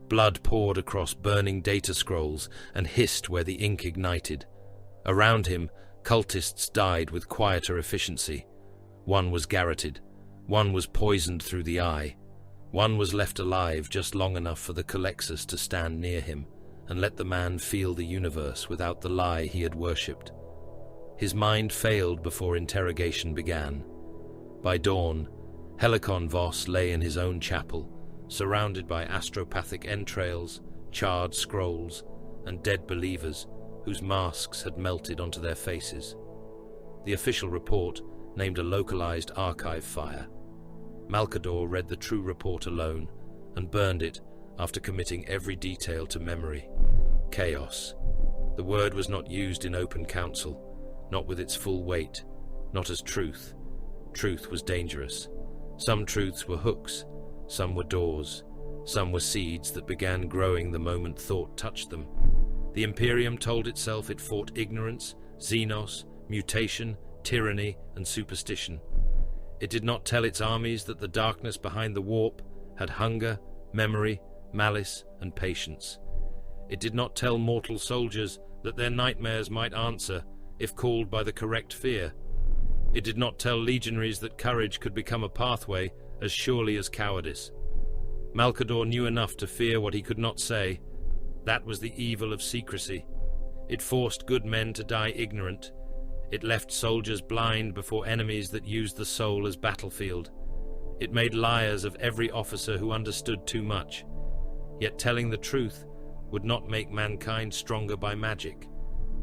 Blood poured across burning data scrolls and hissed where the ink ignited. Around him, cultists died with quieter efficiency. One was garroted. One was poisoned through the eye. One was left alive just long enough for the Colexus to stand near him and let the man feel the universe without the lie he had worshipped. His mind failed before interrogation began. By dawn, Helicon Voss lay in his own chapel, surrounded by astropathic entrails, charred scrolls, and dead believers whose masks had melted onto their faces. The official report named a localized archive fire. MALCADOR read the true report alone and burned it after committing every detail to memory. Chaos. The word was not used in open council, not with its full weight, not as truth. Truth was dangerous. Some truths were hooks, some were doors, some were seeds that began growing the moment thought touched them. The Imperium told itself it fought ignorance, xenos, mutation, tyranny, and superstition. It did not tell its armies that the darkness behind the warp had hunger, memory, malice, and patience. It did not tell mortal soldiers that their nightmares might answer if called by the correct fear. It did not tell legionaries that courage could become a pathway as surely as cowardice. MALCADOR knew enough to fear what he could not say. That was the evil of secrecy. It forced good men to die ignorant. It left soldiers blind before enemies that used the soul as battlefield. It made liars of every officer who understood too much. Yet telling the truth would not make mankind stronger by magic.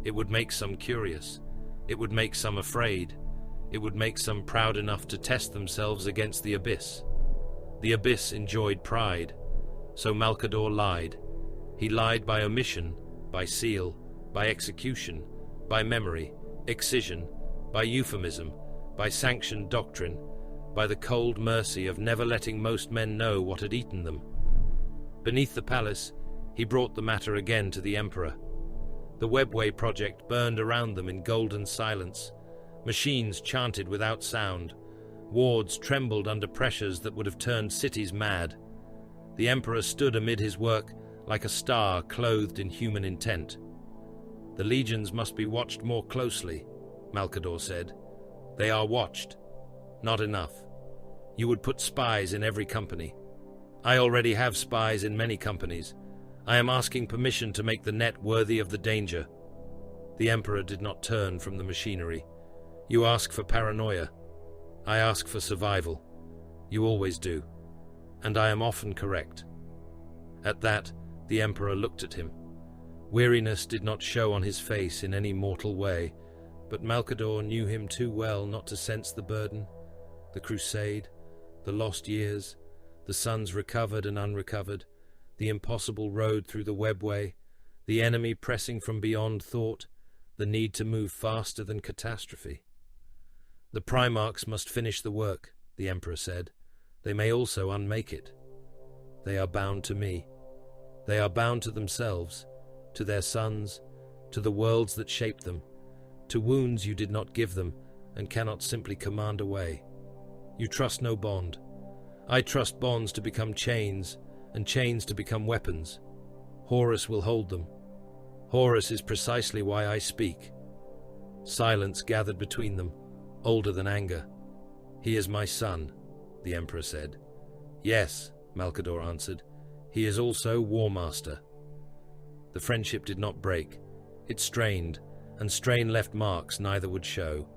It would make some curious. It would make some afraid. It would make some proud enough to test themselves against the abyss. The abyss enjoyed pride, so MALCADOR lied. He lied by omission, by seal, by execution, by memory, excision, by euphemism, by sanctioned doctrine, by the cold mercy of never letting most men know what had eaten them. Beneath the palace, he brought the matter again to the Emperor. The Webway project burned around them in golden silence. Machines chanted without sound. Wards trembled under pressures that would have turned cities mad. The Emperor stood amid his work like a star clothed in human intent. The legions must be watched more closely, MALCADOR said. They are watched. Not enough. You would put spies in every company. I already have spies in many companies. I am asking permission to make the net worthy of the danger. The Emperor did not turn from the machinery. You ask for paranoia. I ask for survival. You always do. And I am often correct. At that, the Emperor looked at him. Weariness did not show on his face in any mortal way, but MALCADOR knew him too well not to sense the burden, the crusade, the lost years, the sons recovered and unrecovered, the impossible road through the Webway, the enemy pressing from beyond thought, the need to move faster than catastrophe. The Primarchs must finish the work, the Emperor said. They may also unmake it. They are bound to me. They are bound to themselves, to their sons, to the worlds that shaped them, to wounds you did not give them and cannot simply command away. You trust no bond. I trust bonds to become chains, and chains to become weapons. Horus will hold them. Horus is precisely why I speak. Silence gathered between them, older than anger. He is my son, the Emperor said. Yes, MALCADOR answered. He is also War Master. The friendship did not break. It strained, and strain left marks neither would show.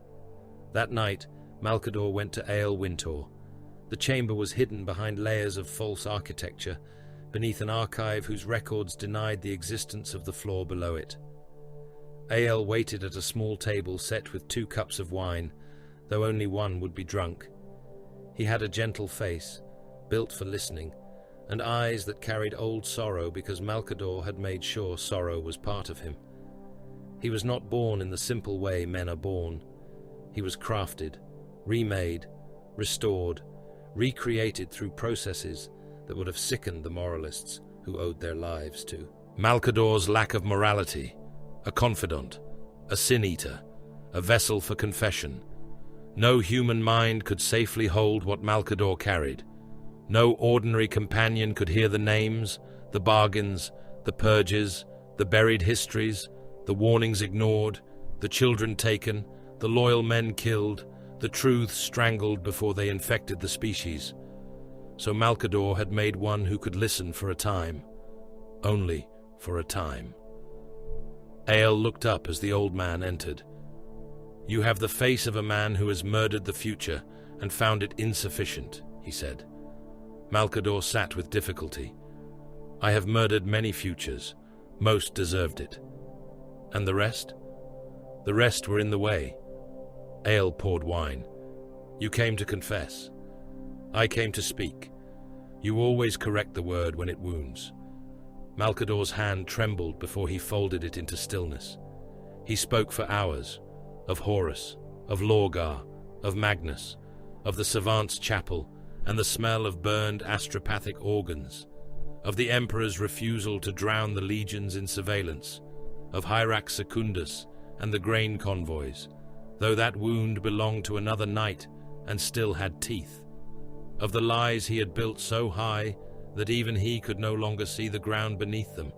That night, MALCADOR went to Ael Wintor. The chamber was hidden behind layers of false architecture, beneath an archive whose records denied the existence of the floor below it. Ael waited at a small table set with 2 cups of wine, though only one would be drunk. He had a gentle face, built for listening, and eyes that carried old sorrow because MALCADOR had made sure sorrow was part of him. He was not born in the simple way men are born. He was crafted, remade, restored, recreated through processes that would have sickened the moralists who owed their lives to MALCADOR's lack of morality, a confidant, a sin-eater, a vessel for confession. No human mind could safely hold what MALCADOR carried. No ordinary companion could hear the names, the bargains, the purges, the buried histories, the warnings ignored, the children taken, the loyal men killed, the truths strangled before they infected the species. So MALCADOR had made one who could listen for a time. Only for a time. Ael looked up as the old man entered. "You have the face of a man who has murdered the future and found it insufficient," he said. MALCADOR sat with difficulty. "I have murdered many futures. Most deserved it." "And the rest?" "The rest were in the way." Ael poured wine. "You came to confess. I came to speak. You always correct the word when it wounds." MALCADOR's hand trembled before he folded it into stillness. He spoke for hours, of Horus, of Lorgar, of Magnus, of the Savant's chapel, and the smell of burned astropathic organs, of the Emperor's refusal to drown the legions in surveillance, of Hyrax Secundus and the grain convoys, though that wound belonged to another night and still had teeth, of the lies he had built so high that even he could no longer see the ground beneath them,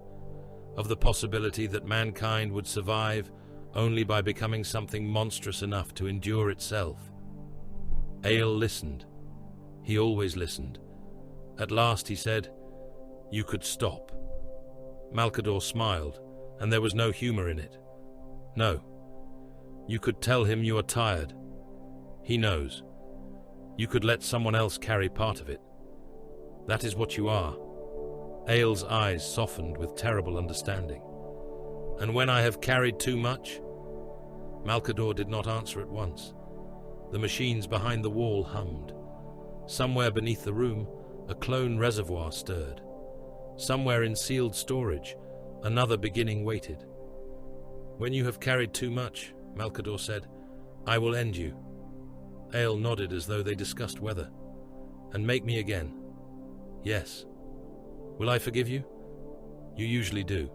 of the possibility that mankind would survive only by becoming something monstrous enough to endure itself. Ael listened. He always listened. At last he said, "You could stop." MALCADOR smiled, and there was no humor in it. "No. You could tell him you are tired. He knows. You could let someone else carry part of it. That is what you are." Ael's eyes softened with terrible understanding. "And when I have carried too much?" MALCADOR did not answer at once. The machines behind the wall hummed. Somewhere beneath the room, a clone reservoir stirred. Somewhere in sealed storage, another beginning waited. "When you have carried too much," MALCADOR said, "I will end you." Ael nodded as though they discussed weather. "And make me again." "Yes." "Will I forgive you?" "You usually do."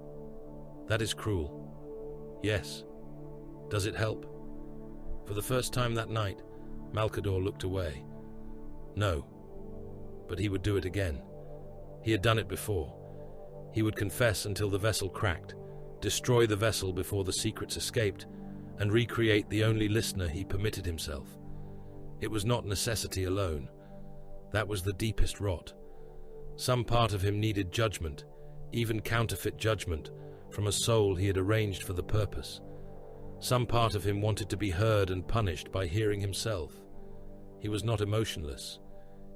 "That is cruel." "Yes." "Does it help?" For the first time that night, MALCADOR looked away. No. But he would do it again. He had done it before. He would confess until the vessel cracked, destroy the vessel before the secrets escaped, and recreate the only listener he permitted himself. It was not necessity alone. That was the deepest rot. Some part of him needed judgment, even counterfeit judgment, from a soul he had arranged for the purpose. Some part of him wanted to be heard and punished by hearing himself. He was not emotionless.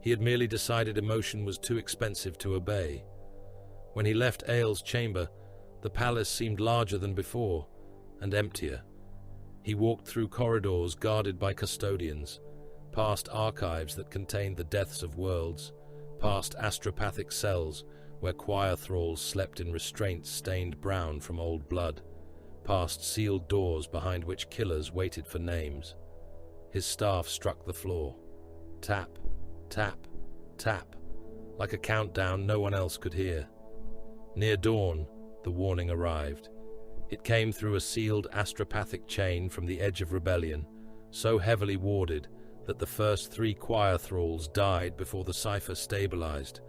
He had merely decided emotion was too expensive to obey. When he left Ael's chamber, the palace seemed larger than before, and emptier. He walked through corridors guarded by custodians, past archives that contained the deaths of worlds, past astropathic cells where choir thralls slept in restraints stained brown from old blood, past sealed doors behind which killers waited for names. His staff struck the floor. Tap, tap, tap, like a countdown no one else could hear. Near dawn, the warning arrived. It came through a sealed astropathic chain from the edge of rebellion, so heavily warded that the first 3 choir thralls died before the cipher stabilized.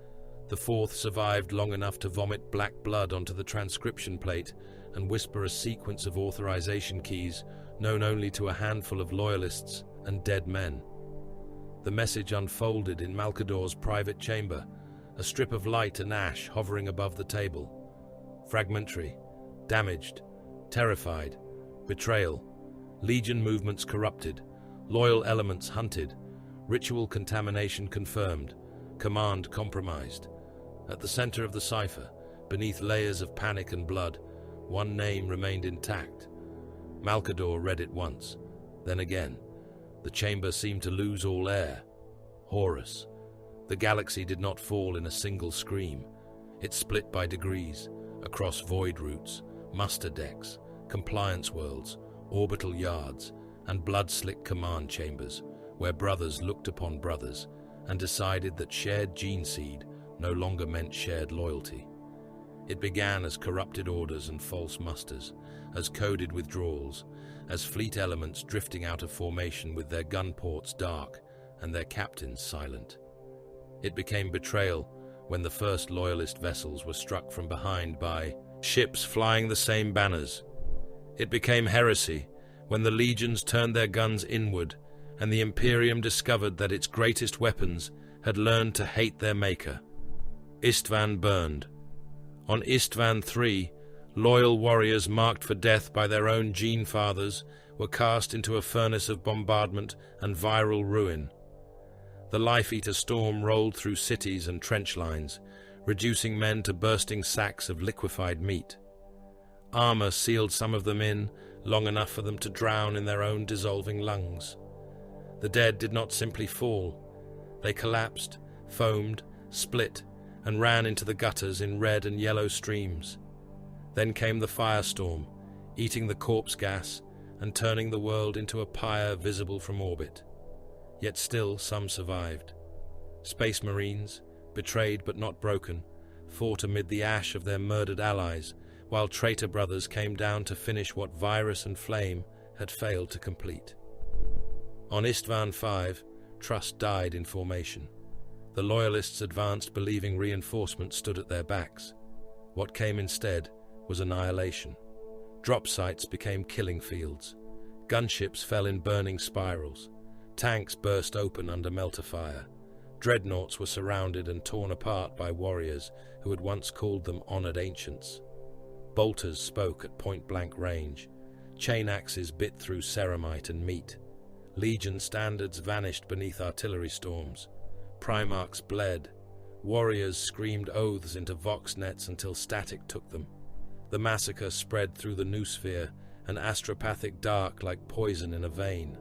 The 4th survived long enough to vomit black blood onto the transcription plate and whisper a sequence of authorization keys known only to a handful of loyalists and dead men. The message unfolded in MALCADOR's private chamber, a strip of light and ash hovering above the table. Fragmentary, damaged, Terrified, betrayal, Legion movements corrupted, loyal elements hunted, ritual contamination confirmed, command compromised. At the center of the cipher, beneath layers of panic and blood, one name remained intact. MALCADOR read it once, then again. The chamber seemed to lose all air. Horus. The galaxy did not fall in a single scream. It split by degrees, across void routes, muster decks, compliance worlds, orbital yards, and blood-slick command chambers, where brothers looked upon brothers and decided that shared gene seed no longer meant shared loyalty. It began as corrupted orders and false musters, as coded withdrawals, as fleet elements drifting out of formation with their gun ports dark and their captains silent. It became betrayal when the first loyalist vessels were struck from behind by ships flying the same banners. It became heresy when the legions turned their guns inward and the Imperium discovered that its greatest weapons had learned to hate their maker. Istvan burned. On Istvan III, loyal warriors marked for death by their own gene fathers were cast into a furnace of bombardment and viral ruin. The Life-Eater storm rolled through cities and trench lines, reducing men to bursting sacks of liquefied meat. Armor sealed some of them in, long enough for them to drown in their own dissolving lungs. The dead did not simply fall. They collapsed, foamed, split, and ran into the gutters in red and yellow streams. Then came the firestorm, eating the corpse gas and turning the world into a pyre visible from orbit. Yet still some survived. Space Marines, betrayed but not broken, fought amid the ash of their murdered allies, while traitor brothers came down to finish what Virus and Flame had failed to complete. On Istvan V, trust died in formation. The Loyalists advanced believing reinforcements stood at their backs. What came instead was annihilation. Drop sites became killing fields. Gunships fell in burning spirals. Tanks burst open under melter fire. Dreadnoughts were surrounded and torn apart by warriors who had once called them honored ancients. Bolters spoke at point-blank range. Chain axes bit through ceramite and meat. Legion standards vanished beneath artillery storms. Primarchs bled. Warriors screamed oaths into vox nets until static took them. The massacre spread through the noosphere, an astropathic dark like poison in a vein.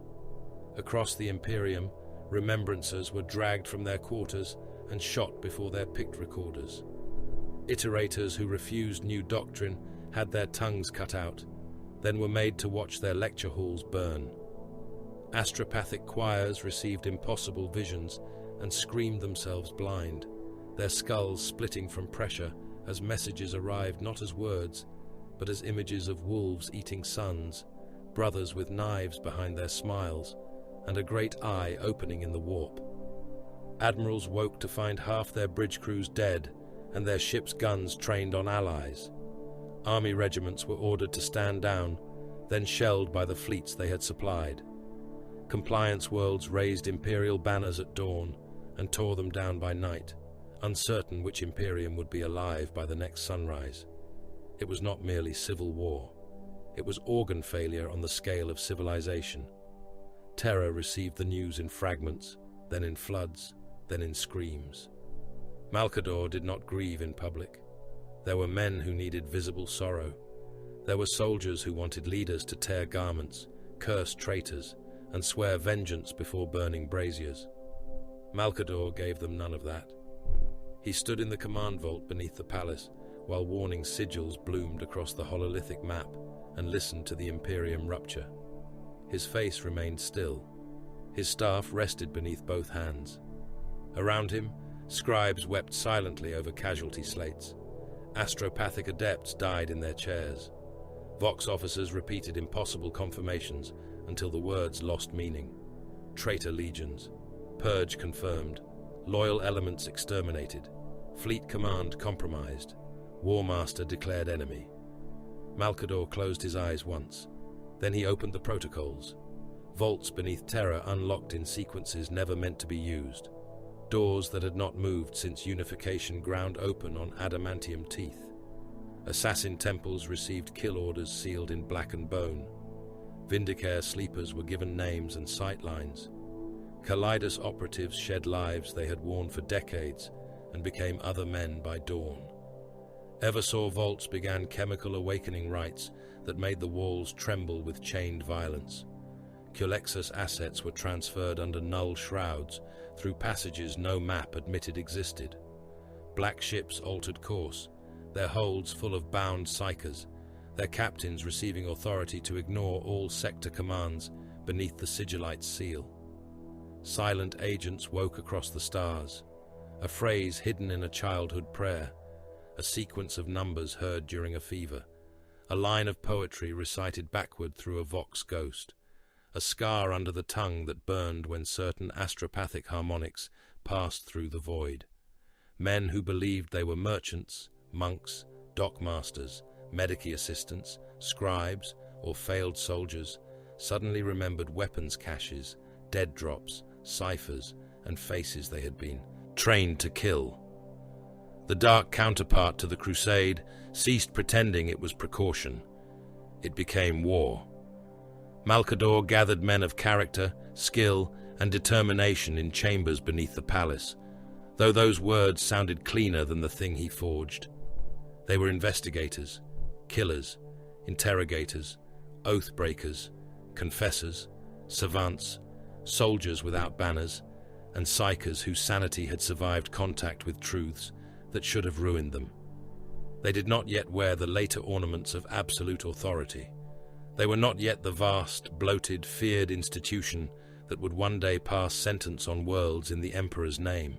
Across the Imperium, remembrancers were dragged from their quarters and shot before their picked recorders. Iterators who refused new doctrine had their tongues cut out, then were made to watch their lecture halls burn. Astropathic choirs received impossible visions and screamed themselves blind, their skulls splitting from pressure as messages arrived not as words, but as images of wolves eating sons, brothers with knives behind their smiles, and a great eye opening in the warp. Admirals woke to find half their bridge crews dead and their ships' guns trained on allies. Army regiments were ordered to stand down, then shelled by the fleets they had supplied. Compliance worlds raised Imperial banners at dawn and tore them down by night, uncertain which Imperium would be alive by the next sunrise. It was not merely civil war. It was organ failure on the scale of civilization. Terror received the news in fragments, then in floods, then in screams. MALCADOR did not grieve in public. There were men who needed visible sorrow. There were soldiers who wanted leaders to tear garments, curse traitors, and swear vengeance before burning braziers. MALCADOR gave them none of that. He stood in the command vault beneath the palace, while warning sigils bloomed across the hololithic map, and listened to the Imperium rupture. His face remained still. His staff rested beneath both hands. Around him, scribes wept silently over casualty slates. Astropathic adepts died in their chairs. Vox officers repeated impossible confirmations until the words lost meaning. Traitor legions. Purge confirmed. Loyal elements exterminated. Fleet command compromised. War Master declared enemy. MALCADOR closed his eyes once. Then he opened the protocols. Vaults beneath Terra unlocked in sequences never meant to be used. Doors that had not moved since unification ground open on adamantium teeth. Assassin temples received kill orders sealed in black and bone. Vindicare sleepers were given names and sightlines. Kalidas operatives shed lives they had worn for decades and became other men by dawn. Eversaw vaults began chemical awakening rites that made the walls tremble with chained violence. Culexus assets were transferred under null shrouds through passages no map admitted existed. Black ships altered course, their holds full of bound psychers, their captains receiving authority to ignore all sector commands beneath the Sigillite's seal. Silent agents woke across the stars, a phrase hidden in a childhood prayer, a sequence of numbers heard during a fever, a line of poetry recited backward through a vox ghost, a scar under the tongue that burned when certain astropathic harmonics passed through the void. Men who believed they were merchants, monks, dockmasters, medici assistants, scribes, or failed soldiers suddenly remembered weapons caches, dead drops, ciphers, and faces they had been trained to kill. The dark counterpart to the crusade ceased pretending it was precaution. It became war. MALCADOR gathered men of character, skill, and determination in chambers beneath the palace, though those words sounded cleaner than the thing he forged. They were investigators, killers, interrogators, oath-breakers, confessors, savants, soldiers without banners, and psychers whose sanity had survived contact with truths that should have ruined them. They did not yet wear the later ornaments of absolute authority. They were not yet the vast, bloated, feared institution that would one day pass sentence on worlds in the Emperor's name.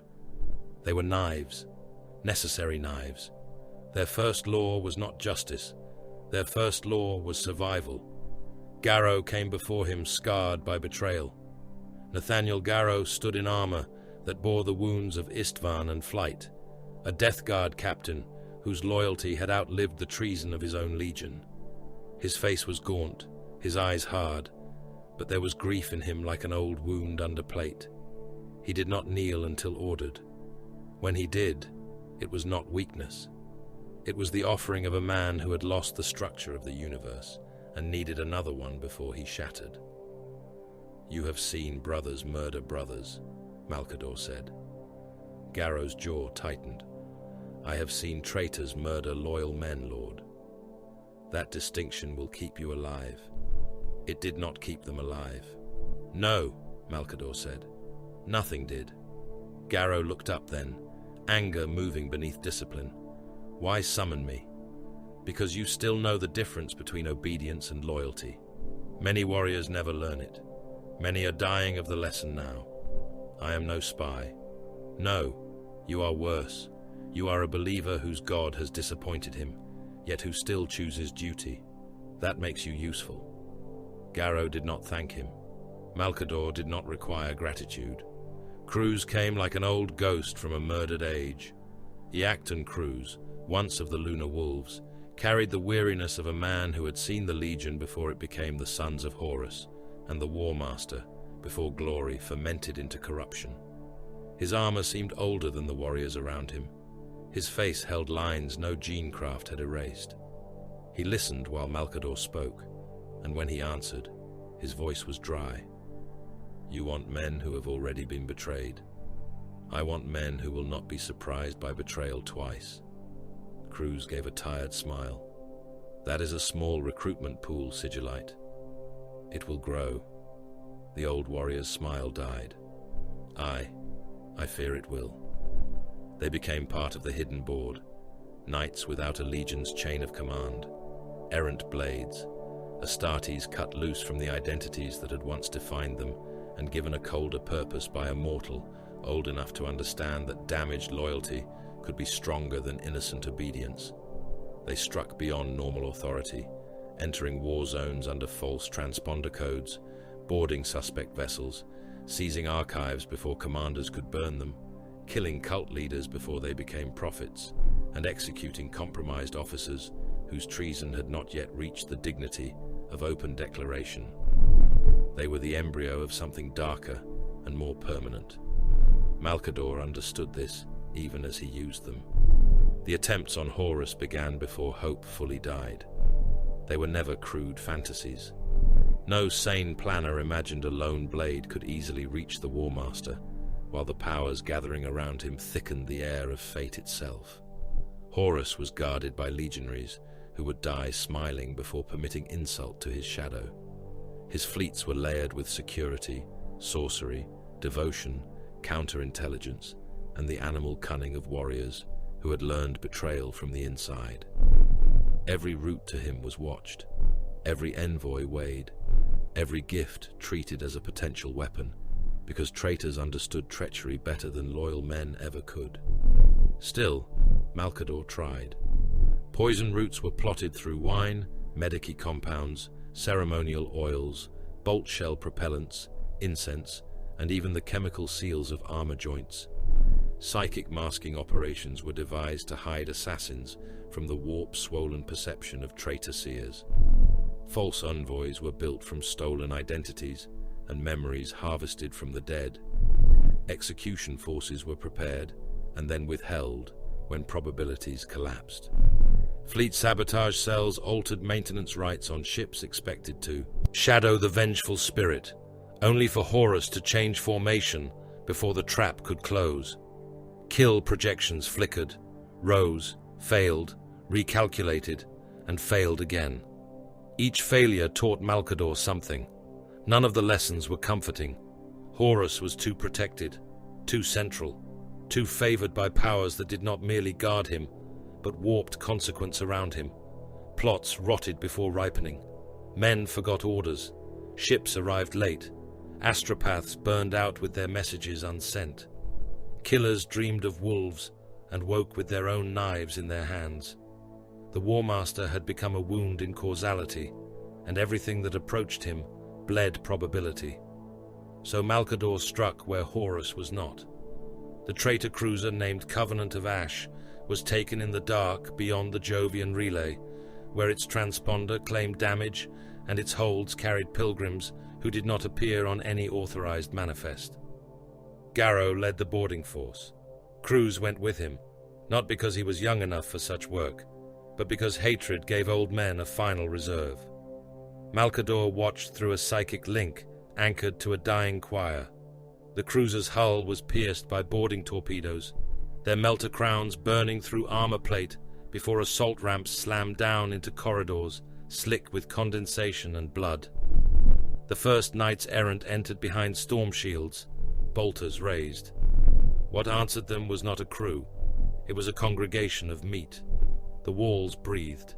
They were knives, necessary knives. Their first law was not justice. Their first law was survival. Garrow came before him scarred by betrayal. Nathaniel Garrow stood in armor that bore the wounds of Istvan and flight, a Death Guard captain whose loyalty had outlived the treason of his own legion. His face was gaunt, his eyes hard, but there was grief in him like an old wound under plate. He did not kneel until ordered. When he did, it was not weakness. It was the offering of a man who had lost the structure of the universe and needed another one before he shattered. "You have seen brothers murder brothers," MALCADOR said. Garrow's jaw tightened. "I have seen traitors murder loyal men, Lord. That distinction will keep you alive." It did not keep them alive. "No," MALCADOR said. "Nothing did." Garrow looked up then, anger moving beneath discipline. "Why summon me?" "Because you still know the difference between obedience and loyalty. Many warriors never learn it. Many are dying of the lesson now. I am no spy. No, you are worse. You are a believer whose God has disappointed him, yet who still chooses duty. That makes you useful." Garrow did not thank him. MALCADOR did not require gratitude. Cruz came like an old ghost from a murdered age. Iacton Cruz, once of the Lunar Wolves, carried the weariness of a man who had seen the Legion before it became the Sons of Horus, and the War Master, before glory fermented into corruption. His armor seemed older than the warriors around him. His face held lines no genecraft had erased. He listened while MALCADOR spoke, and when he answered, his voice was dry. "You want men who have already been betrayed. I want men who will not be surprised by betrayal twice." Cruz gave a tired smile. "That is a small recruitment pool, Sigillite. It will grow." The old warrior's smile died. I fear it will." They became part of the hidden board, knights without a legion's chain of command, errant blades, Astartes cut loose from the identities that had once defined them and given a colder purpose by a mortal old enough to understand that damaged loyalty could be stronger than innocent obedience. They struck beyond normal authority, entering war zones under false transponder codes, boarding suspect vessels, seizing archives before commanders could burn them, killing cult leaders before they became prophets, and executing compromised officers whose treason had not yet reached the dignity of open declaration. They were the embryo of something darker and more permanent. MALCADOR understood this even as he used them. The attempts on Horus began before hope fully died. They were never crude fantasies. No sane planner imagined a lone blade could easily reach the War Master, while the powers gathering around him thickened the air of fate itself. Horus was guarded by legionaries who would die smiling before permitting insult to his shadow. His fleets were layered with security, sorcery, devotion, counterintelligence, and the animal cunning of warriors who had learned betrayal from the inside. Every route to him was watched, every envoy weighed, every gift treated as a potential weapon, because traitors understood treachery better than loyal men ever could. Still, MALCADOR tried. Poison routes were plotted through wine, medici compounds, ceremonial oils, bolt shell propellants, incense, and even the chemical seals of armor joints. Psychic masking operations were devised to hide assassins from the warp-swollen perception of traitor seers. False envoys were built from stolen identities and memories harvested from the dead. Execution forces were prepared and then withheld when probabilities collapsed. Fleet sabotage cells altered maintenance rights on ships expected to shadow the vengeful spirit, only for Horus to change formation before the trap could close. Kill projections flickered, rose, failed, recalculated, and failed again. Each failure taught MALCADOR something. None of the lessons were comforting. Horus was too protected, too central, too favored by powers that did not merely guard him, but warped consequence around him. Plots rotted before ripening. Men forgot orders. Ships arrived late. Astropaths burned out with their messages unsent. Killers dreamed of wolves and woke with their own knives in their hands. The War Master had become a wound in causality, and everything that approached him bled probability. So MALCADOR struck where Horus was not. The traitor cruiser named Covenant of Ash was taken in the dark beyond the Jovian relay, where its transponder claimed damage and its holds carried pilgrims who did not appear on any authorized manifest. Garrow led the boarding force. Cruz went with him, not because he was young enough for such work, but because hatred gave old men a final reserve. MALCADOR watched through a psychic link anchored to a dying choir. The cruiser's hull was pierced by boarding torpedoes, their melter crowns burning through armor plate before assault ramps slammed down into corridors, slick with condensation and blood. The first knights-errant entered behind storm shields, bolters raised. What answered them was not a crew. It was a congregation of meat. The walls breathed.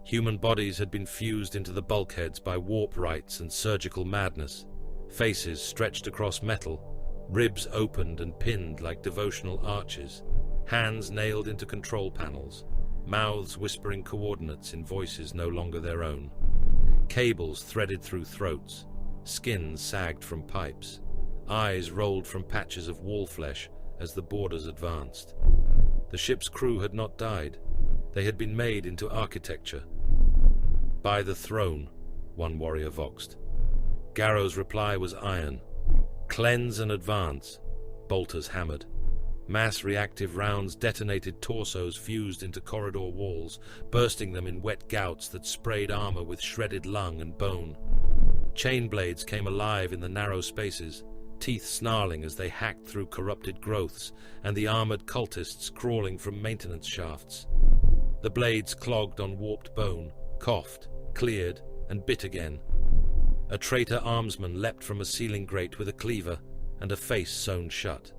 Human bodies had been fused into the bulkheads by warp rites and surgical madness. Faces stretched across metal, ribs opened and pinned like devotional arches, hands nailed into control panels, mouths whispering coordinates in voices no longer their own. Cables threaded through throats, skins sagged from pipes, eyes rolled from patches of wall flesh as the boarders advanced. The ship's crew had not died. They had been made into architecture. "By the throne," one warrior voxed. Garrow's reply was iron. "Cleanse and advance," bolters hammered. Mass reactive rounds detonated torsos fused into corridor walls, bursting them in wet gouts that sprayed armor with shredded lung and bone. Chain blades came alive in the narrow spaces, teeth snarling as they hacked through corrupted growths and the armored cultists crawling from maintenance shafts. The blades clogged on warped bone, coughed, cleared, and bit again. A traitor armsman leapt from a ceiling grate with a cleaver and a face sewn shut.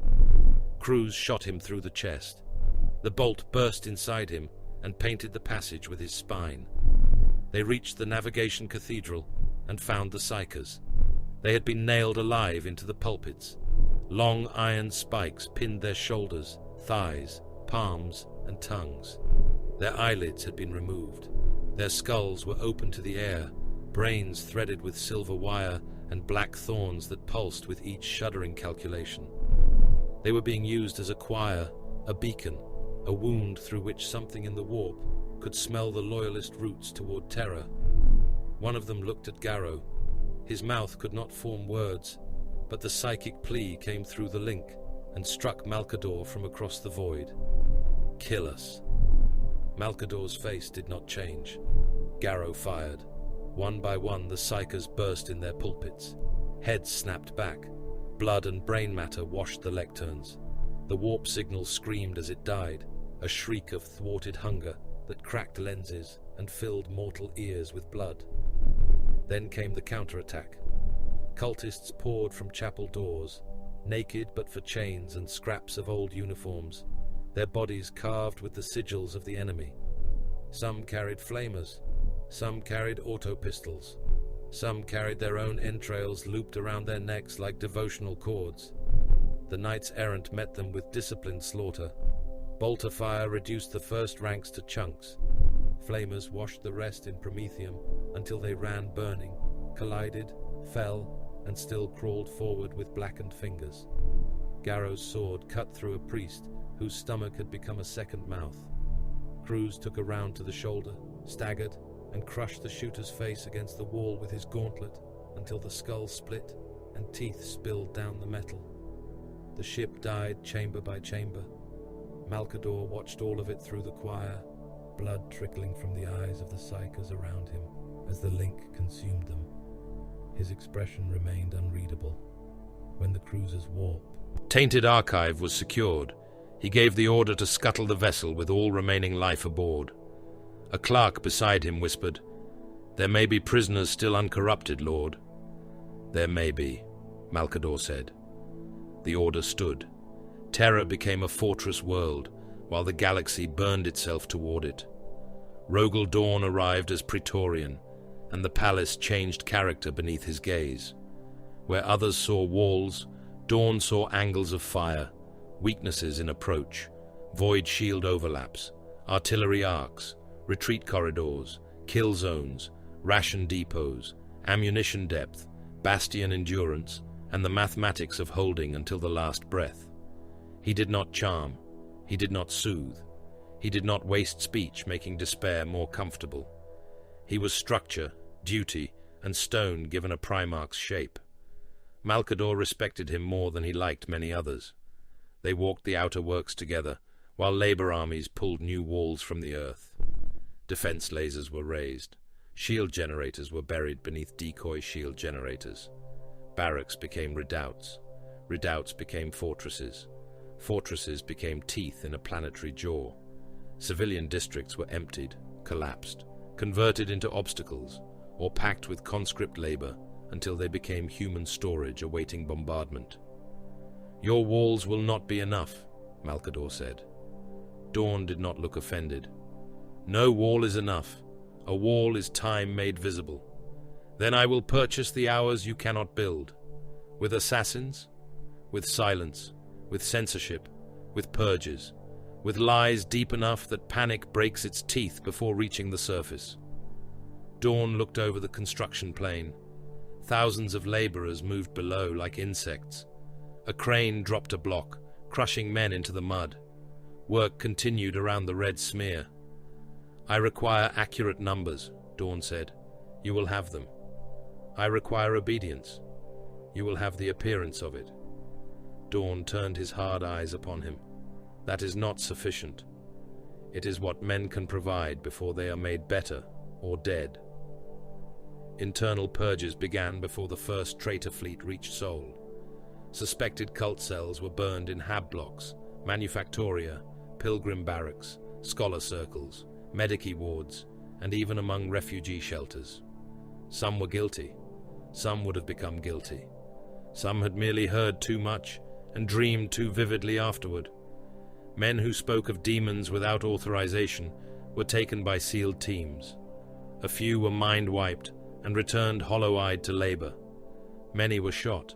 Cruz shot him through the chest. The bolt burst inside him and painted the passage with his spine. They reached the navigation cathedral and found the psychers. They had been nailed alive into the pulpits. Long iron spikes pinned their shoulders, thighs, palms, and tongues. Their eyelids had been removed. Their skulls were open to the air, brains threaded with silver wire and black thorns that pulsed with each shuddering calculation. They were being used as a choir, a beacon, a wound through which something in the warp could smell the loyalist roots toward terror. One of them looked at Garrow. His mouth could not form words, but the psychic plea came through the link and struck MALCADOR from across the void. "Kill us." Malcador's face did not change. Garrow fired. One by one, the psychers burst in their pulpits. Heads snapped back. Blood and brain matter washed the lecterns. The warp signal screamed as it died, a shriek of thwarted hunger that cracked lenses and filled mortal ears with blood. Then came the counterattack. Cultists poured from chapel doors, naked but for chains and scraps of old uniforms, their bodies carved with the sigils of the enemy. Some carried flamers, some carried auto-pistols, some carried their own entrails looped around their necks like devotional cords. The knights-errant met them with disciplined slaughter. Bolter fire reduced the first ranks to chunks. Flamers washed the rest in promethium until they ran burning, collided, fell, and still crawled forward with blackened fingers. Garrow's sword cut through a priest whose stomach had become a second mouth. Cruz took a round to the shoulder, staggered, and crushed the shooter's face against the wall with his gauntlet until the skull split and teeth spilled down the metal. The ship died chamber by chamber. Malcador watched all of it through the choir, blood trickling from the eyes of the psychers around him as the link consumed them. His expression remained unreadable. When the cruiser's warp... Tainted Archive was secured. He gave the order to scuttle the vessel with all remaining life aboard. A clerk beside him whispered, "There may be prisoners still uncorrupted, Lord." "There may be," Malcador said. The order stood. Terror became a fortress world, while the galaxy burned itself toward it. Rogel Dawn arrived as Praetorian, and the palace changed character beneath his gaze. Where others saw walls, Dawn saw angles of fire, weaknesses in approach, void shield overlaps, artillery arcs, retreat corridors, kill zones, ration depots, ammunition depth, bastion endurance, and the mathematics of holding until the last breath. He did not charm. He did not soothe. He did not waste speech making despair more comfortable. He was structure, duty, and stone given a Primarch's shape. Malcador respected him more than he liked many others. They walked the outer works together, while labor armies pulled new walls from the earth. Defense lasers were raised. Shield generators were buried beneath decoy shield generators. Barracks became redoubts. Redoubts became fortresses. Fortresses became teeth in a planetary jaw. Civilian districts were emptied, collapsed, converted into obstacles, or packed with conscript labor until they became human storage awaiting bombardment. "Your walls will not be enough," Malcador said. Dawn did not look offended. "No wall is enough. A wall is time made visible. Then I will purchase the hours you cannot build. With assassins, with silence, with censorship, with purges, with lies deep enough that panic breaks its teeth before reaching the surface." Dawn looked over the construction plain. Thousands of laborers moved below like insects. A crane dropped a block, crushing men into the mud. Work continued around the red smear. "I require accurate numbers," Dawn said. "You will have them. I require obedience. You will have the appearance of it." Dawn turned his hard eyes upon him. "That is not sufficient. It is what men can provide before they are made better or dead." Internal purges began before the first traitor fleet reached Sol. Suspected cult cells were burned in hab blocks, manufactoria, pilgrim barracks, scholar circles, medici wards, and even among refugee shelters. Some were guilty. Some would have become guilty. Some had merely heard too much and dreamed too vividly afterward. Men who spoke of demons without authorization were taken by sealed teams. A few were mind-wiped and returned hollow-eyed to labor. Many were shot.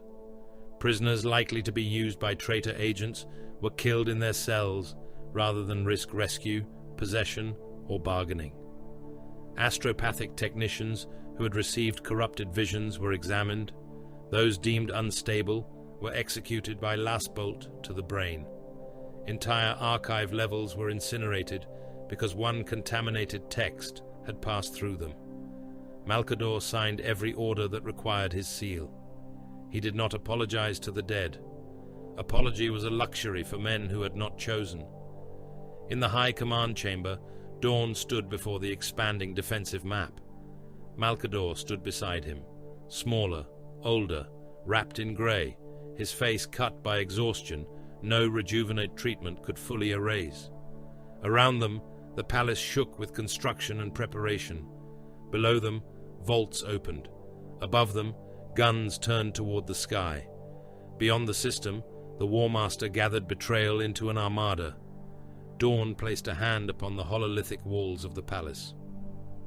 Prisoners likely to be used by traitor agents were killed in their cells rather than risk rescue, possession, or bargaining. Astropathic technicians who had received corrupted visions were examined. Those deemed unstable were executed by last bolt to the brain. Entire archive levels were incinerated because one contaminated text had passed through them. Malcador signed every order that required his seal. He did not apologize to the dead. Apology was a luxury for men who had not chosen. In the high command chamber, Dawn stood before the expanding defensive map. MALCADOR stood beside him, smaller, older, wrapped in grey, his face cut by exhaustion no rejuvenate treatment could fully erase. Around them, the palace shook with construction and preparation. Below them, vaults opened. Above them, guns turned toward the sky. Beyond the system, the War Master gathered betrayal into an armada. Dawn placed a hand upon the hololithic walls of the palace.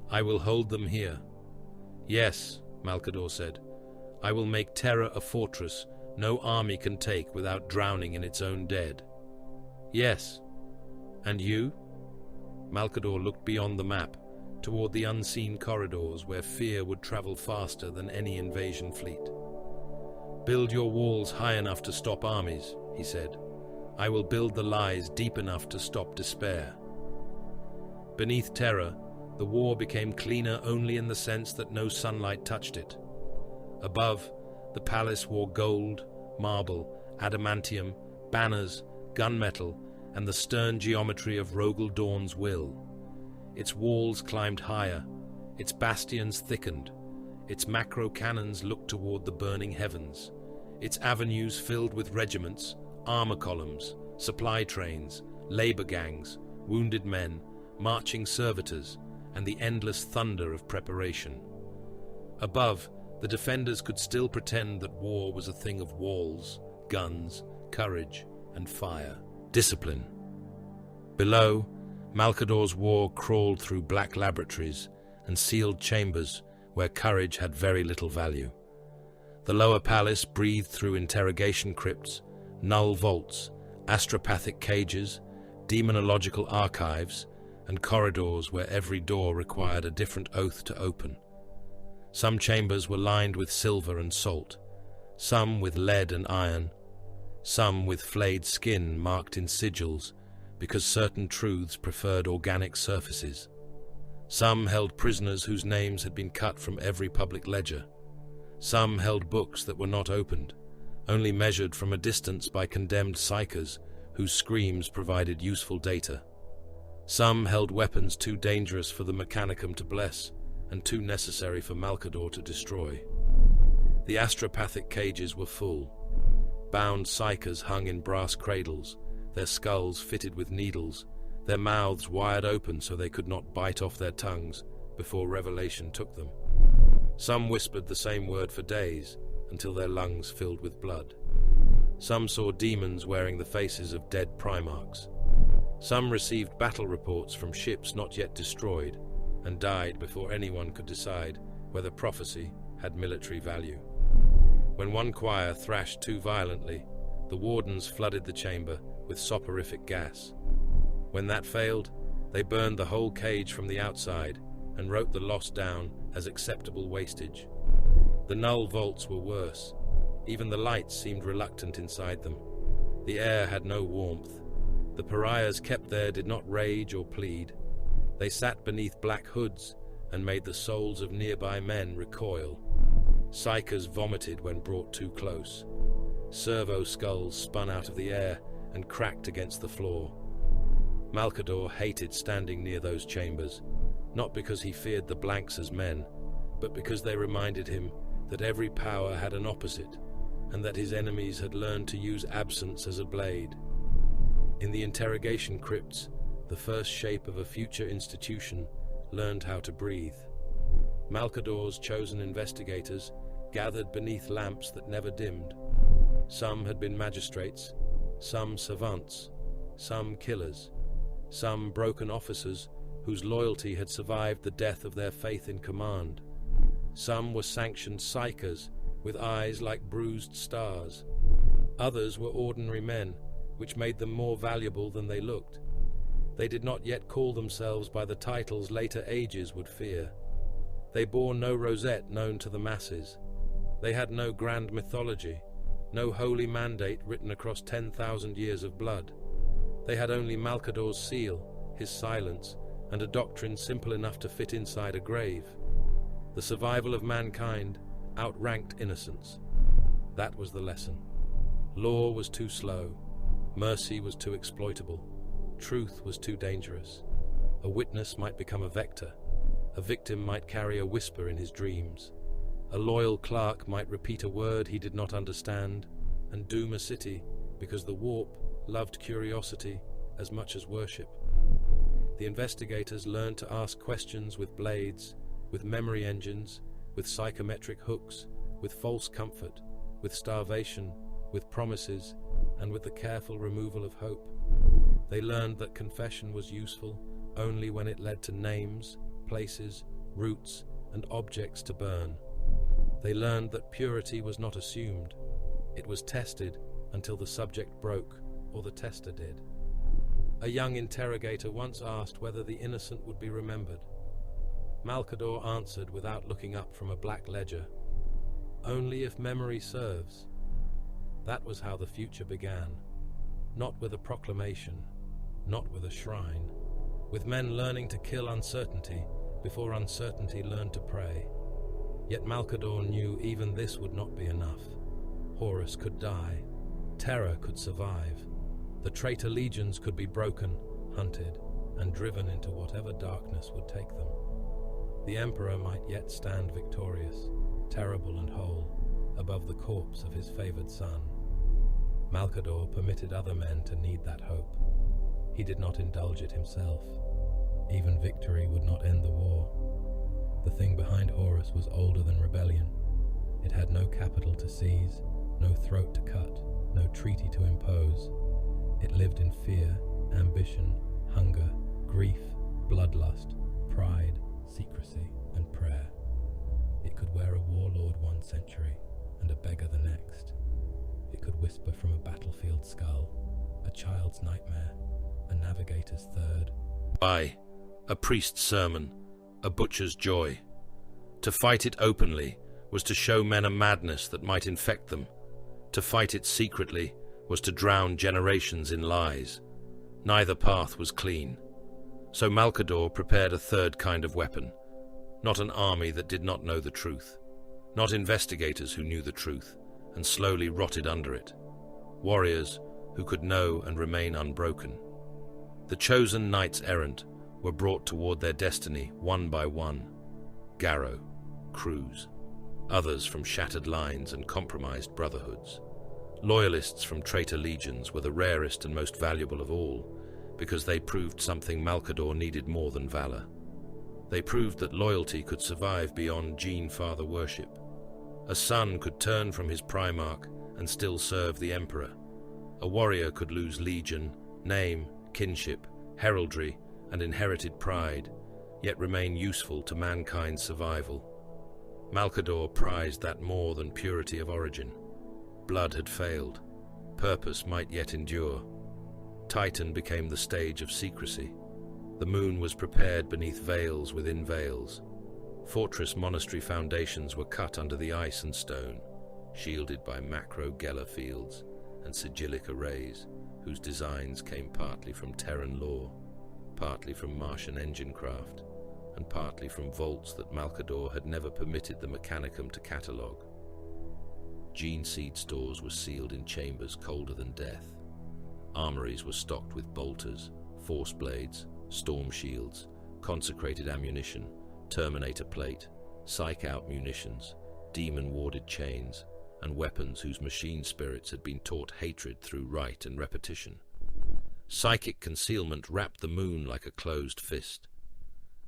"I will hold them here." "Yes," MALCADOR said. "I will make Terra a fortress no army can take without drowning in its own dead." "Yes." "And you?" MALCADOR looked beyond the map, toward the unseen corridors where fear would travel faster than any invasion fleet. "Build your walls high enough to stop armies," he said. "I will build the lies deep enough to stop despair." Beneath Terra, the war became cleaner only in the sense that no sunlight touched it. Above, the palace wore gold, marble, adamantium, banners, gunmetal, and the stern geometry of Rogel Dawn's will. Its walls climbed higher, its bastions thickened, its macro cannons looked toward the burning heavens, its avenues filled with regiments, armor columns, supply trains, labor gangs, wounded men, marching servitors, and the endless thunder of preparation. Above, the defenders could still pretend that war was a thing of walls, guns, courage, and fire. Discipline. Below, MALCADOR's war crawled through black laboratories and sealed chambers where courage had very little value. The lower palace breathed through interrogation crypts, null vaults, astropathic cages, demonological archives, and corridors where every door required a different oath to open. Some chambers were lined with silver and salt, some with lead and iron, some with flayed skin marked in sigils because certain truths preferred organic surfaces. Some held prisoners whose names had been cut from every public ledger. Some held books that were not opened, only measured from a distance by condemned psychers whose screams provided useful data. Some held weapons too dangerous for the Mechanicum to bless and too necessary for MALCADOR to destroy. The astropathic cages were full. Bound psychers hung in brass cradles, their skulls fitted with needles, their mouths wired open so they could not bite off their tongues before revelation took them. Some whispered the same word for days until their lungs filled with blood. Some saw demons wearing the faces of dead primarchs. Some received battle reports from ships not yet destroyed and died before anyone could decide whether prophecy had military value. When one choir thrashed too violently, the wardens flooded the chamber with soporific gas. When that failed, they burned the whole cage from the outside and wrote the loss down as acceptable wastage. The null vaults were worse. Even the lights seemed reluctant inside them. The air had no warmth. The pariahs kept there did not rage or plead. They sat beneath black hoods and made the souls of nearby men recoil. Psychers vomited when brought too close. Servo skulls spun out of the air and cracked against the floor. MALCADOR hated standing near those chambers, not because he feared the blanks as men, but because they reminded him that every power had an opposite, and that his enemies had learned to use absence as a blade. In the interrogation crypts, the first shape of a future institution learned how to breathe. MALCADOR's chosen investigators gathered beneath lamps that never dimmed. Some had been magistrates, some savants, some killers, some broken officers whose loyalty had survived the death of their faith in command. Some were sanctioned psychers with eyes like bruised stars. Others were ordinary men, which made them more valuable than they looked. They did not yet call themselves by the titles later ages would fear. They bore no rosette known to the masses. They had no grand mythology, no holy mandate written across 10,000 years of blood. They had only MALCADOR's seal, his silence, and a doctrine simple enough to fit inside a grave. The survival of mankind outranked innocence. That was the lesson. Law was too slow. Mercy was too exploitable. Truth was too dangerous. A witness might become a vector. A victim might carry a whisper in his dreams. A loyal clerk might repeat a word he did not understand and doom a city because the warp loved curiosity as much as worship. The investigators learned to ask questions with blades, with memory engines, with psychometric hooks, with false comfort, with starvation, with promises, and with the careful removal of hope. They learned that confession was useful only when it led to names, places, routes, and objects to burn. They learned that purity was not assumed. It was tested until the subject broke or the tester did. A young interrogator once asked whether the innocent would be remembered. MALCADOR answered without looking up from a black ledger, "Only if memory serves." That was how the future began, not with a proclamation, not with a shrine, with men learning to kill uncertainty before uncertainty learned to pray. Yet MALCADOR knew even this would not be enough. Horus could die, terror could survive, the traitor legions could be broken, hunted, and driven into whatever darkness would take them. The Emperor might yet stand victorious, terrible and whole, above the corpse of his favored son. MALCADOR permitted other men to need that hope. He did not indulge it himself. Even victory would not end the war. The thing behind Horus was older than rebellion. It had no capital to seize, no throat to cut, no treaty to impose. It lived in fear, ambition, hunger, grief, bloodlust, pride, secrecy, and prayer. It could wear a warlord one century and a beggar the next. It could whisper from a battlefield skull, a child's nightmare, a navigator's third. Aye, a priest's sermon, a butcher's joy. To fight it openly was to show men a madness that might infect them. To fight it secretly was to drown generations in lies. Neither path was clean. So MALCADOR prepared a third kind of weapon. Not an army that did not know the truth. Not investigators who knew the truth and slowly rotted under it. Warriors who could know and remain unbroken. The chosen knights errant were brought toward their destiny one by one. Garrow, Cruz, others from shattered lines and compromised brotherhoods. Loyalists from traitor legions were the rarest and most valuable of all, because they proved something MALCADOR needed more than valor. They proved that loyalty could survive beyond gene-father worship. A son could turn from his Primarch and still serve the Emperor. A warrior could lose legion, name, kinship, heraldry, and inherited pride, yet remain useful to mankind's survival. MALCADOR prized that more than purity of origin. Blood had failed. Purpose might yet endure. Titan became the stage of secrecy. The moon was prepared beneath veils within veils. Fortress monastery foundations were cut under the ice and stone, shielded by macro-Geller fields and sigillic arrays, whose designs came partly from Terran lore, partly from Martian engine craft, and partly from vaults that MALCADOR had never permitted the Mechanicum to catalogue. Gene seed stores were sealed in chambers colder than death. Armories were stocked with bolters, force blades, storm shields, consecrated ammunition, Terminator plate, psych-out munitions, demon-warded chains, and weapons whose machine spirits had been taught hatred through rite and repetition. Psychic concealment wrapped the moon like a closed fist.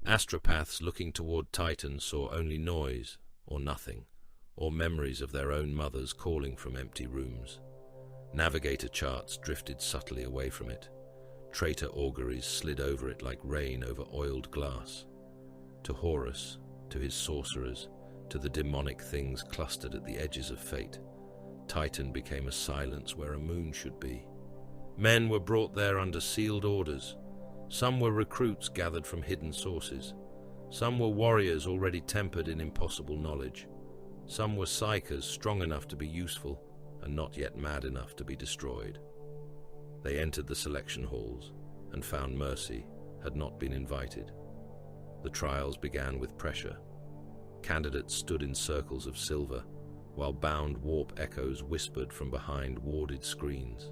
Astropaths looking toward Titan saw only noise, or nothing, or memories of their own mothers calling from empty rooms. Navigator charts drifted subtly away from it. Traitor auguries slid over it like rain over oiled glass. To Horus, to his sorcerers, to the demonic things clustered at the edges of fate, Titan became a silence where a moon should be. Men were brought there under sealed orders. Some were recruits gathered from hidden sources. Some were warriors already tempered in impossible knowledge. Some were psychers strong enough to be useful and not yet mad enough to be destroyed. They entered the selection halls and found mercy had not been invited. The trials began with pressure. Candidates stood in circles of silver, while bound warp echoes whispered from behind warded screens.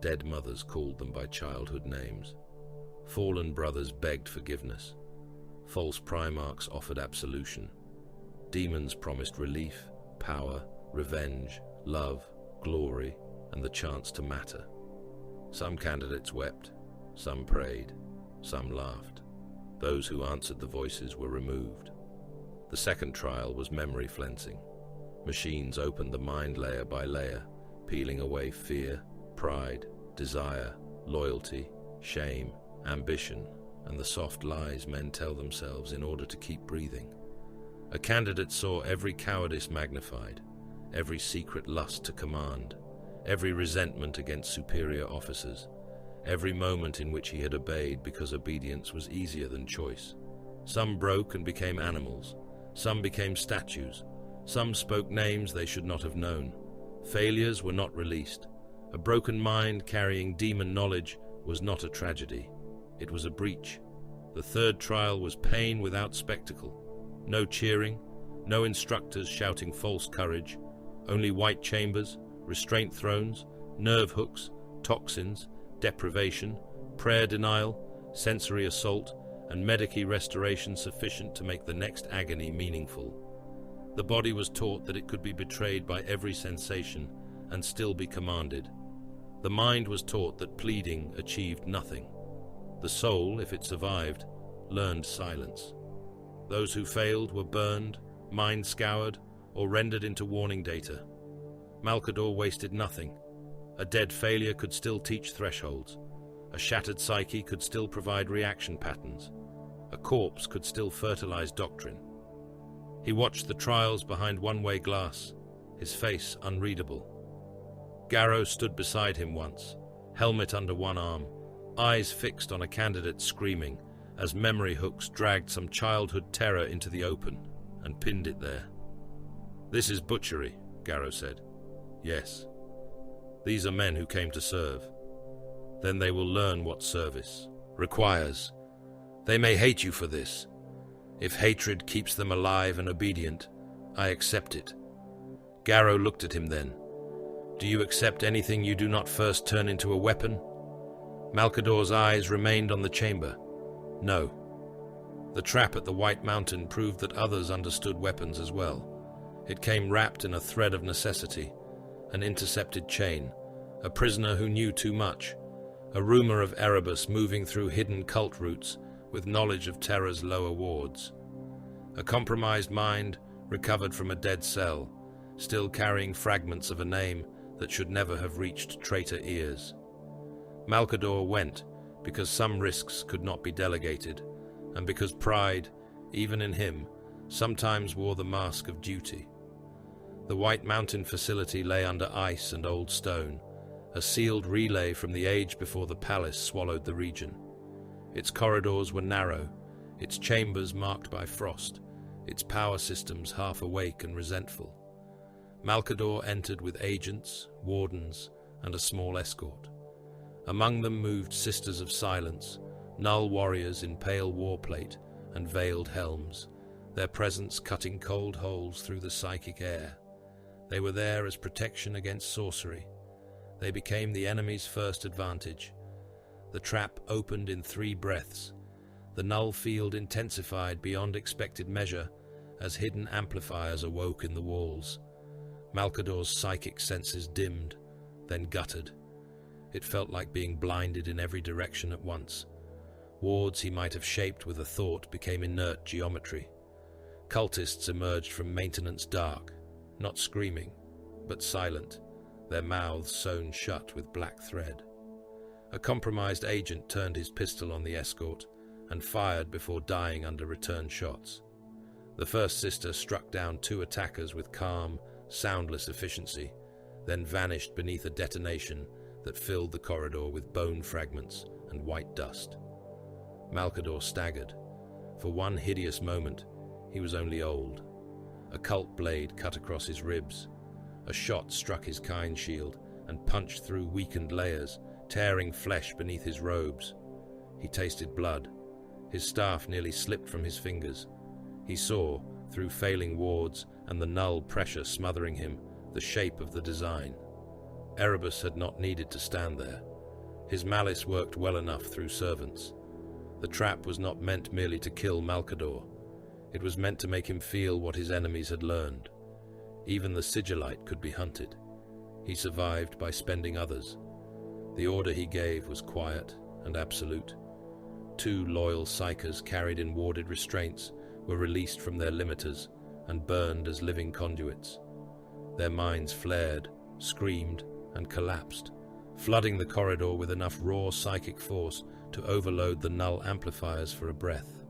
Dead mothers called them by childhood names. Fallen brothers begged forgiveness. False primarchs offered absolution. Demons promised relief, power, revenge, love, glory, and the chance to matter. Some candidates wept, some prayed, some laughed. Those who answered the voices were removed. The second trial was memory flensing. Machines opened the mind layer by layer, peeling away fear, pride, desire, loyalty, shame, ambition, and the soft lies men tell themselves in order to keep breathing. A candidate saw every cowardice magnified, every secret lust to command, every resentment against superior officers, every moment in which he had obeyed because obedience was easier than choice. Some broke and became animals, some became statues, some spoke names they should not have known. Failures were not released. A broken mind carrying demon knowledge was not a tragedy. It was a breach. The third trial was pain without spectacle. No cheering, no instructors shouting false courage, only white chambers, restraint thrones, nerve hooks, toxins, deprivation, prayer denial, sensory assault, and medici restoration sufficient to make the next agony meaningful. The body was taught that it could be betrayed by every sensation and still be commanded. The mind was taught that pleading achieved nothing. The soul, if it survived, learned silence. Those who failed were burned, mind scoured, or rendered into warning data. MALCADOR wasted nothing. A dead failure could still teach thresholds. A shattered psyche could still provide reaction patterns. A corpse could still fertilize doctrine. He watched the trials behind one-way glass, his face unreadable. Garrow stood beside him once, helmet under one arm, eyes fixed on a candidate screaming, as memory hooks dragged some childhood terror into the open and pinned it there. "This is butchery," Garrow said. "Yes. These are men who came to serve. Then they will learn what service requires. They may hate you for this. If hatred keeps them alive and obedient, I accept it." Garrow looked at him then. "Do you accept anything you do not first turn into a weapon?" MALCADOR's eyes remained on the chamber. No. The trap at the White Mountain proved that others understood weapons as well. It came wrapped in a thread of necessity, an intercepted chain, a prisoner who knew too much, a rumor of Erebus moving through hidden cult routes with knowledge of terror's lower wards. A compromised mind recovered from a dead cell, still carrying fragments of a name that should never have reached traitor ears. MALCADOR went because some risks could not be delegated, and because pride, even in him, sometimes wore the mask of duty. The White Mountain facility lay under ice and old stone, a sealed relay from the age before the palace swallowed the region. Its corridors were narrow, its chambers marked by frost, its power systems half awake and resentful. MALCADOR entered with agents, wardens, and a small escort. Among them moved Sisters of Silence, null warriors in pale warplate and veiled helms, their presence cutting cold holes through the psychic air. They were there as protection against sorcery. They became the enemy's first advantage. The trap opened in 3 breaths. The null field intensified beyond expected measure as hidden amplifiers awoke in the walls. MALCADOR's psychic senses dimmed, then guttered. It felt like being blinded in every direction at once. Wards he might have shaped with a thought became inert geometry. Cultists emerged from maintenance dark, not screaming, but silent, their mouths sewn shut with black thread. A compromised agent turned his pistol on the escort and fired before dying under return shots. The first sister struck down 2 attackers with calm, soundless efficiency, then vanished beneath a detonation that filled the corridor with bone fragments and white dust. MALCADOR staggered. For one hideous moment, he was only old. A cult blade cut across his ribs. A shot struck his kind shield and punched through weakened layers, tearing flesh beneath his robes. He tasted blood. His staff nearly slipped from his fingers. He saw, through failing wards and the null pressure smothering him, the shape of the design. Erebus had not needed to stand there. His malice worked well enough through servants. The trap was not meant merely to kill MALCADOR. It was meant to make him feel what his enemies had learned. Even the Sigillite could be hunted. He survived by spending others. The order he gave was quiet and absolute. 2 loyal psychers carried in warded restraints were released from their limiters and burned as living conduits. Their minds flared, screamed, and collapsed, flooding the corridor with enough raw psychic force to overload the null amplifiers for a breath.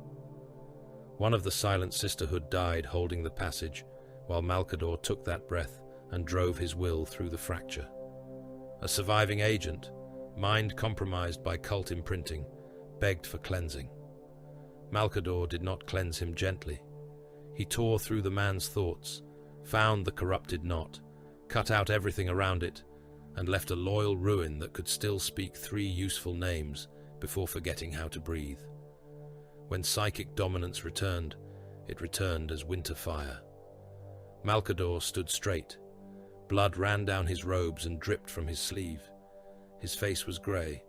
One of the Silent Sisterhood died holding the passage, while MALCADOR took that breath and drove his will through the fracture. A surviving agent, mind compromised by cult imprinting, begged for cleansing. MALCADOR did not cleanse him gently. He tore through the man's thoughts, found the corrupted knot, cut out everything around it, and left a loyal ruin that could still speak 3 useful names before forgetting how to breathe. When psychic dominance returned, it returned as winter fire. MALCADOR stood straight. Blood ran down his robes and dripped from his sleeve. His face was grey.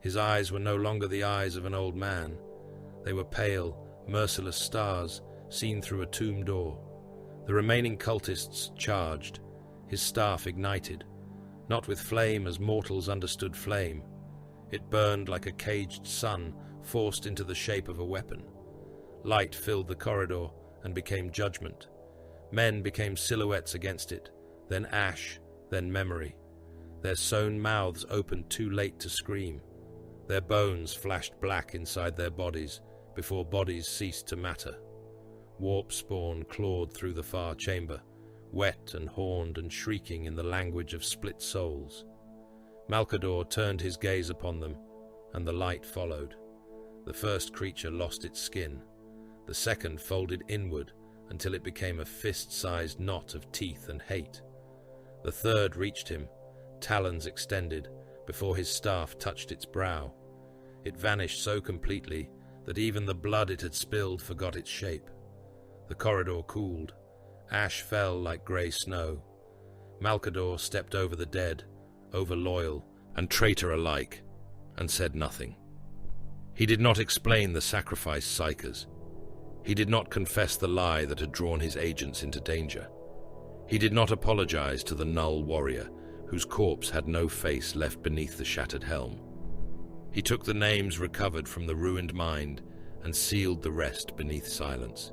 His eyes were no longer the eyes of an old man. They were pale, merciless stars seen through a tomb door. The remaining cultists charged. His staff ignited, not with flame as mortals understood flame. It burned like a caged sun forced into the shape of a weapon. Light filled the corridor and became judgment. Men became silhouettes against it, then ash, then memory. Their sewn mouths opened too late to scream. Their bones flashed black inside their bodies before bodies ceased to matter. Warp spawn clawed through the far chamber, wet and horned and shrieking in the language of split souls. MALCADOR turned his gaze upon them, and the light followed. The first creature lost its skin. The second folded inward until it became a fist-sized knot of teeth and hate. The third reached him, talons extended, before his staff touched its brow. It vanished so completely that even the blood it had spilled forgot its shape. The corridor cooled. Ash fell like grey snow. MALCADOR stepped over the dead, over loyal and traitor alike, and said nothing. He did not explain the sacrifice psychers. He did not confess the lie that had drawn his agents into danger. He did not apologize to the null warrior, whose corpse had no face left beneath the shattered helm. He took the names recovered from the ruined mind and sealed the rest beneath silence.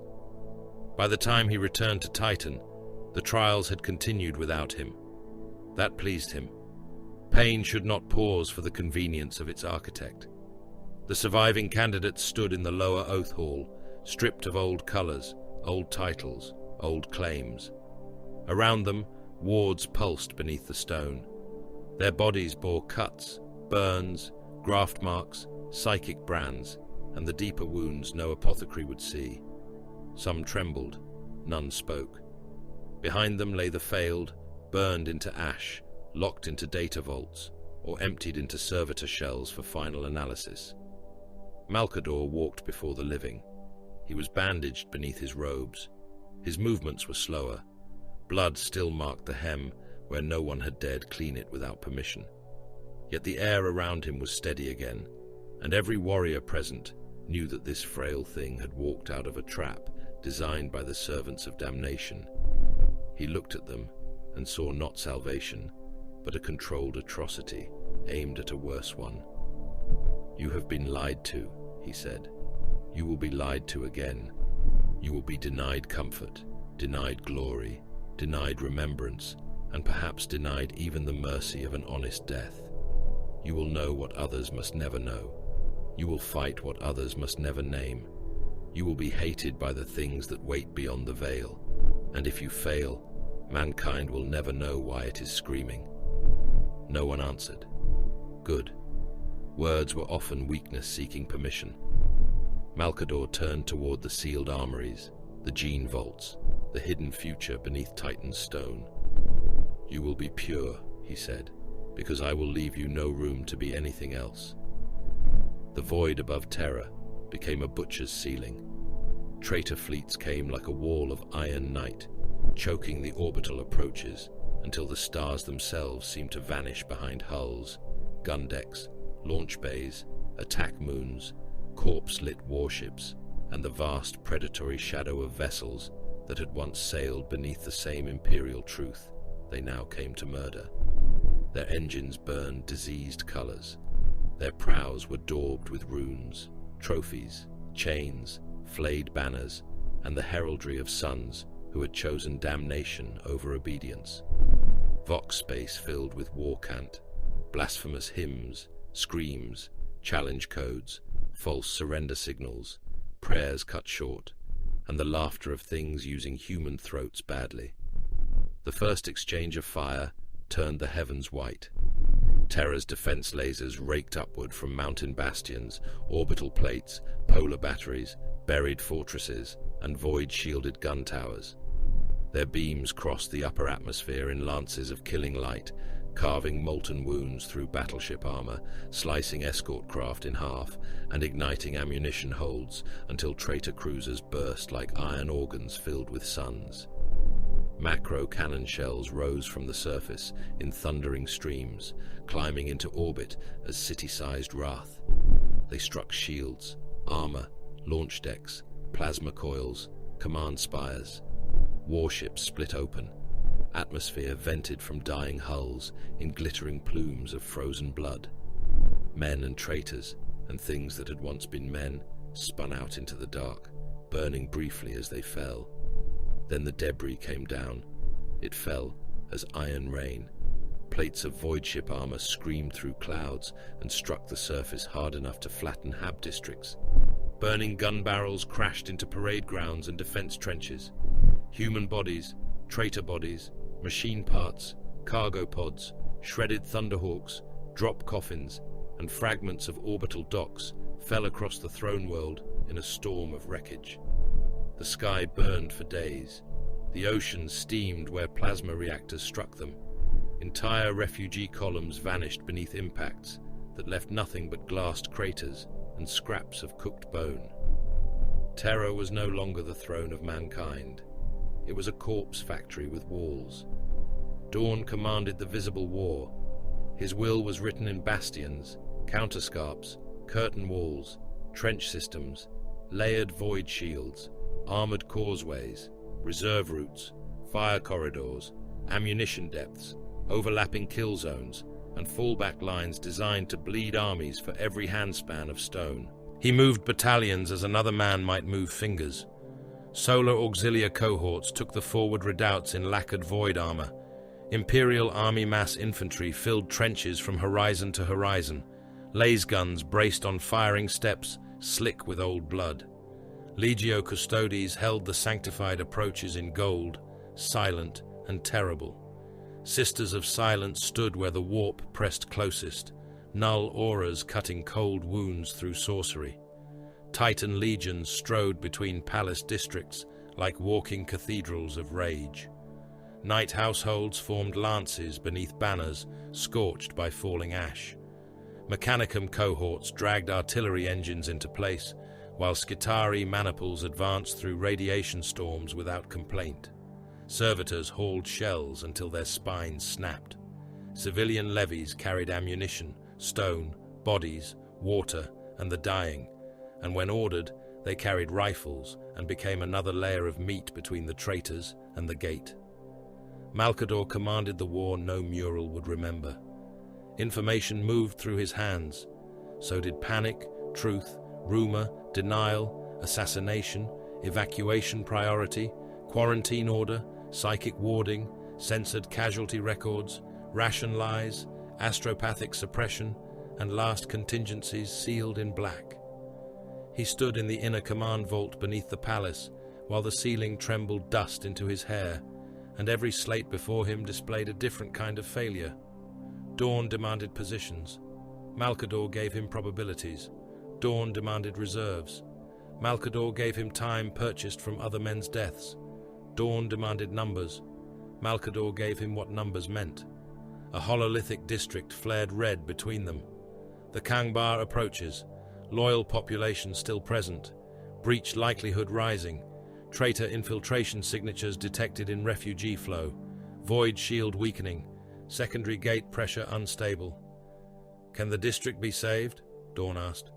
By the time he returned to Titan, the trials had continued without him. That pleased him. Pain should not pause for the convenience of its architect. The surviving candidates stood in the lower oath hall, stripped of old colors, old titles, old claims. Around them, wards pulsed beneath the stone. Their bodies bore cuts, burns, graft marks, psychic brands, and the deeper wounds no apothecary would see. Some trembled, none spoke. Behind them lay the failed, burned into ash, locked into data vaults, or emptied into servitor shells for final analysis. MALCADOR walked before the living. He was bandaged beneath his robes. His movements were slower. Blood still marked the hem where no one had dared clean it without permission. Yet the air around him was steady again, and every warrior present knew that this frail thing had walked out of a trap designed by the servants of damnation. He looked at them and saw not salvation, but a controlled atrocity aimed at a worse one. "You have been lied to," he said. "You will be lied to again. You will be denied comfort, denied glory, denied remembrance, and perhaps denied even the mercy of an honest death. You will know what others must never know. You will fight what others must never name. You will be hated by the things that wait beyond the veil, and if you fail, mankind will never know why it is screaming." No one answered. Good. Words were often weakness seeking permission. MALCADOR turned toward the sealed armories, the gene vaults, the hidden future beneath Titan's stone. "You will be pure," he said, "because I will leave you no room to be anything else." The void above Terra became a butcher's ceiling. Traitor fleets came like a wall of iron night, choking the orbital approaches until the stars themselves seemed to vanish behind hulls, gun decks, launch bays, attack moons, corpse-lit warships, and the vast predatory shadow of vessels that had once sailed beneath the same imperial truth they now came to murder. Their engines burned diseased colors. Their prows were daubed with runes, trophies, chains, flayed banners, and the heraldry of sons who had chosen damnation over obedience. Vox space filled with war cant, blasphemous hymns, screams, challenge codes, false surrender signals, prayers cut short, and the laughter of things using human throats badly. The first exchange of fire turned the heavens white. Terra's defense lasers raked upward from mountain bastions, orbital plates, polar batteries, buried fortresses, and void-shielded gun towers. Their beams crossed the upper atmosphere in lances of killing light, carving molten wounds through battleship armor, slicing escort craft in half, and igniting ammunition holds until traitor cruisers burst like iron organs filled with suns. Macro cannon shells rose from the surface in thundering streams, climbing into orbit as city-sized wrath. They struck shields, armor, launch decks, plasma coils, command spires. Warships split open. Atmosphere vented from dying hulls in glittering plumes of frozen blood. Men and traitors, and things that had once been men, spun out into the dark, burning briefly as they fell. Then the debris came down. It fell as iron rain. Plates of voidship armor screamed through clouds and struck the surface hard enough to flatten hab districts. Burning gun barrels crashed into parade grounds and defense trenches. Human bodies, traitor bodies, machine parts, cargo pods, shredded thunderhawks, drop coffins, and fragments of orbital docks fell across the throne world in a storm of wreckage. The sky burned for days. The ocean steamed where plasma reactors struck them. Entire refugee columns vanished beneath impacts that left nothing but glassed craters and scraps of cooked bone. Terror was no longer the throne of mankind. It was a corpse factory with walls. Dawn commanded the visible war. His will was written in bastions, counterscarps, curtain walls, trench systems, layered void shields, armored causeways, reserve routes, fire corridors, ammunition depths, overlapping kill zones, and fallback lines designed to bleed armies for every handspan of stone. He moved battalions as another man might move fingers. Solar Auxilia cohorts took the forward redoubts in lacquered void armor. Imperial Army mass infantry filled trenches from horizon to horizon. Laser guns braced on firing steps, slick with old blood. Legio Custodes held the sanctified approaches in gold, silent and terrible. Sisters of Silence stood where the warp pressed closest, null auras cutting cold wounds through sorcery. Titan legions strode between palace districts like walking cathedrals of rage. Night households formed lances beneath banners scorched by falling ash. Mechanicum cohorts dragged artillery engines into place, while Skitari maniples advanced through radiation storms without complaint. Servitors hauled shells until their spines snapped. Civilian levies carried ammunition, stone, bodies, water, and the dying, and when ordered, they carried rifles and became another layer of meat between the traitors and the gate. MALCADOR commanded the war no mural would remember. Information moved through his hands. So did panic, truth, rumor, denial, assassination, evacuation priority, quarantine order, psychic warding, censored casualty records, ration lies, astropathic suppression, and last contingencies sealed in black. He stood in the inner command vault beneath the palace, while the ceiling trembled dust into his hair, and every slate before him displayed a different kind of failure. Dawn demanded positions. MALCADOR gave him probabilities. Dawn demanded reserves. MALCADOR gave him time purchased from other men's deaths. Dawn demanded numbers. MALCADOR gave him what numbers meant. A hololithic district flared red between them. The Kangbar approaches. Loyal population still present. Breach likelihood rising. Traitor infiltration signatures detected in refugee flow. Void shield weakening. Secondary gate pressure unstable. Can the district be saved? Dawn asked.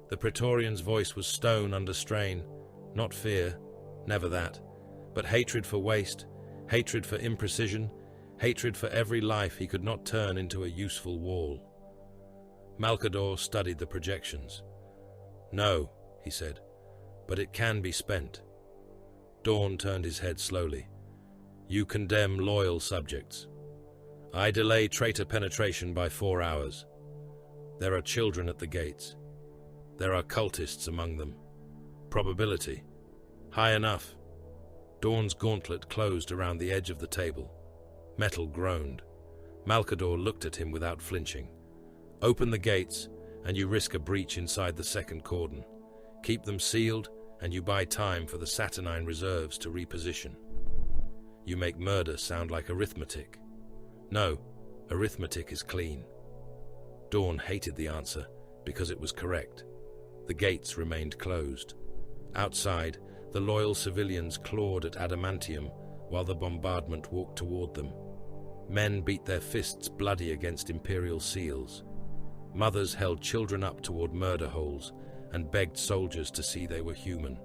The The Praetorian's voice was stone under strain. Not fear, never that, but hatred for waste, hatred for imprecision, hatred for every life he could not turn into a useful wall. MALCADOR studied the projections. "No," he said, "but it can be spent." Dawn turned his head slowly. "You condemn loyal subjects. I delay traitor penetration by 4 hours. There are children at the gates. There are cultists among them. Probability. High enough." Dawn's gauntlet closed around the edge of the table. Metal groaned. MALCADOR looked at him without flinching. "Open the gates, and you risk a breach inside the second cordon. Keep them sealed, and you buy time for the Saturnine reserves to reposition. You make murder sound like arithmetic. No, arithmetic is clean." Dawn hated the answer because it was correct. The gates remained closed. Outside, the loyal civilians clawed at adamantium while the bombardment walked toward them. Men beat their fists bloody against imperial seals. Mothers held children up toward murder holes and begged soldiers to see they were human.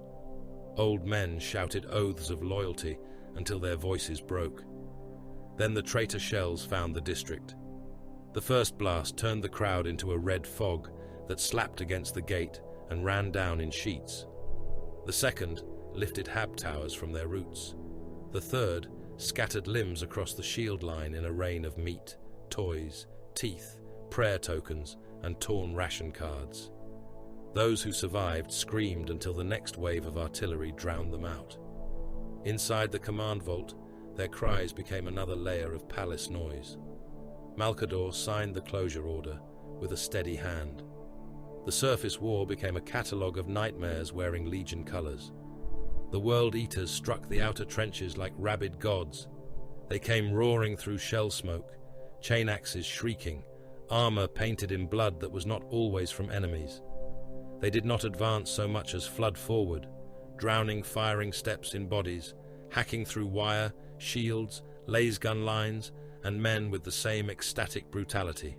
Old men shouted oaths of loyalty until their voices broke. Then the traitor shells found the district. The first blast turned the crowd into a red fog that slapped against the gate and ran down in sheets. The second lifted hab towers from their roots. The third scattered limbs across the shield line in a rain of meat, toys, teeth, prayer tokens, and torn ration cards. Those who survived screamed until the next wave of artillery drowned them out. Inside the command vault, their cries became another layer of palace noise. MALCADOR signed the closure order with a steady hand. The surface war became a catalogue of nightmares wearing Legion colors. The World Eaters struck the outer trenches like rabid gods. They came roaring through shell smoke, chain axes shrieking, armor painted in blood that was not always from enemies. They did not advance so much as flood forward, drowning firing steps in bodies, hacking through wire, shields, lasgun lines, and men with the same ecstatic brutality.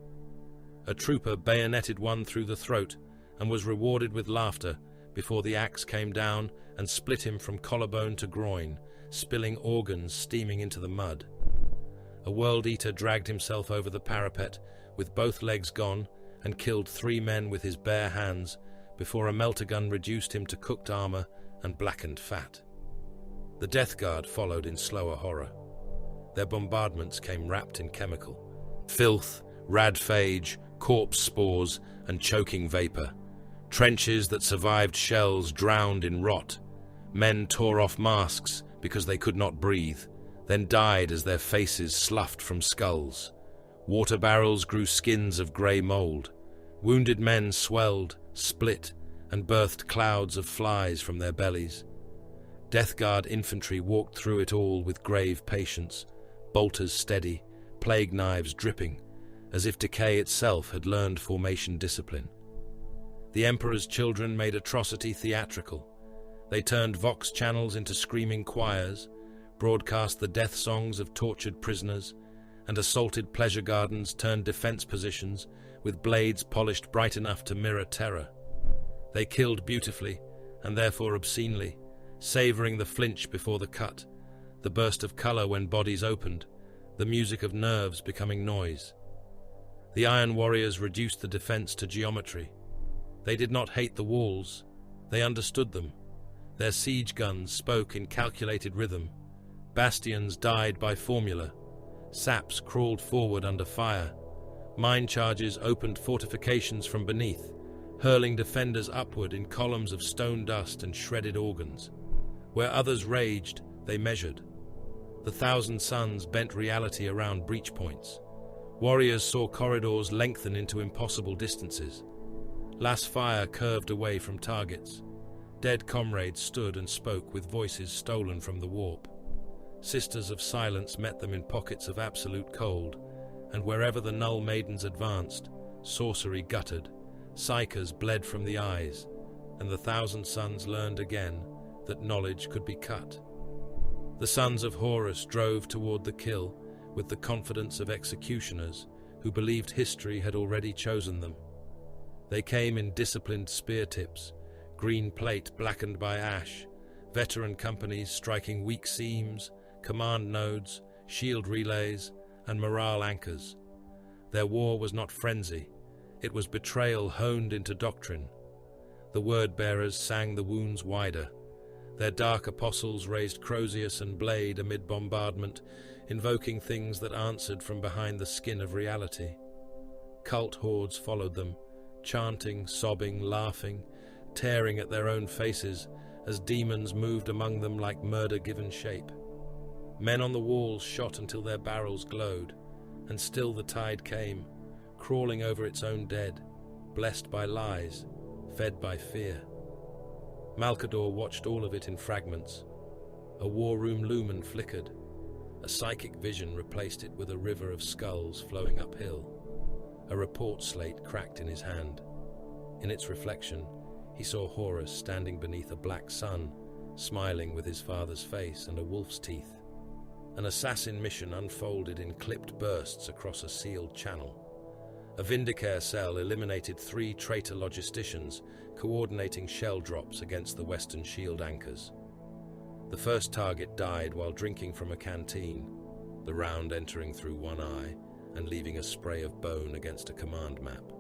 A trooper bayoneted one through the throat and was rewarded with laughter before the axe came down and split him from collarbone to groin, spilling organs steaming into the mud. A World Eater dragged himself over the parapet with both legs gone and killed 3 men with his bare hands before a melter-gun reduced him to cooked armor and blackened fat. The Death Guard followed in slower horror. Their bombardments came wrapped in chemical. Filth, radphage, corpse spores, and choking vapor. Trenches that survived shells drowned in rot. Men tore off masks because they could not breathe, then died as their faces sloughed from skulls. Water barrels grew skins of grey mold. Wounded men swelled, split, and birthed clouds of flies from their bellies. Death Guard infantry walked through it all with grave patience, bolters steady, plague knives dripping, as if decay itself had learned formation discipline. The Emperor's children made atrocity theatrical. They turned Vox channels into screaming choirs, broadcast the death songs of tortured prisoners, and assaulted pleasure gardens turned defense positions with blades polished bright enough to mirror terror. They killed beautifully, and therefore obscenely, savoring the flinch before the cut, the burst of color when bodies opened, the music of nerves becoming noise. The Iron Warriors reduced the defense to geometry. They did not hate the walls, they understood them. Their siege guns spoke in calculated rhythm. Bastions died by formula. Saps crawled forward under fire. Mine charges opened fortifications from beneath, hurling defenders upward in columns of stone dust and shredded organs. Where others raged, they measured. The Thousand Suns bent reality around breach points. Warriors saw corridors lengthen into impossible distances. Las fire curved away from targets. Dead comrades stood and spoke with voices stolen from the warp. Sisters of silence met them in pockets of absolute cold, and wherever the null maidens advanced, sorcery guttered, psychers bled from the eyes, and the Thousand Suns learned again that knowledge could be cut. The sons of Horus drove toward the kill with the confidence of executioners who believed history had already chosen them. They came in disciplined spear tips, green plate blackened by ash, veteran companies striking weak seams, command nodes, shield relays, and morale anchors. Their war was not frenzy, it was betrayal honed into doctrine. The word-bearers sang the wounds wider. Their dark apostles raised Crozius and Blade amid bombardment, invoking things that answered from behind the skin of reality. Cult hordes followed them, chanting, sobbing, laughing, tearing at their own faces as demons moved among them like murder given shape. Men on the walls shot until their barrels glowed, and still the tide came, crawling over its own dead, blessed by lies, fed by fear. MALCADOR watched all of it in fragments. A war room lumen flickered. A psychic vision replaced it with a river of skulls flowing uphill. A report slate cracked in his hand. In its reflection, he saw Horus standing beneath a black sun, smiling with his father's face and a wolf's teeth. An assassin mission unfolded in clipped bursts across a sealed channel. A Vindicare cell eliminated 3 traitor logisticians, coordinating shell drops against the Western shield anchors. The first target died while drinking from a canteen, the round entering through one eye and leaving a spray of bone against a command map.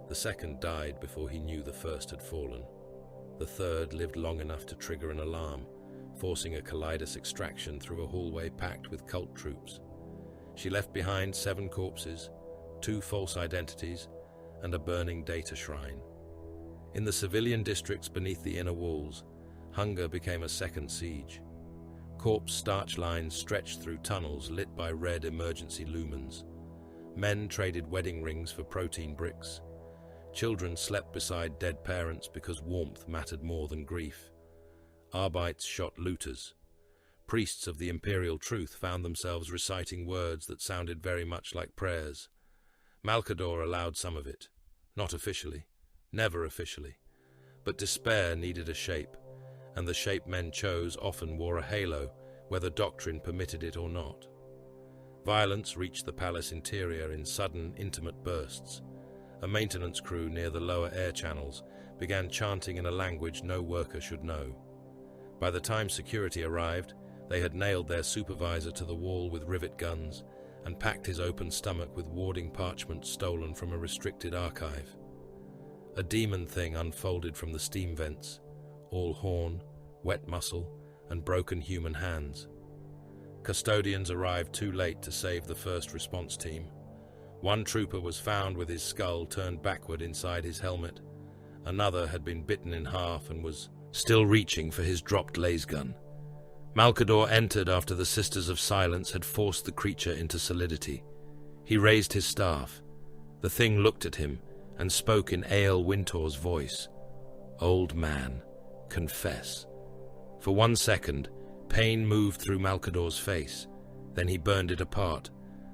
The second died before he knew the first had fallen. The third lived long enough to trigger an alarm, forcing a Kalidas extraction through a hallway packed with cult troops. She left behind 7 corpses, 2 false identities, and a burning data shrine. In the civilian districts beneath the inner walls, hunger became a second siege. Corpse starch lines stretched through tunnels lit by red emergency lumens. Men traded wedding rings for protein bricks. Children slept beside dead parents because warmth mattered more than grief. Arbites shot looters. Priests of the imperial truth found themselves reciting words that sounded very much like prayers. MALCADOR allowed some of it, not officially, never officially, but despair needed a shape, and the shape men chose often wore a halo, whether doctrine permitted it or not. Violence reached the palace interior in sudden, intimate bursts. A maintenance crew near the lower air channels began chanting in a language no worker should know. By the time security arrived, they had nailed their supervisor to the wall with rivet guns and packed his open stomach with warding parchment stolen from a restricted archive. A demon thing unfolded from the steam vents, all horn, wet muscle, and broken human hands. Custodians arrived too late to save the first response team. One trooper was found with his skull turned backward inside his helmet. Another had been bitten in half and was still reaching for his dropped laser gun. MALCADOR entered after the Sisters of Silence had forced the creature into solidity. He raised his staff. The thing looked at him and spoke in Ael Wintor's voice. "Old man, confess." For 1 second, pain moved through MALCADOR's face. Then he burned it apart.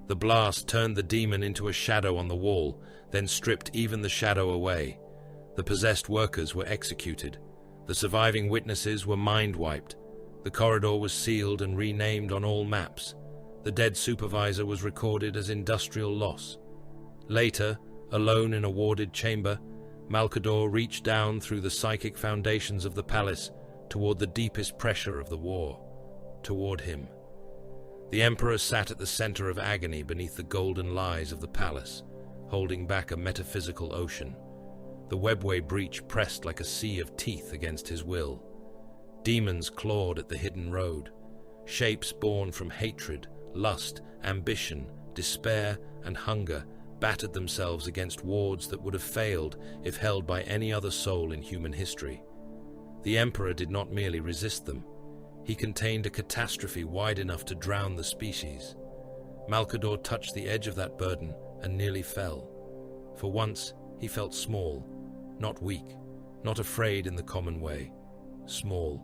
The blast turned the demon into a shadow on the wall, then stripped even the shadow away. The possessed workers were executed. The surviving witnesses were mind-wiped. The corridor was sealed and renamed on all maps. The dead supervisor was recorded as industrial loss. Later, alone in a warded chamber, MALCADOR reached down through the psychic foundations of the palace toward the deepest pressure of the war, toward him. The Emperor sat at the center of agony beneath the golden lies of the palace, holding back a metaphysical ocean. The webway breach pressed like a sea of teeth against his will. Demons clawed at the hidden road. Shapes born from hatred, lust, ambition, despair, and hunger battered themselves against wards that would have failed if held by any other soul in human history. The Emperor did not merely resist them. He contained a catastrophe wide enough to drown the species. MALCADOR touched the edge of that burden and nearly fell. For once, he felt small, not weak, not afraid in the common way. Small.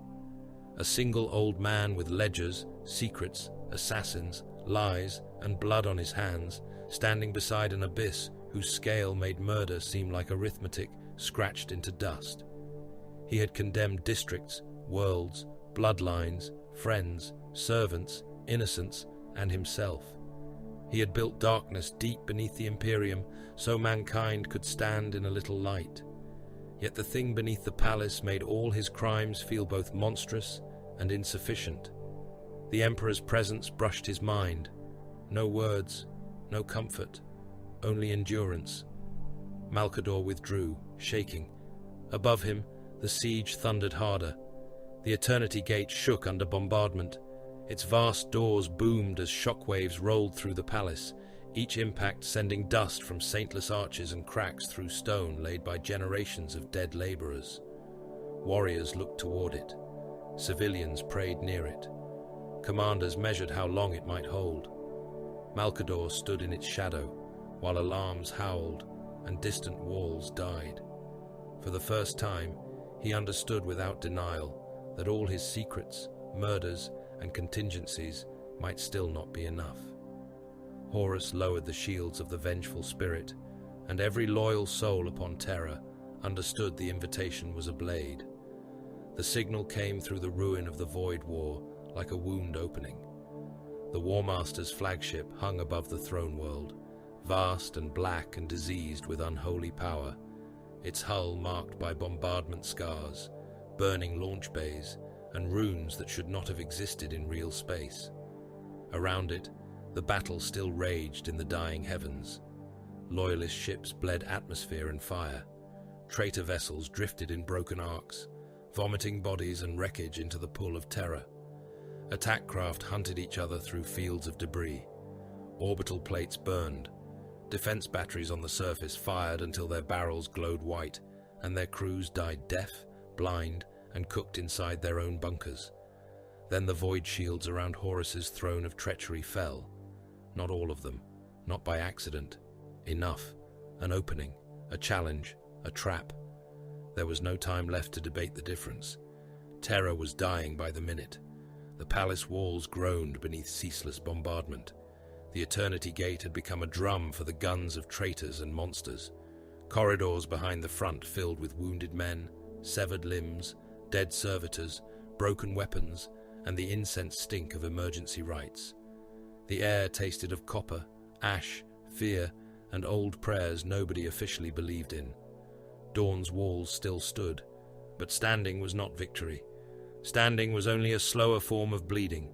A single old man with ledgers, secrets, assassins, lies, and blood on his hands, standing beside an abyss whose scale made murder seem like arithmetic scratched into dust. He had condemned districts, worlds, bloodlines, friends, servants, innocents, and himself. He had built darkness deep beneath the Imperium so mankind could stand in a little light. Yet the thing beneath the palace made all his crimes feel both monstrous and insufficient. The Emperor's presence brushed his mind. No words, no comfort, only endurance. MALCADOR withdrew, shaking. Above him, the siege thundered harder. The Eternity Gate shook under bombardment. Its vast doors boomed as shockwaves rolled through the palace, each impact sending dust from saintless arches and cracks through stone laid by generations of dead laborers. Warriors looked toward it. Civilians prayed near it. Commanders measured how long it might hold. MALCADOR stood in its shadow, while alarms howled and distant walls died. For the first time, he understood without denial that all his secrets, murders, and contingencies might still not be enough. Horus lowered the shields of the vengeful spirit, and every loyal soul upon Terra understood the invitation was a blade. The signal came through the ruin of the Void War like a wound opening. The War Master's flagship hung above the throne world, vast and black and diseased with unholy power, its hull marked by bombardment scars, burning launch bays, and runes that should not have existed in real space. Around it, the battle still raged in the dying heavens. Loyalist ships bled atmosphere and fire. Traitor vessels drifted in broken arcs, vomiting bodies and wreckage into the pool of terror. Attack craft hunted each other through fields of debris. Orbital plates burned. Defense batteries on the surface fired until their barrels glowed white, and their crews died deaf, blind, and cooked inside their own bunkers. Then the void shields around Horus's throne of treachery fell. Not all of them, not by accident. Enough. An opening, a challenge, a trap. There was no time left to debate the difference. Terror was dying by the minute. The palace walls groaned beneath ceaseless bombardment. The Eternity Gate had become a drum for the guns of traitors and monsters. Corridors behind the front filled with wounded men, severed limbs, dead servitors, broken weapons, and the incense stink of emergency rites. The air tasted of copper, ash, fear, and old prayers nobody officially believed in. Dawn's walls still stood, but standing was not victory. Standing was only a slower form of bleeding.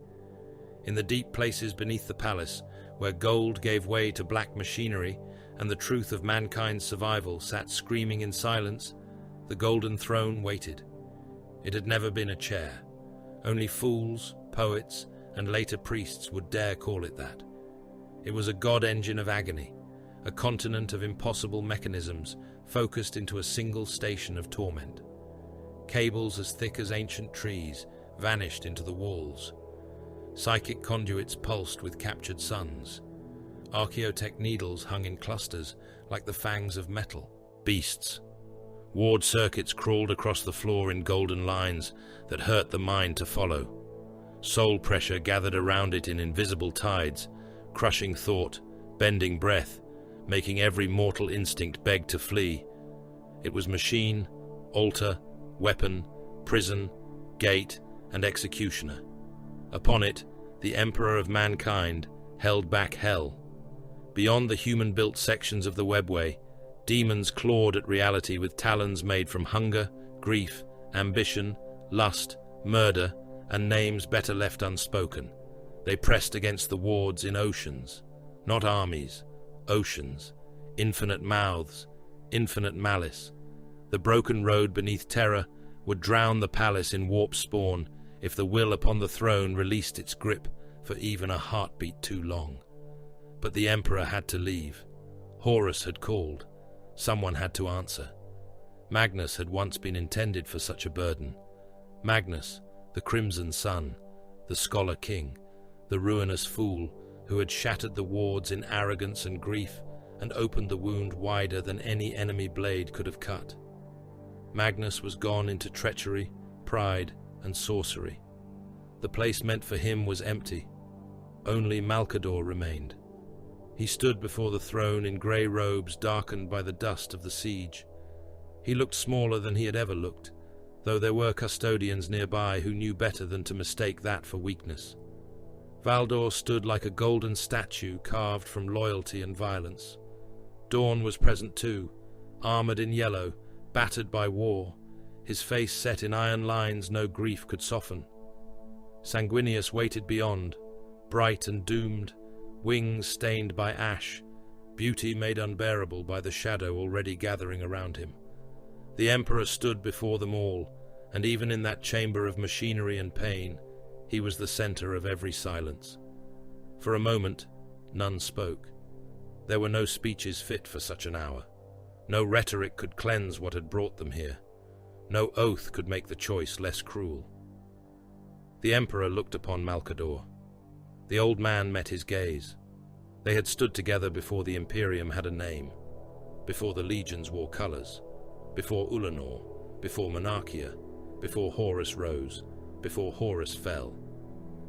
In the deep places beneath the palace, where gold gave way to black machinery and the truth of mankind's survival sat screaming in silence, the golden throne waited. It had never been a chair. Only fools, poets, and later priests would dare call it that. It was a god engine of agony, a continent of impossible mechanisms focused into a single station of torment. Cables as thick as ancient trees vanished into the walls. Psychic conduits pulsed with captured suns. Archaeotech needles hung in clusters like the fangs of metal. Beasts. Ward circuits crawled across the floor in golden lines that hurt the mind to follow. Soul pressure gathered around it in invisible tides, crushing thought, bending breath, making every mortal instinct beg to flee. It was machine, altar, weapon, prison, gate, and executioner. Upon it, the Emperor of mankind held back hell. Beyond the human-built sections of the webway, demons clawed at reality with talons made from hunger, grief, ambition, lust, murder, and names better left unspoken. They pressed against the wards in oceans, not armies, oceans, infinite mouths, infinite malice. The broken road beneath terror would drown the palace in warp spawn if the will upon the throne released its grip for even a heartbeat too long. But the Emperor had to leave. Horus had called. Someone had to answer. Magnus had once been intended for such a burden. Magnus, the Crimson Sun, the Scholar King, the ruinous fool who had shattered the wards in arrogance and grief and opened the wound wider than any enemy blade could have cut. Magnus was gone into treachery, pride, and sorcery. The place meant for him was empty. Only MALCADOR remained. He stood before the throne in grey robes darkened by the dust of the siege. He looked smaller than he had ever looked, though there were custodians nearby who knew better than to mistake that for weakness. Valdor stood like a golden statue carved from loyalty and violence. Dawn was present too, armored in yellow, battered by war, his face set in iron lines no grief could soften. Sanguinius waited beyond, bright and doomed, wings stained by ash, beauty made unbearable by the shadow already gathering around him. The Emperor stood before them all, and even in that chamber of machinery and pain, he was the center of every silence. For a moment, none spoke. There were no speeches fit for such an hour. No rhetoric could cleanse what had brought them here. No oath could make the choice less cruel. The Emperor looked upon Malcador. The old man met his gaze. They had stood together before the Imperium had a name, before the legions wore colors, before Ulanor, before Monarchia, before Horus rose, before Horus fell.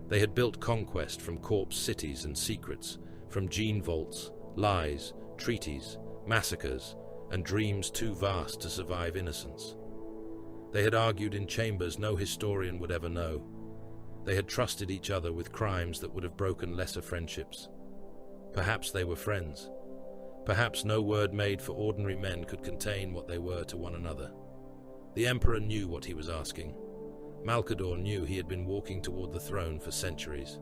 They had built conquest from corpse cities and secrets, from gene vaults, lies, treaties, massacres, and dreams too vast to survive innocence. They had argued in chambers no historian would ever know. They had trusted each other with crimes that would have broken lesser friendships. Perhaps they were friends. Perhaps no word made for ordinary men could contain what they were to one another. The Emperor knew what he was asking. Malcador knew he had been walking toward the throne for centuries.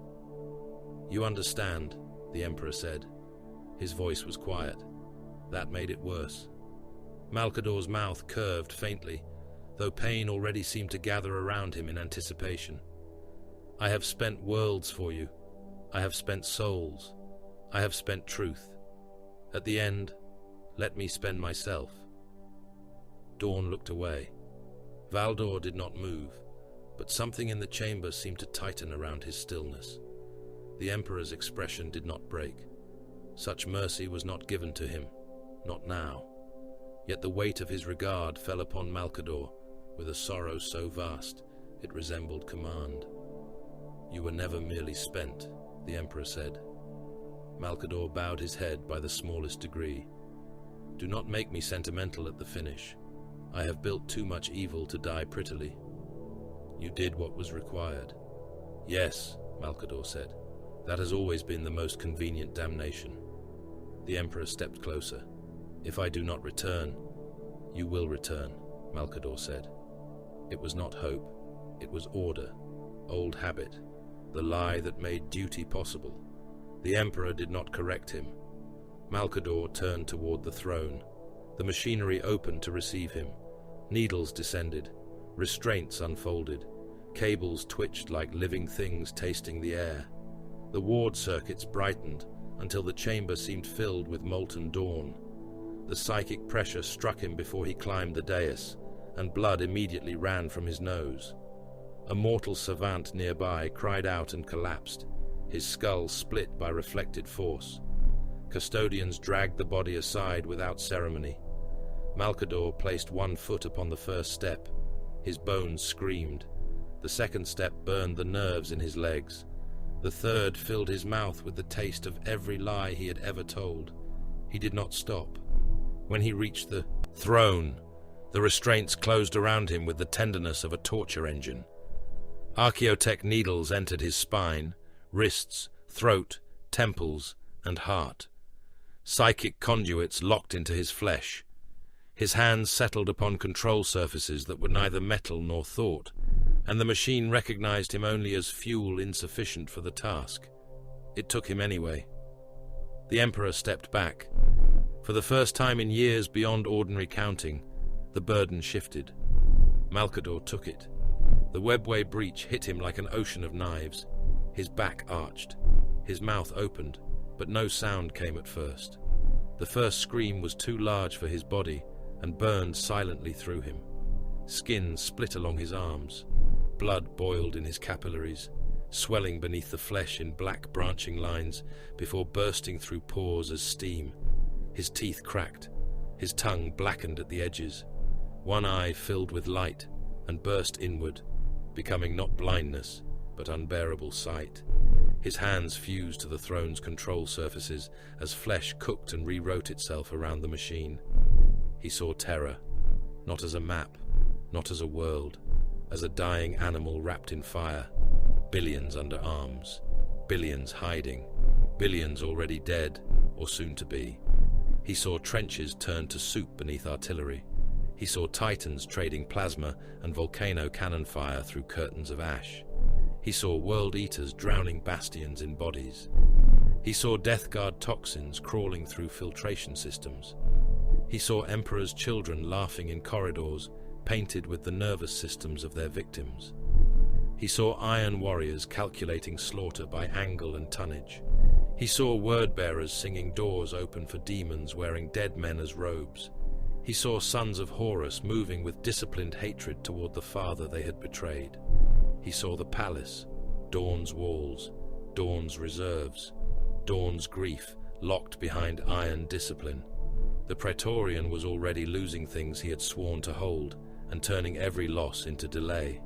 "You understand," the Emperor said. His voice was quiet. That made it worse. Malcador's mouth curved faintly, though pain already seemed to gather around him in anticipation. "I have spent worlds for you. I have spent souls. I have spent truth. At the end, let me spend myself." Dawn looked away. Valdor did not move, but something in the chamber seemed to tighten around his stillness. The Emperor's expression did not break. Such mercy was not given to him, not now. Yet the weight of his regard fell upon Malcador with a sorrow so vast it resembled command. "You were never merely spent," the Emperor said. Malcador bowed his head by the smallest degree. "Do not make me sentimental at the finish. I have built too much evil to die prettily. You did what was required." "Yes," Malcador said. "That has always been the most convenient damnation." The Emperor stepped closer. "If I do not return, you will return," Malcador said. It was not hope. It was order, old habit, the lie that made duty possible. The Emperor did not correct him. Malcador turned toward the throne. The machinery opened to receive him. Needles descended. Restraints unfolded. Cables twitched like living things tasting the air. The ward circuits brightened until the chamber seemed filled with molten dawn. The psychic pressure struck him before he climbed the dais, and blood immediately ran from his nose. A mortal savant nearby cried out and collapsed, his skull split by reflected force. Custodians dragged the body aside without ceremony. Malcador placed one foot upon the first step. His bones screamed. The second step burned the nerves in his legs. The third filled his mouth with the taste of every lie he had ever told. He did not stop. When he reached the throne, the restraints closed around him with the tenderness of a torture engine. Archaeotech needles entered his spine, wrists, throat, temples, and heart. Psychic conduits locked into his flesh. His hands settled upon control surfaces that were neither metal nor thought, and the machine recognized him only as fuel insufficient for the task. It took him anyway. The Emperor stepped back. For the first time in years beyond ordinary counting, the burden shifted. Malcador took it. The webway breach hit him like an ocean of knives. His back arched. His mouth opened, but no sound came at first. The first scream was too large for his body and burned silently through him. Skin split along his arms. Blood boiled in his capillaries, swelling beneath the flesh in black branching lines before bursting through pores as steam. His teeth cracked. His tongue blackened at the edges. One eye filled with light and burst inward, becoming not blindness, but unbearable sight. His hands fused to the throne's control surfaces as flesh cooked and rewrote itself around the machine. He saw terror, not as a map, not as a world, as a dying animal wrapped in fire, billions under arms. billions hiding, billions already dead or soon to be. He saw trenches turned to soup beneath artillery. He saw titans trading plasma and volcano cannon fire through curtains of ash. He saw world eaters drowning bastions in bodies. He saw Death Guard toxins crawling through filtration systems. He saw Emperor's children laughing in corridors painted with the nervous systems of their victims. He saw Iron Warriors calculating slaughter by angle and tonnage. He saw word-bearers singing doors open for demons wearing dead men as robes. He saw sons of Horus moving with disciplined hatred toward the father they had betrayed. He saw the palace, Dawn's walls, Dawn's reserves, Dawn's grief locked behind iron discipline. The Praetorian was already losing things he had sworn to hold and turning every loss into delay.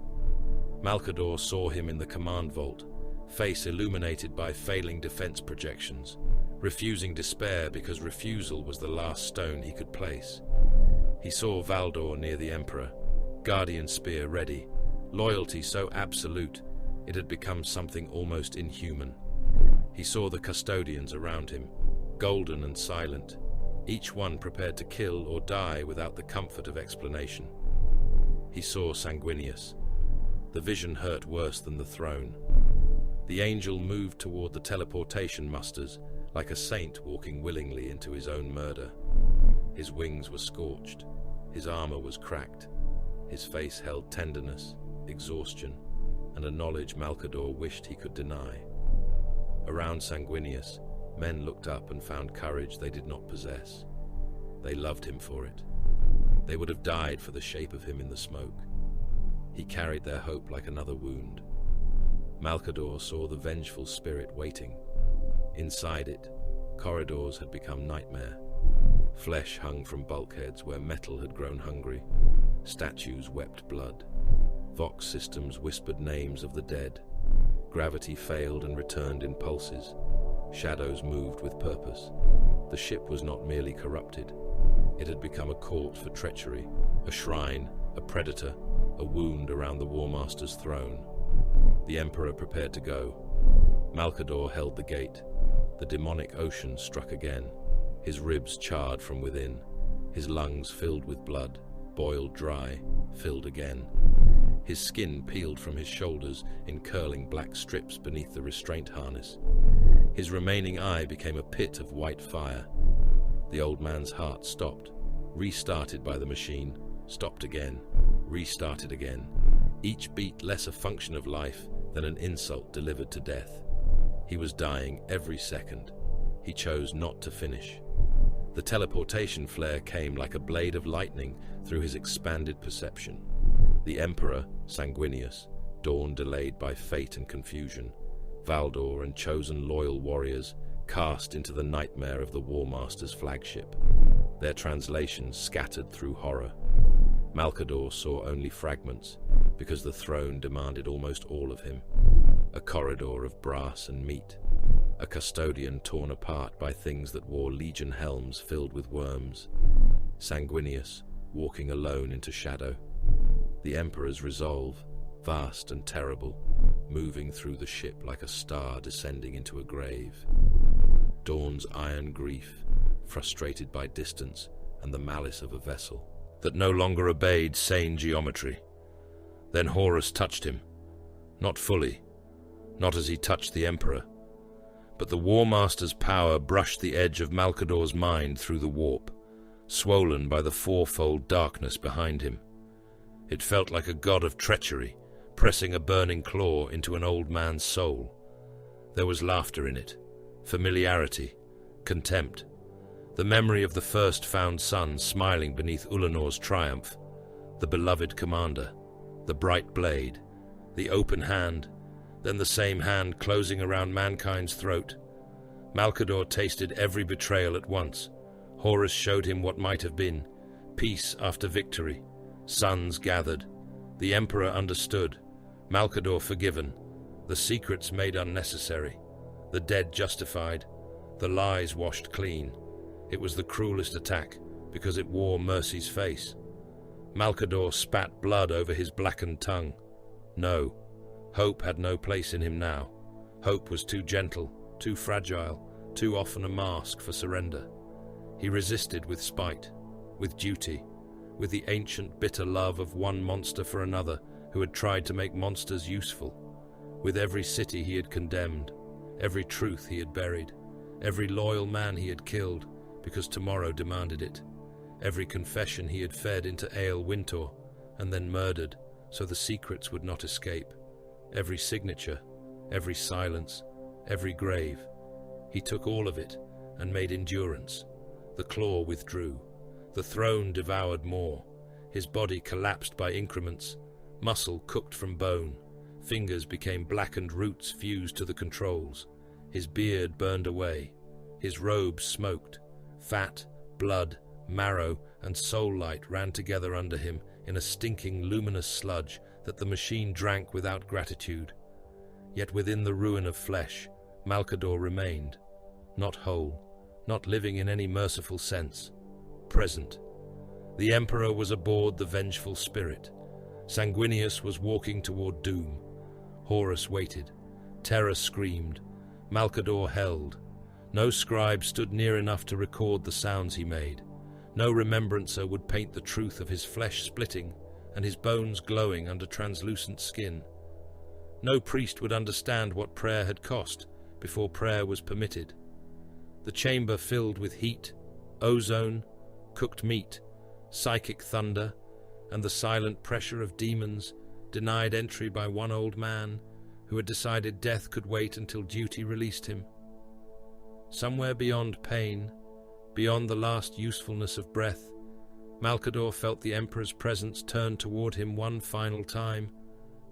MALCADOR saw him in the command vault, face illuminated by failing defense projections, refusing despair because refusal was the last stone he could place. He saw Valdor near the Emperor, guardian spear ready, loyalty so absolute it had become something almost inhuman. He saw the custodians around him, golden and silent, each one prepared to kill or die without the comfort of explanation. He saw Sanguinius. The vision hurt worse than the throne. The angel moved toward the teleportation musters, like a saint walking willingly into his own murder. His wings were scorched, his armor was cracked, his face held tenderness, exhaustion, and a knowledge MALCADOR wished he could deny. Around Sanguinius, men looked up and found courage they did not possess. They loved him for it. They would have died for the shape of him in the smoke. He carried their hope like another wound. MALCADOR saw the vengeful spirit waiting. Inside it, corridors had become nightmare. Flesh hung from bulkheads where metal had grown hungry. Statues wept blood. Vox systems whispered names of the dead. Gravity failed and returned in pulses. Shadows moved with purpose. The ship was not merely corrupted. It had become a court for treachery, a shrine, a predator, a wound around the War Master's throne. The Emperor prepared to go. MALCADOR held the gate. The demonic ocean struck again. His ribs charred from within. His lungs filled with blood, boiled dry, filled again. His skin peeled from his shoulders in curling black strips beneath the restraint harness. His remaining eye became a pit of white fire. The old man's heart stopped, restarted by the machine, stopped again, restarted again. Each beat less a function of life than an insult delivered to death. He was dying every second. He chose not to finish. The teleportation flare came like a blade of lightning through his expanded perception. The Emperor, Sanguinius, Dawn delayed by fate and confusion, Valdor and chosen loyal warriors cast into the nightmare of the War Master's flagship, their translations scattered through horror. MALCADOR saw only fragments, because the throne demanded almost all of him. A corridor of brass and meat, a custodian torn apart by things that wore legion helms filled with worms. Sanguinius, walking alone into shadow. The Emperor's resolve, vast and terrible, moving through the ship like a star descending into a grave. Dawn's iron grief, frustrated by distance and the malice of a vessel that no longer obeyed sane geometry. Then Horus touched him. Not fully, not as he touched the Emperor, but the War Master's power brushed the edge of MALCADOR's mind through the warp, swollen by the fourfold darkness behind him. It felt like a god of treachery, pressing a burning claw into an old man's soul. There was laughter in it, familiarity, contempt, the memory of the first found son smiling beneath Ulanor's triumph, the beloved commander, the bright blade, the open hand, then the same hand closing around mankind's throat. MALCADOR tasted every betrayal at once. Horus showed him what might have been, peace after victory, sons gathered, the Emperor understood, MALCADOR forgiven, the secrets made unnecessary, the dead justified, the lies washed clean. It was the cruelest attack, because it wore mercy's face. MALCADOR spat blood over his blackened tongue. No, hope had no place in him now. Hope was too gentle, too fragile, too often a mask for surrender. He resisted with spite, with duty, with the ancient bitter love of one monster for another who had tried to make monsters useful, with every city he had condemned, every truth he had buried, every loyal man he had killed because tomorrow demanded it, every confession he had fed into Ale Wintor and then murdered so the secrets would not escape, every signature, every silence, every grave. He took all of it and made endurance. The claw withdrew. The throne devoured more. His body collapsed by increments. Muscle cooked from bone. Fingers became blackened roots fused to the controls. His beard burned away. His robes smoked. Fat, blood, marrow, and soul light ran together under him in a stinking, luminous sludge that the machine drank without gratitude. Yet within the ruin of flesh, MALCADOR remained, not whole, not living in any merciful sense, present. The Emperor was aboard the vengeful spirit. Sanguinius was walking toward doom. Horus waited. Terror screamed. MALCADOR held. No scribe stood near enough to record the sounds he made. No remembrancer would paint the truth of his flesh splitting and his bones glowing under translucent skin. No priest would understand what prayer had cost before prayer was permitted. The chamber filled with heat, ozone, cooked meat, psychic thunder, and the silent pressure of demons denied entry by one old man who had decided death could wait until duty released him. Somewhere beyond pain, beyond the last usefulness of breath, MALCADOR felt the Emperor's presence turn toward him one final time,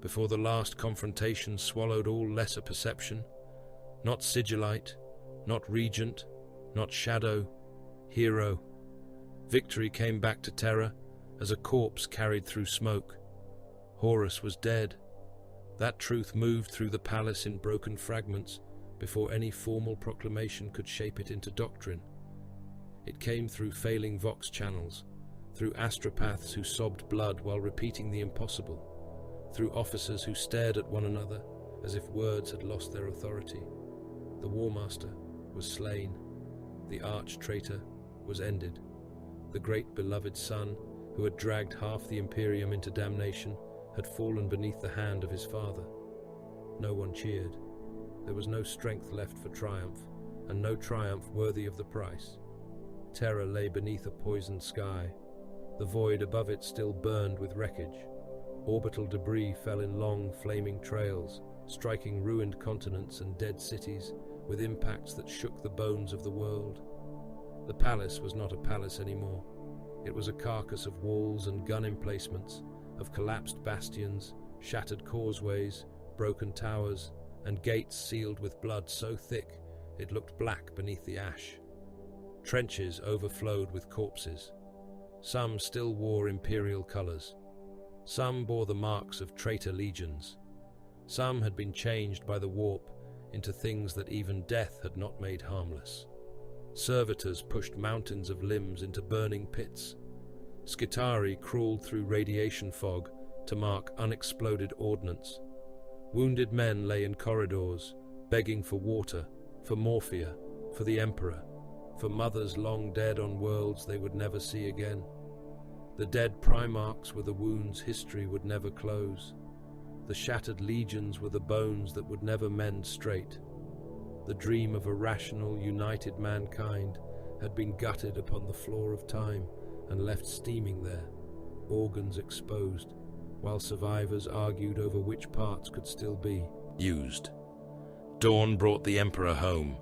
before the last confrontation swallowed all lesser perception. Not sigillite, not regent, not shadow, hero. Victory came back to Terra as a corpse carried through smoke. Horus was dead. That truth moved through the palace in broken fragments before any formal proclamation could shape it into doctrine. It came through failing vox channels, through astropaths who sobbed blood while repeating the impossible, through officers who stared at one another as if words had lost their authority. The War Master was slain. The arch-traitor was ended. The great beloved son, who had dragged half the Imperium into damnation, had fallen beneath the hand of his father. No one cheered. There was no strength left for triumph, and no triumph worthy of the price. Terror lay beneath a poisoned sky. The void above it still burned with wreckage. Orbital debris fell in long, flaming trails, striking ruined continents and dead cities with impacts that shook the bones of the world. The palace was not a palace anymore. It was a carcass of walls and gun emplacements, of collapsed bastions, shattered causeways, broken towers, and gates sealed with blood so thick it looked black beneath the ash. Trenches overflowed with corpses. Some still wore imperial colors. Some bore the marks of traitor legions. Some had been changed by the warp into things that even death had not made harmless. Servitors pushed mountains of limbs into burning pits. Skitari crawled through radiation fog to mark unexploded ordnance. Wounded men lay in corridors, begging for water, for morphia, for the Emperor, for mothers long dead on worlds they would never see again. The dead Primarchs were the wounds history would never close. The shattered legions were the bones that would never mend straight. The dream of a rational, united mankind had been gutted upon the floor of time and left steaming there, organs exposed, while survivors argued over which parts could still be used. Dawn brought the Emperor home.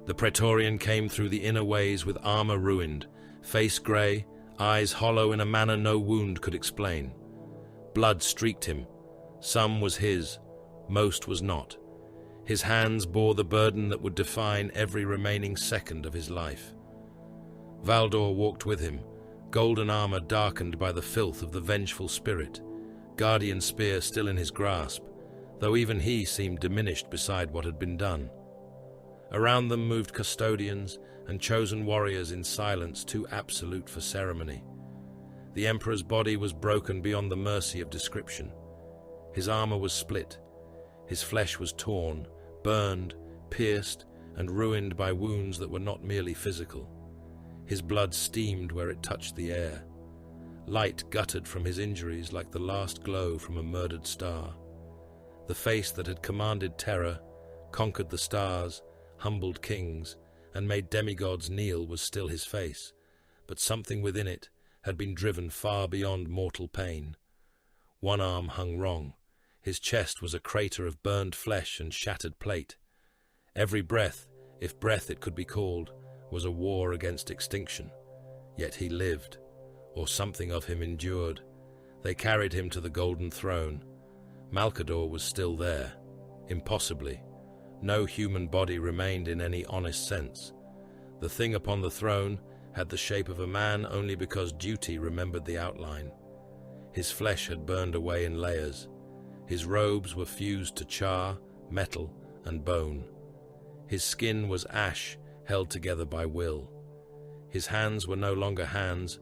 The Praetorian came through the inner ways with armor ruined, face grey, eyes hollow in a manner no wound could explain. Blood streaked him. Some was his, most was not. His hands bore the burden that would define every remaining second of his life. Valdor walked with him, golden armor darkened by the filth of the vengeful spirit, guardian spear still in his grasp, though even he seemed diminished beside what had been done. Around them moved custodians and chosen warriors in silence too absolute for ceremony. The Emperor's body was broken beyond the mercy of description. His armor was split. His flesh was torn, burned, pierced, and ruined by wounds that were not merely physical. His blood steamed where it touched the air. Light guttered from his injuries like the last glow from a murdered star. The face that had commanded terror, conquered the stars, humbled kings, and made demigods kneel was still his face, but something within it had been driven far beyond mortal pain. One arm hung wrong. His chest was a crater of burned flesh and shattered plate. Every breath, if breath it could be called, was a war against extinction. Yet he lived, or something of him endured. They carried him to the golden throne. MALCADOR was still there. Impossibly. No human body remained in any honest sense. The thing upon the throne had the shape of a man only because duty remembered the outline. His flesh had burned away in layers. His robes were fused to char, metal, and bone. His skin was ash held together by will. His hands were no longer hands,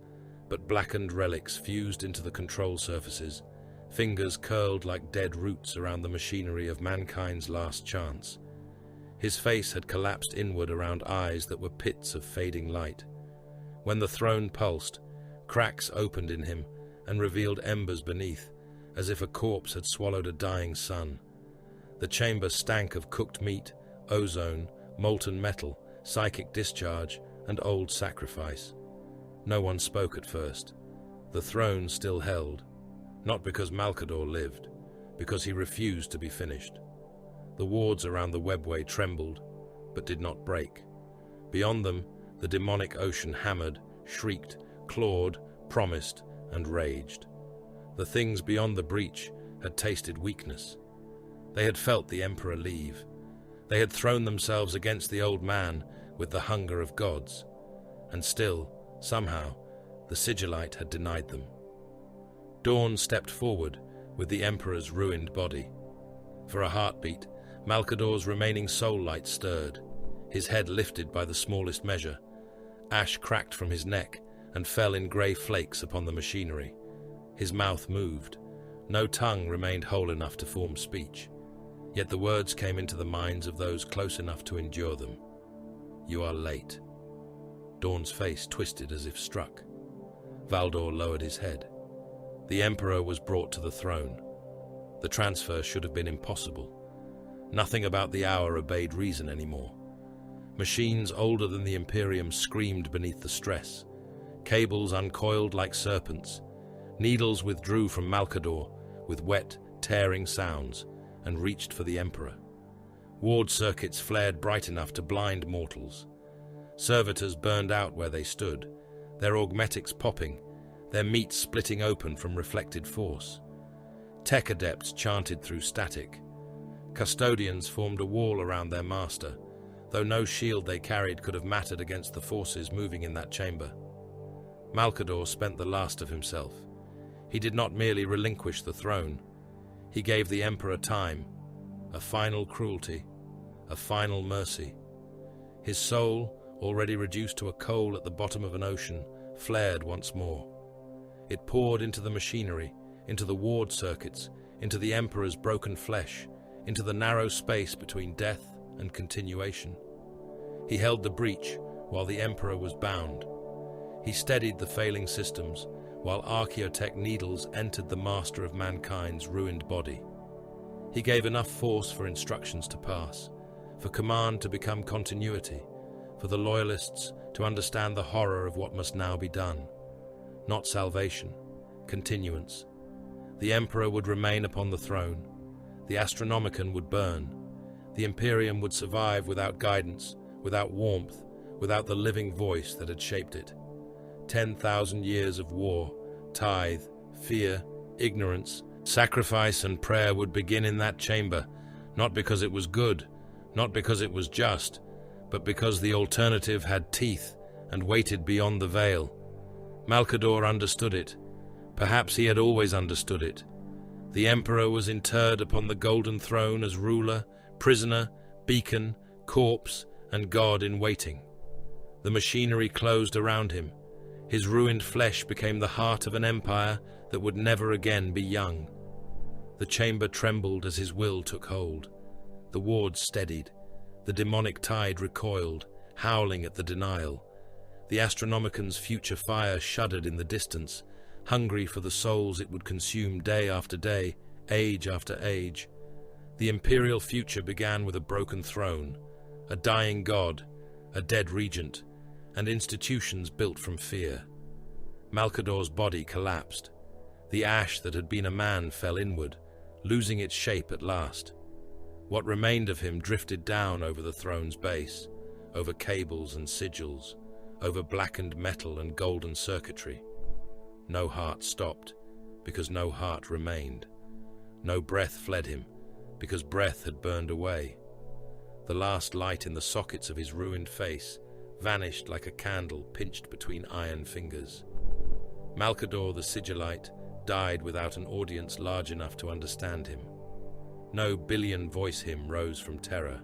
but blackened relics fused into the control surfaces, fingers curled like dead roots around the machinery of mankind's last chance. His face had collapsed inward around eyes that were pits of fading light. When the throne pulsed, cracks opened in him and revealed embers beneath, as if a corpse had swallowed a dying sun. The chamber stank of cooked meat, ozone, molten metal, psychic discharge, and old sacrifice. No one spoke at first. The throne still held, not because MALCADOR lived, because he refused to be finished. The wards around the webway trembled, but did not break. Beyond them, the demonic ocean hammered, shrieked, clawed, promised, and raged. The things beyond the breach had tasted weakness. They had felt the Emperor leave. They had thrown themselves against the old man with the hunger of gods. And still, somehow, the Sigillite had denied them. Dawn stepped forward with the Emperor's ruined body. For a heartbeat, MALCADOR's remaining soul light stirred, his head lifted by the smallest measure. Ash cracked from his neck and fell in grey flakes upon the machinery. His mouth moved. No tongue remained whole enough to form speech. Yet the words came into the minds of those close enough to endure them. "You are late." Dawn's face twisted as if struck. Valdor lowered his head. The Emperor was brought to the throne. The transfer should have been impossible. Nothing about the hour obeyed reason anymore. Machines older than the Imperium screamed beneath the stress. Cables uncoiled like serpents. Needles withdrew from MALCADOR with wet, tearing sounds and reached for the Emperor. Ward circuits flared bright enough to blind mortals. Servitors burned out where they stood, their augmetics popping, their meat splitting open from reflected force. Tech adepts chanted through static. Custodians formed a wall around their master, though no shield they carried could have mattered against the forces moving in that chamber. MALCADOR spent the last of himself. He did not merely relinquish the throne. He gave the Emperor time, a final cruelty, a final mercy. His soul, already reduced to a coal at the bottom of an ocean, flared once more. It poured into the machinery, into the ward circuits, into the Emperor's broken flesh, into the narrow space between death and continuation. He held the breach while the Emperor was bound. He steadied the failing systems while archaeotech needles entered the master of mankind's ruined body. He gave enough force for instructions to pass, for command to become continuity, for the loyalists to understand the horror of what must now be done. Not salvation, continuance. The Emperor would remain upon the throne. The Astronomicon would burn. The Imperium would survive without guidance, without warmth, without the living voice that had shaped it. 10,000 years of war, tithe, fear, ignorance, sacrifice and prayer would begin in that chamber, not because it was good, not because it was just, but because the alternative had teeth and waited beyond the veil. MALCADOR understood it. Perhaps he had always understood it. The Emperor was interred upon the golden throne as ruler, prisoner, beacon, corpse, and god in waiting. The machinery closed around him. His ruined flesh became the heart of an empire that would never again be young. The chamber trembled as his will took hold. The wards steadied. The demonic tide recoiled, howling at the denial. The Astronomican's future fire shuddered in the distance, hungry for the souls it would consume day after day, age after age. The imperial future began with a broken throne, a dying god, a dead regent, and institutions built from fear. MALCADOR's body collapsed. The ash that had been a man fell inward, losing its shape at last. What remained of him drifted down over the throne's base, over cables and sigils, over blackened metal and golden circuitry. No heart stopped, because no heart remained. No breath fled him, because breath had burned away. The last light in the sockets of his ruined face vanished like a candle pinched between iron fingers. MALCADOR the SIGILLITE died without an audience large enough to understand him. No billion-voice hymn rose from terror.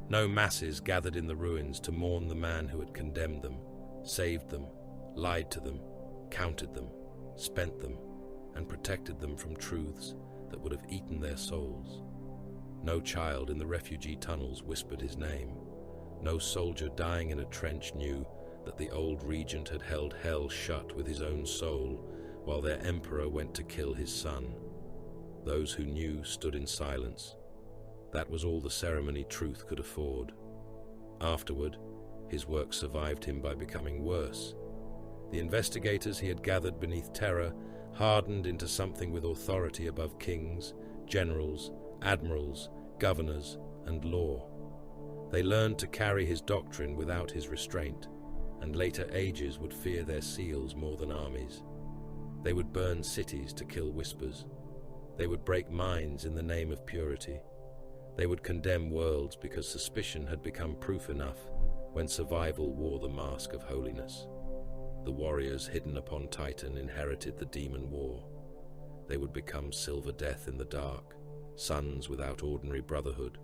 No masses gathered in the ruins to mourn the man who had condemned them, saved them, lied to them, counted them, spent them, and protected them from truths that would have eaten their souls. No child in the refugee tunnels whispered his name. No soldier dying in a trench knew that the old regent had held hell shut with his own soul while their emperor went to kill his son. Those who knew stood in silence. That was all the ceremony truth could afford. Afterward, his work survived him by becoming worse. The investigators he had gathered beneath terror hardened into something with authority above kings, generals, admirals, governors, and law. They learned to carry his doctrine without his restraint, and later ages would fear their seals more than armies. They would burn cities to kill whispers. They would break minds in the name of purity. They would condemn worlds because suspicion had become proof enough when survival wore the mask of holiness. The warriors hidden upon Titan inherited the demon war. They would become silver death in the dark, sons without ordinary brotherhood,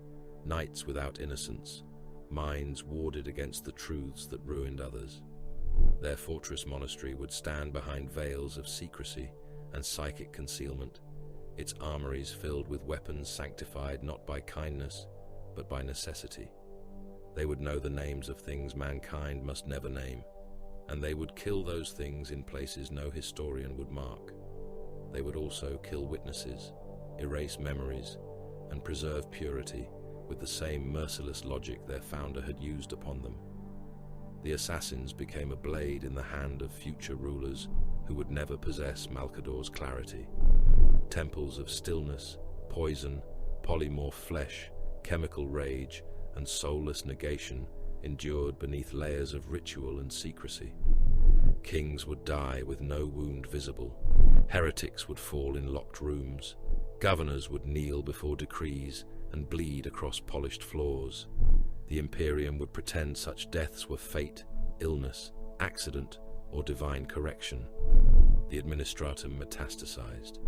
knights without innocence, minds warded against the truths that ruined others. Their fortress monastery would stand behind veils of secrecy and psychic concealment, its armories filled with weapons sanctified not by kindness, but by necessity. They would know the names of things mankind must never name, and they would kill those things in places no historian would mark. They would also kill witnesses, erase memories, and preserve purity with the same merciless logic their founder had used upon them. The assassins became a blade in the hand of future rulers who would never possess MALCADOR's clarity. Temples of stillness, poison, polymorph flesh, chemical rage, and soulless negation endured beneath layers of ritual and secrecy. Kings would die with no wound visible. Heretics would fall in locked rooms. Governors would kneel before decrees and bleed across polished floors. The Imperium would pretend such deaths were fate, illness, accident, or divine correction. The Administratum metastasized.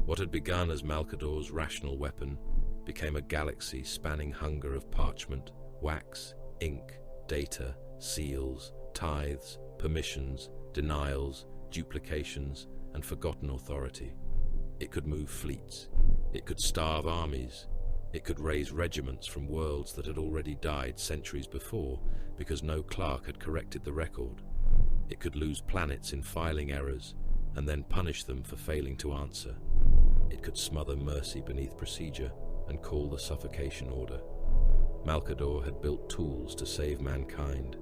What had begun as MALCADOR's rational weapon became a galaxy spanning hunger of parchment, wax, ink, data, seals, tithes, permissions, denials, duplications, and forgotten authority. It could move fleets. It could starve armies. It could raise regiments from worlds that had already died centuries before because no clerk had corrected the record. It could lose planets in filing errors and then punish them for failing to answer. It could smother mercy beneath procedure and call the suffocation order. MALCADOR had built tools to save mankind.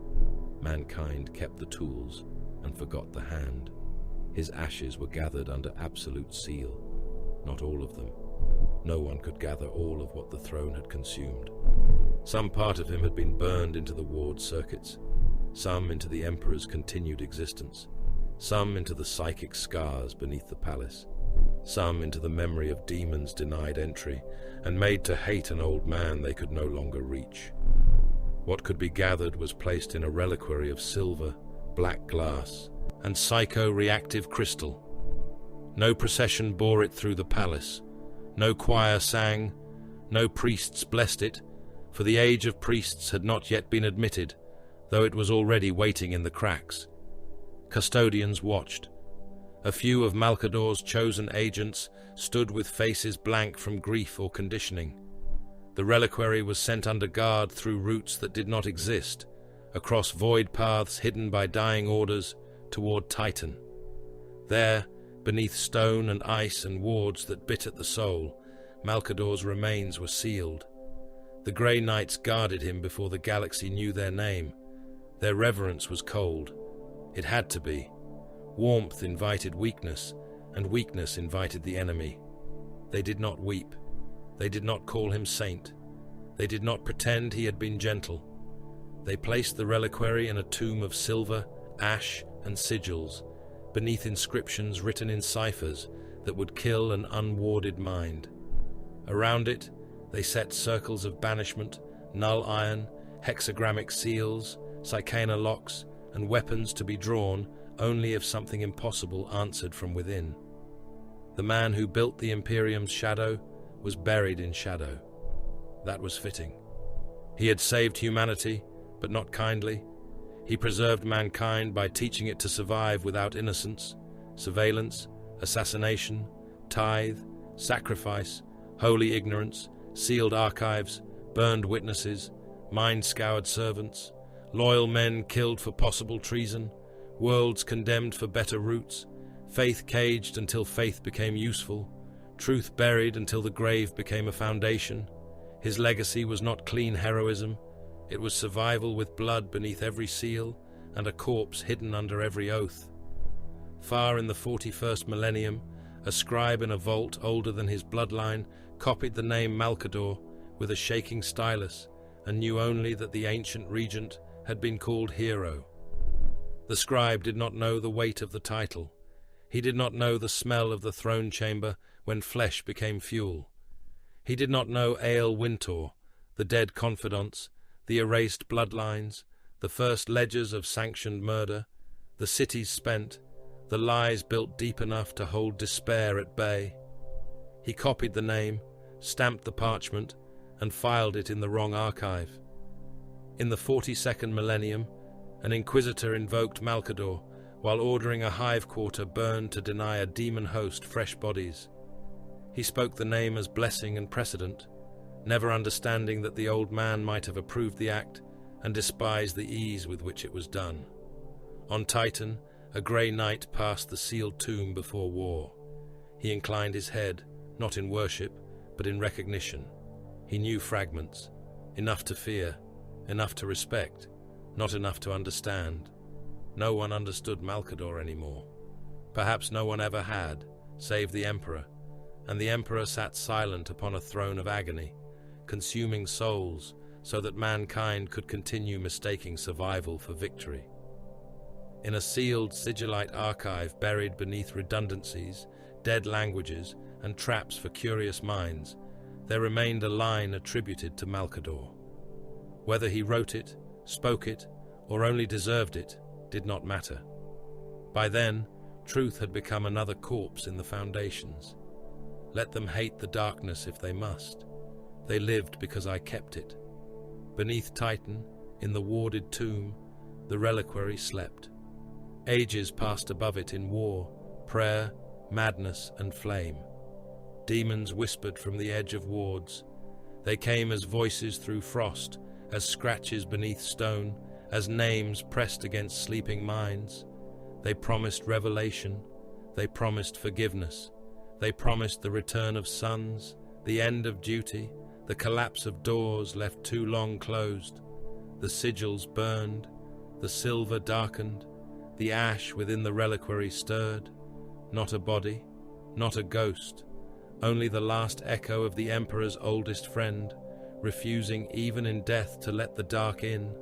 Mankind kept the tools and forgot the hand. His ashes were gathered under absolute seal. Not all of them. No one could gather all of what the throne had consumed. Some part of him had been burned into the ward circuits, some into the Emperor's continued existence, some into the psychic scars beneath the palace, some into the memory of demons denied entry and made to hate an old man they could no longer reach. What could be gathered was placed in a reliquary of silver, black glass, and psycho-reactive crystal. No procession bore it through the palace. No choir sang, no priests blessed it, for the age of priests had not yet been admitted, though it was already waiting in the cracks. Custodians watched. A few of MALCADOR's chosen agents stood with faces blank from grief or conditioning. The reliquary was sent under guard through routes that did not exist, across void paths hidden by dying orders, toward Titan. There, beneath stone and ice and wards that bit at the soul, MALCADOR's remains were sealed. The Grey Knights guarded him before the galaxy knew their name. Their reverence was cold. It had to be. Warmth invited weakness, and weakness invited the enemy. They did not weep. They did not call him saint. They did not pretend he had been gentle. They placed the reliquary in a tomb of silver, ash, and sigils, beneath inscriptions written in ciphers that would kill an unwarded mind. Around it, they set circles of banishment, null iron, hexagrammic seals, Psychana locks, and weapons to be drawn only if something impossible answered from within. The man who built the Imperium's shadow was buried in shadow. That was fitting. He had saved humanity, but not kindly. He preserved mankind by teaching it to survive without innocence, surveillance, assassination, tithe, sacrifice, holy ignorance, sealed archives, burned witnesses, mind-scoured servants, loyal men killed for possible treason, worlds condemned for better roots, faith caged until faith became useful, truth buried until the grave became a foundation. His legacy was not clean heroism. It was survival with blood beneath every seal and a corpse hidden under every oath. Far in the 41st millennium, a scribe in a vault older than his bloodline copied the name MALCADOR with a shaking stylus and knew only that the ancient regent had been called hero. The scribe did not know the weight of the title. He did not know the smell of the throne chamber when flesh became fuel. He did not know Ale Wintor, the dead confidants, the erased bloodlines, the first ledgers of sanctioned murder, the cities spent, the lies built deep enough to hold despair at bay. He copied the name, stamped the parchment, and filed it in the wrong archive. In the 42nd millennium, an inquisitor invoked MALCADOR while ordering a hive quarter burned to deny a demon host fresh bodies. He spoke the name as blessing and precedent, never understanding that the old man might have approved the act and despised the ease with which it was done. On Titan, a grey knight passed the sealed tomb before war. He inclined his head, not in worship, but in recognition. He knew fragments, enough to fear, enough to respect, not enough to understand. No one understood MALCADOR anymore. Perhaps no one ever had, save the Emperor, and the Emperor sat silent upon a throne of agony, consuming souls so that mankind could continue mistaking survival for victory. In a sealed sigillite archive buried beneath redundancies, dead languages, and traps for curious minds, there remained a line attributed to MALCADOR. Whether he wrote it, spoke it, or only deserved it, did not matter. By then, truth had become another corpse in the foundations. Let them hate the darkness if they must. They lived because I kept it. Beneath Titan, in the warded tomb, the reliquary slept. Ages passed above it in war, prayer, madness, and flame. Demons whispered from the edge of wards. They came as voices through frost, as scratches beneath stone, as names pressed against sleeping minds. They promised revelation. They promised forgiveness. They promised the return of sons, the end of duty, the collapse of doors left too long closed. The sigils burned, the silver darkened, the ash within the reliquary stirred. Not a body, not a ghost, only the last echo of the Emperor's oldest friend, refusing even in death to let the dark in.